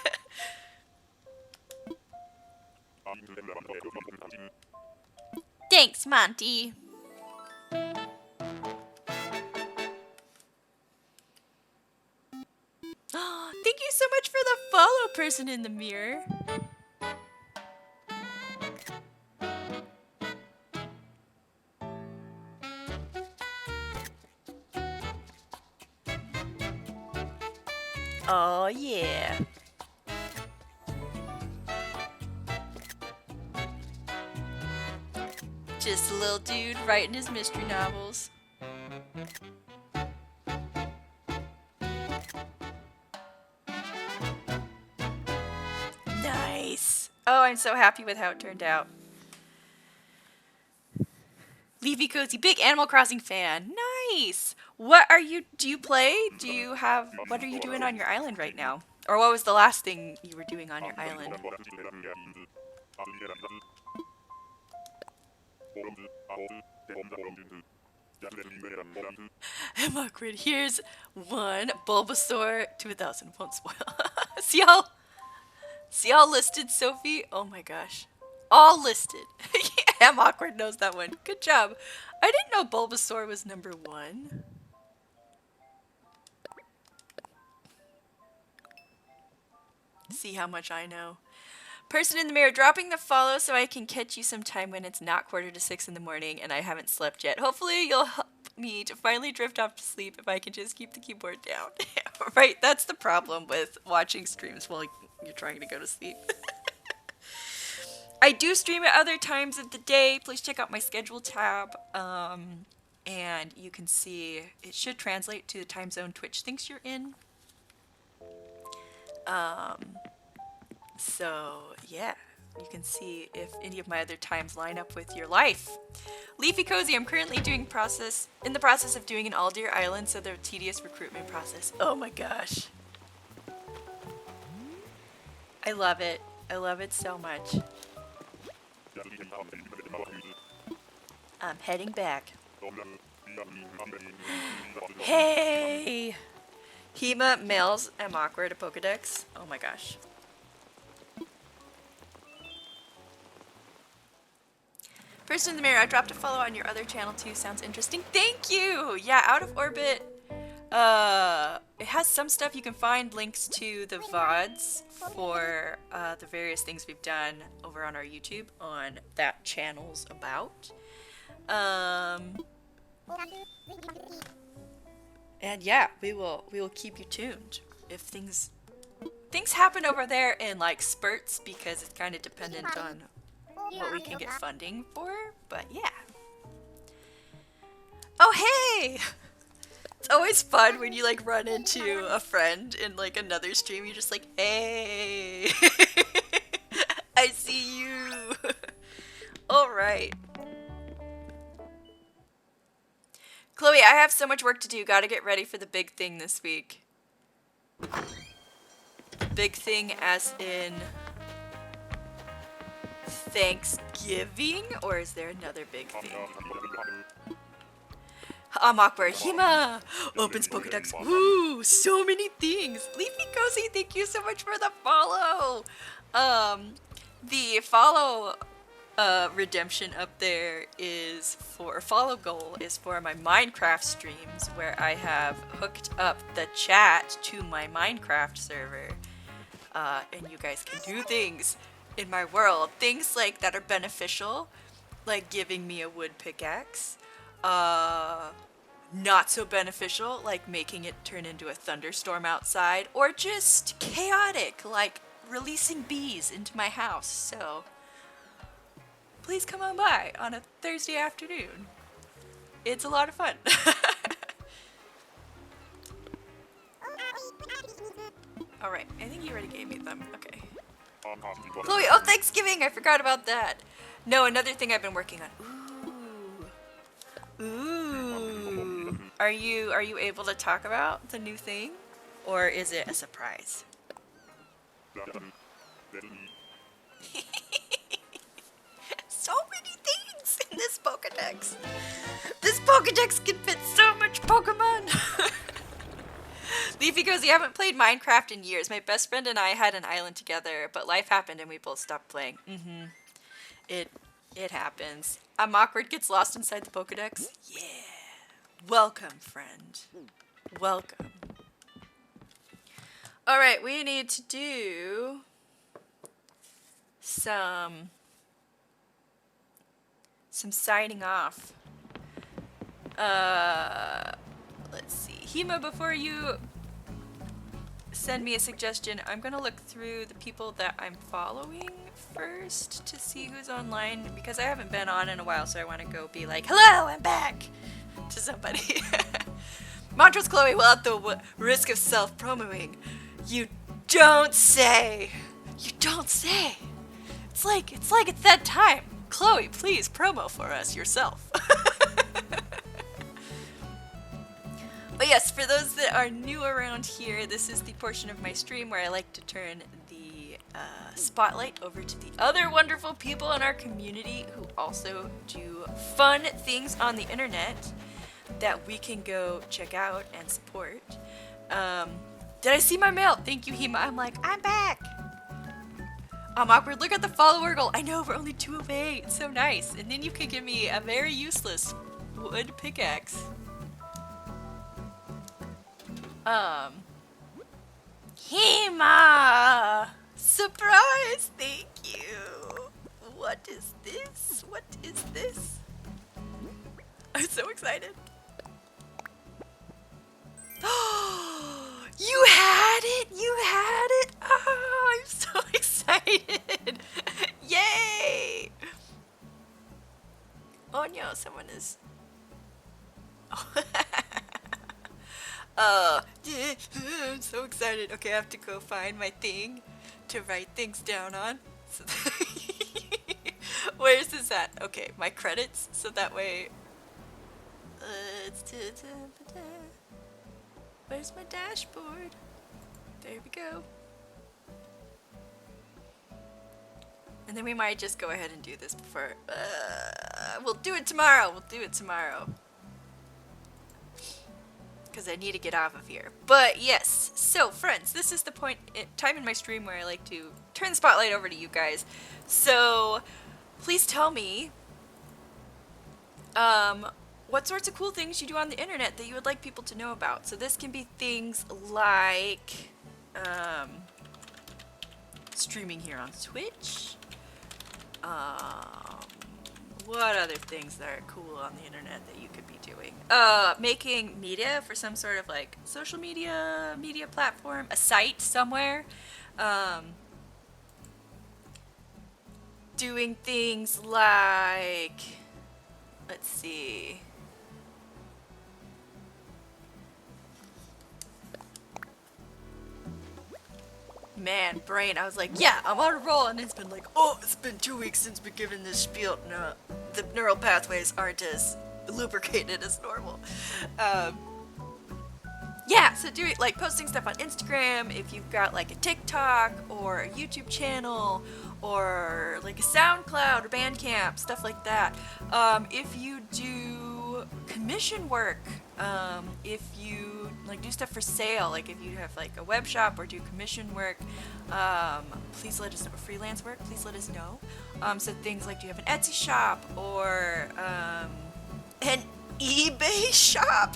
Thanks, Monty. Thank you so much for the follow, person in the mirror. Oh, yeah. Just a little dude writing his mystery novels. Nice. Oh, I'm so happy with how it turned out. Leafy Cozy, big Animal Crossing fan. Nice. What are you, do you play? What are you doing on your island right now? Or what was the last thing you were doing on your island? I'm awkward. Here's one. Bulbasaur to 1,000. Won't spoil. See how listed, Sophie? Oh my gosh. All listed. Yeah, I'm awkward knows that one. Good job. I didn't know Bulbasaur was number 1. See how much I know. Person in the mirror, dropping the follow so I can catch you sometime when it's not 5:45 in the morning and I haven't slept yet. Hopefully you'll help me to finally drift off to sleep if I can just keep the keyboard down. Right, that's the problem with watching streams while you're trying to go to sleep. I do stream at other times of the day. Please check out my schedule tab. And you can see, it should translate to the time zone Twitch thinks you're in. So, yeah, you can see if any of my other times line up with your life. Leafy Cozy, I'm currently in the process of doing an Aldir Island, so the tedious recruitment process. Oh my gosh. I love it. I love it so much. I'm heading back. Hey! Hema mails am awkward a Pokedex. Oh my gosh. Person in the mirror, I dropped a follow on your other channel too. Sounds interesting. Thank you! Yeah, Out of Orbit It has some stuff you can find links to the VODs for the various things we've done over on our YouTube on that channel's about. And yeah, we will keep you tuned if things happen over there in like spurts because it's kind of dependent on what we can get funding for. But yeah. Oh hey! It's always fun when you like run into a friend in like another stream. You're just like, hey, I see you. All right. Chloe, I have so much work to do. Gotta get ready for the big thing this week. Big thing as in Thanksgiving? Or is there another big thing? I'm awkward. Hima opens Pokedex. Woo! So many things. Leafy Cozy, thank you so much for the follow. The follow redemption up there is for follow goal is for my Minecraft streams where I have hooked up the chat to my Minecraft server, and you guys can do things in my world, things like that are beneficial, like giving me a wood pickaxe. Not so beneficial, like making it turn into a thunderstorm outside, or just chaotic, like releasing bees into my house. So please come on by on a Thursday afternoon. It's a lot of fun. Alright, I think you already gave me them. Okay. Chloe, oh, Thanksgiving! I forgot about that. No, another thing I've been working on. Ooh. Ooh. Are you able to talk about the new thing? Or is it a surprise? So many things in this Pokedex. This Pokedex can fit so much Pokemon. Leafy goes, you haven't played Minecraft in years. My best friend and I had an island together, but life happened and we both stopped playing. It happens. I'm awkward, gets lost inside the Pokedex. Yeah. Welcome, friend. Welcome. Alright, we need to do some signing off. Let's see. Hima, before you send me a suggestion, I'm gonna look through the people that I'm following first to see who's online, because I haven't been on in a while, so I want to go be like, hello, I'm back, to somebody. Montrose Chloe, well, at the risk of self-promoing, you don't say. You don't say. It's like it's that time. Chloe, please promo for us yourself. But yes, for those that are new around here, this is the portion of my stream where I like to turn the spotlight over to the other wonderful people in our community who also do fun things on the internet that we can go check out and support. Did I see my mail? Thank you, Hima. I'm like, I'm back. I'm awkward. Look at the follower goal. I know, we're only 2 away. It's so nice. And then you could give me a very useless wood pickaxe. Hima! Surprise! Thank you! What is this? What is this? I'm so excited. You had it! You had it! Oh, I'm so excited! Yay! Oh no, someone is... Oh. I'm so excited. Okay, I have to go find my thing to write things down on. So where is this at? Okay, my credits, so that way... Where's my dashboard? There we go. And then we might just go ahead and do this before... we'll do it tomorrow. We'll do it tomorrow. Because I need to get off of here. But yes, so friends, this is the time in my stream where I like to turn the spotlight over to you guys. So please tell me what sorts of cool things you do on the internet that you would like people to know about. So this can be things like streaming here on Twitch. What other things that are cool on the internet that you could be doing? Making media for some sort of like social media platform, a site somewhere. Doing things like, let's see. Man, brain, I was like, yeah, I'm on a roll, and it's been like, oh, it's been 2 weeks since we've given this spiel. No, the neural pathways aren't as lubricated as normal. Yeah, so do it, like posting stuff on Instagram, if you've got like a TikTok or a YouTube channel or like a SoundCloud or Bandcamp, stuff like that. If you do commission work, if you like do stuff for sale, like if you have like a web shop or do commission work, please let us know. Freelance work, please let us know. So things like, do you have an Etsy shop or an eBay shop?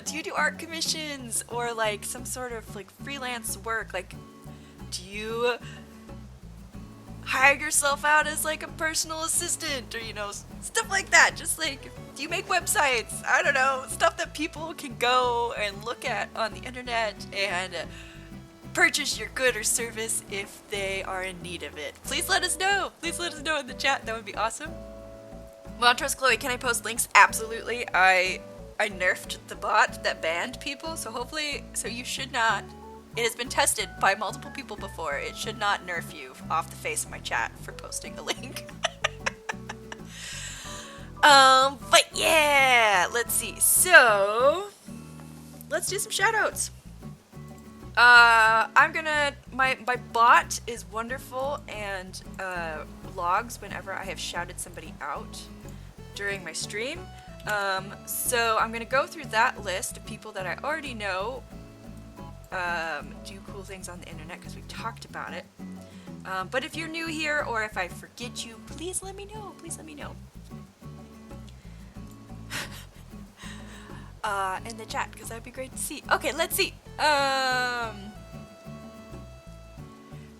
Do you do art commissions or like some sort of like freelance work? Like, do you hire yourself out as like a personal assistant or, you know, stuff like that? Just like, do you make websites? I don't know, stuff that people can go and look at on the internet and purchase your good or service if they are in need of it. Please let us know. Please let us know in the chat. That would be awesome. Montrose Chloe, can I post links? Absolutely. I nerfed the bot that banned people, so hopefully, so you should not. It has been tested by multiple people before. It should not nerf you off the face of my chat for posting a link. But yeah, let's see. So, let's do some shoutouts. My bot is wonderful and logs whenever I have shouted somebody out during my stream. So I'm gonna go through that list of people that I already know do cool things on the internet because we talked about it. But if you're new here or if I forget you, please let me know. Please let me know. In the chat, because that'd be great to see. Okay, let's see.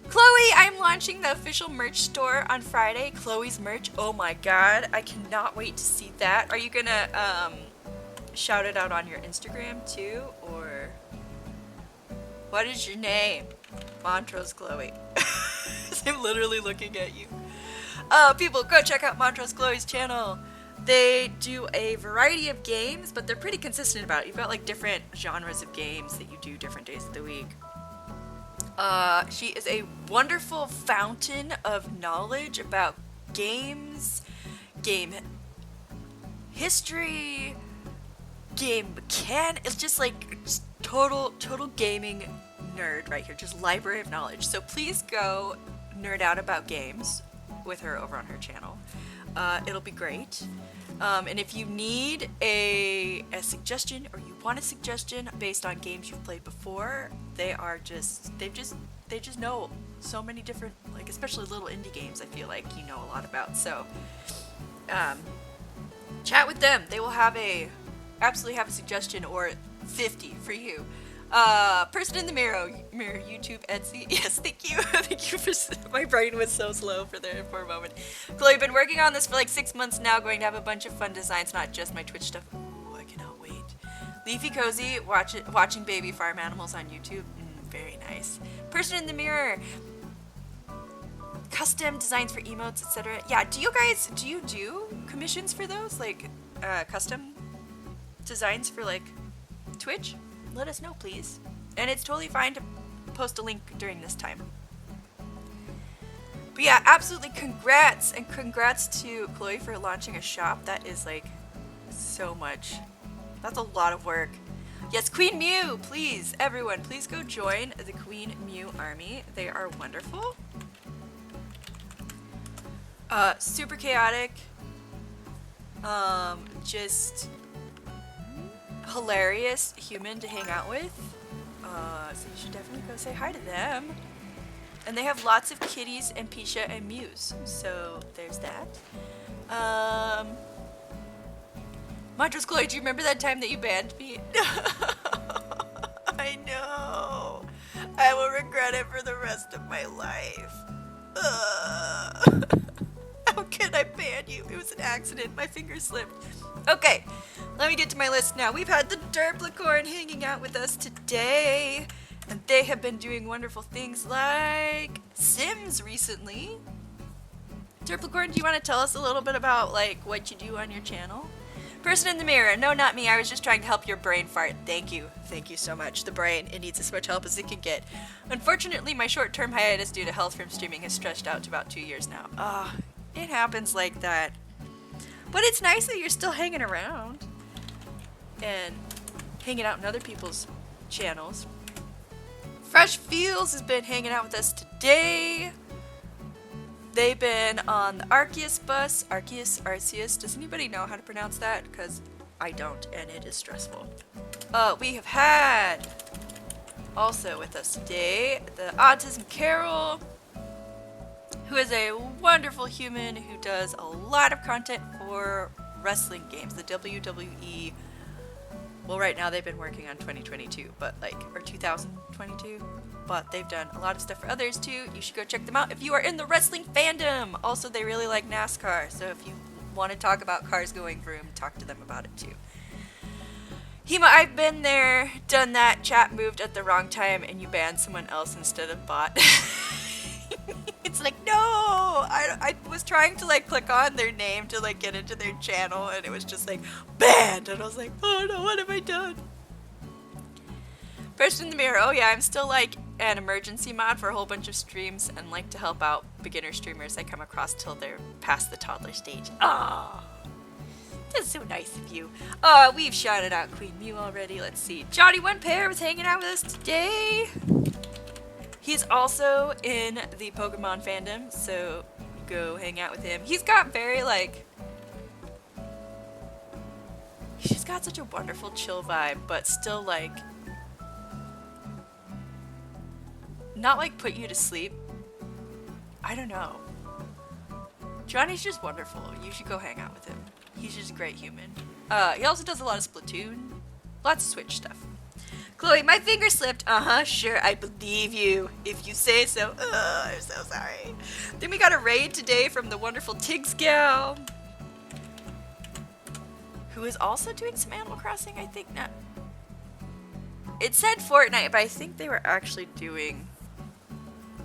Chloe, I'm launching the official merch store on Friday. Chloe's merch. Oh my god, I cannot wait to see that. Are you gonna shout it out on your Instagram too, or what is your name? Montrose Chloe. I'm literally looking at you. People, go check out Montrose Chloe's channel. They do a variety of games, but they're pretty consistent about it. You've got like different genres of games that you do different days of the week. She is a wonderful fountain of knowledge about games, game history, game mechanics. It's just like just total gaming nerd right here. Just library of knowledge. So please go nerd out about games with her over on her channel. It'll be great. And if you need a suggestion or you want a suggestion based on games you've played before, they just know so many different, like especially little indie games I feel like you know a lot about. So chat with them. They will absolutely have a suggestion or 50 for you. Person in the mirror, YouTube, Etsy. Yes, thank you. Thank you for, my brain was so slow for a moment. Chloe, been working on this for like 6 months now, going to have a bunch of fun designs, not just my Twitch stuff. Ooh, I cannot wait. Leafy Cozy, watching baby farm animals on YouTube. Very nice. Person in the mirror. Custom designs for emotes, etc. Yeah, do you do commissions for those? Like, custom designs for like Twitch? Let us know, please. And it's totally fine to post a link during this time. But yeah, absolutely congrats, and congrats to Chloe for launching a shop. That is like so much. That's a lot of work. Yes, Queen Mew, please, everyone, please go join the Queen Mew army. They are wonderful. Super chaotic. Just hilarious human to hang out with. So you should definitely go say hi to them. And they have lots of kitties and Pisha and Mews. So there's that. Montrose Chloe, do you remember that time that you banned me? I know. I will regret it for the rest of my life. How can I ban you? It was an accident. My finger slipped. Okay, let me get to my list now. We've had the Derplicorn hanging out with us today, and they have been doing wonderful things like Sims recently. Derplicorn, do you want to tell us a little bit about like what you do on your channel? Person in the mirror. No, not me. I was just trying to help your brain fart. Thank you. Thank you so much. The brain, it needs as much help as it can get. Unfortunately, my short-term hiatus due to health from streaming has stretched out to about 2 years now. It happens like that. But it's nice that you're still hanging around and hanging out in other people's channels. Fresh Feels has been hanging out with us today. They've been on the Arceus bus. Arceus. Does anybody know how to pronounce that? Because I don't, and it is stressful. We have had also with us today the Autism Carol, who is a wonderful human who does a lot of content for wrestling games, the WWE. Well, right now they've been working on 2022, or 2022. But they've done a lot of stuff for others too. You should go check them out if you are in the wrestling fandom. Also, they really like NASCAR, so if you want to talk about cars going vroom, talk to them about it too. Hema, I've been there, done that, chat moved at the wrong time, and you banned someone else instead of bot. It's like, no! I was trying to like click on their name to like get into their channel, and it was just like, banned! And I was like, oh no, what have I done? Person in the mirror, oh yeah, I'm still like an emergency mod for a whole bunch of streams and like to help out beginner streamers I come across till they're past the toddler stage. Ah, that's so nice of you. We've shouted out Queen Mew already. Let's see. Johnny One Pair was hanging out with us today. He's also in the Pokemon fandom, so go hang out with him. He's got very like, he's just got such a wonderful chill vibe, but still like, not like put you to sleep. I don't know. Johnny's just wonderful. You should go hang out with him. He's just a great human. He also does a lot of Splatoon. Lots of Switch stuff. Chloe, my finger slipped. Sure, I believe you. If you say so. I'm so sorry. Then we got a raid today from the wonderful Tiggs gal, who is also doing some Animal Crossing, I think. Not. It said Fortnite, but I think they were actually doing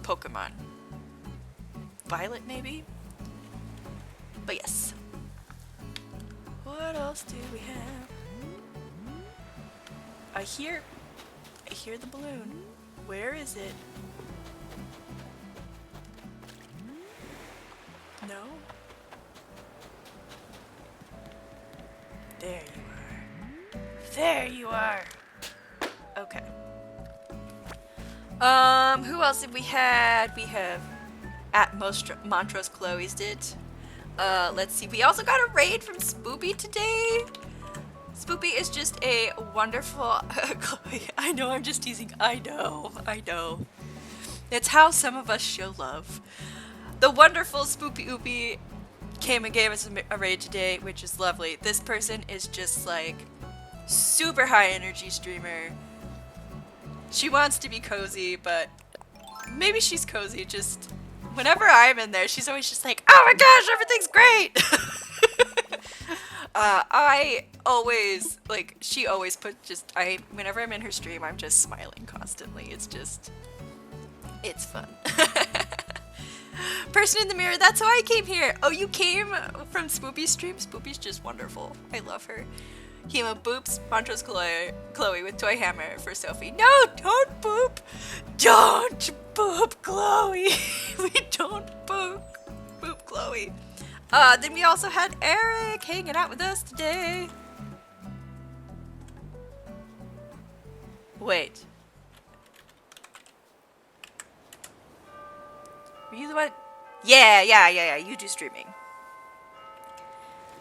Pokemon. Violet, maybe? But yes. What else do we have? I hear the balloon. Where is it? No? There you are. There you are! Okay. Who else have we had? We have at Montrose Chloe's did. Let's see. We also got a raid from Spoopy today. Spoopy is just a wonderful Chloe. I know, I'm just teasing. I know. It's how some of us show love. The wonderful Spoopy Oopy came and gave us a raid today, which is lovely. This person is just like super high energy streamer. She wants to be cozy, but maybe she's cozy. Just whenever I'm in there, she's always just like, oh my gosh, everything's great. I always, like, she always put just, whenever I'm in her stream, I'm just smiling constantly. It's fun. Person in the mirror, that's how I came here. Oh, you came from Spoopy's stream? Spoopy's just wonderful. I love her. Hema boops Montrose Chloe with Toy Hammer for Sophie. No, don't boop! Don't boop Chloe! We don't boop Chloe. Then we also had Eric hanging out with us today. Wait. Were you the one? Yeah, you do streaming.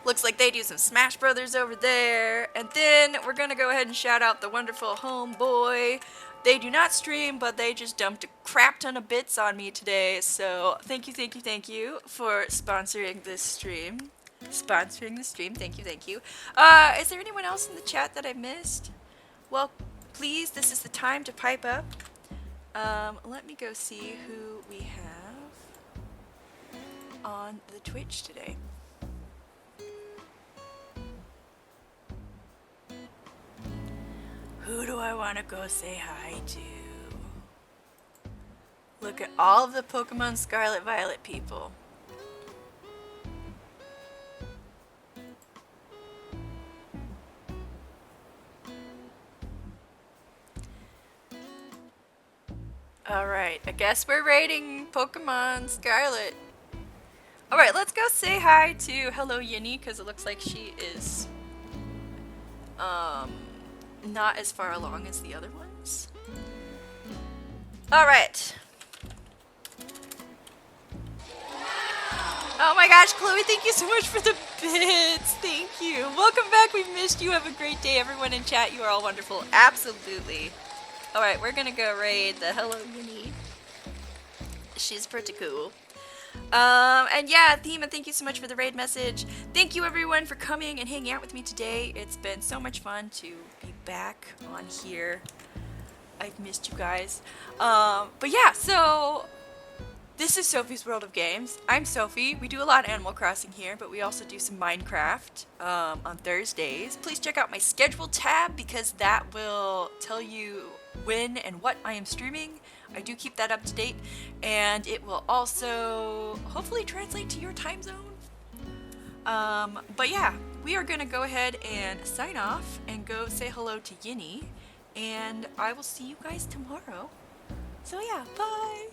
Looks like they do some Smash Brothers over there. And then we're gonna go ahead and shout out the wonderful Homeboy. They do not stream, but they just dumped a crap ton of bits on me today. So thank you for sponsoring this stream. Sponsoring the stream. Thank you, thank you. Is there anyone else in the chat that I missed? Well, please, this is the time to pipe up. Let me go see who we have on the Twitch today. Who do I want to go say hi to? Look at all of the Pokemon Scarlet Violet people. Alright, I guess we're rating Pokemon Scarlet. Alright, let's go say hi to Hello Yinny, because it looks like she is not as far along as the other ones. Alright. Oh my gosh, Chloe, thank you so much for the bits. Thank you. Welcome back. We missed you. Have a great day, everyone in chat. You are all wonderful. Absolutely. Alright, we're gonna go raid the Hello Yinny. She's pretty cool. And yeah, Thema, thank you so much for the raid message. Thank you everyone for coming and hanging out with me today. It's been so much fun to be back on here. I've missed you guys. But yeah, so this is Sophie's World of Games. I'm Sophie. We do a lot of Animal Crossing here, but we also do some Minecraft on Thursdays. Please check out my schedule tab because that will tell you when and what I am streaming. I do keep that up to date, and it will also hopefully translate to your time zone. But yeah, we are gonna go ahead and sign off and go say hello to Yinny, and I will see you guys tomorrow. So yeah, bye!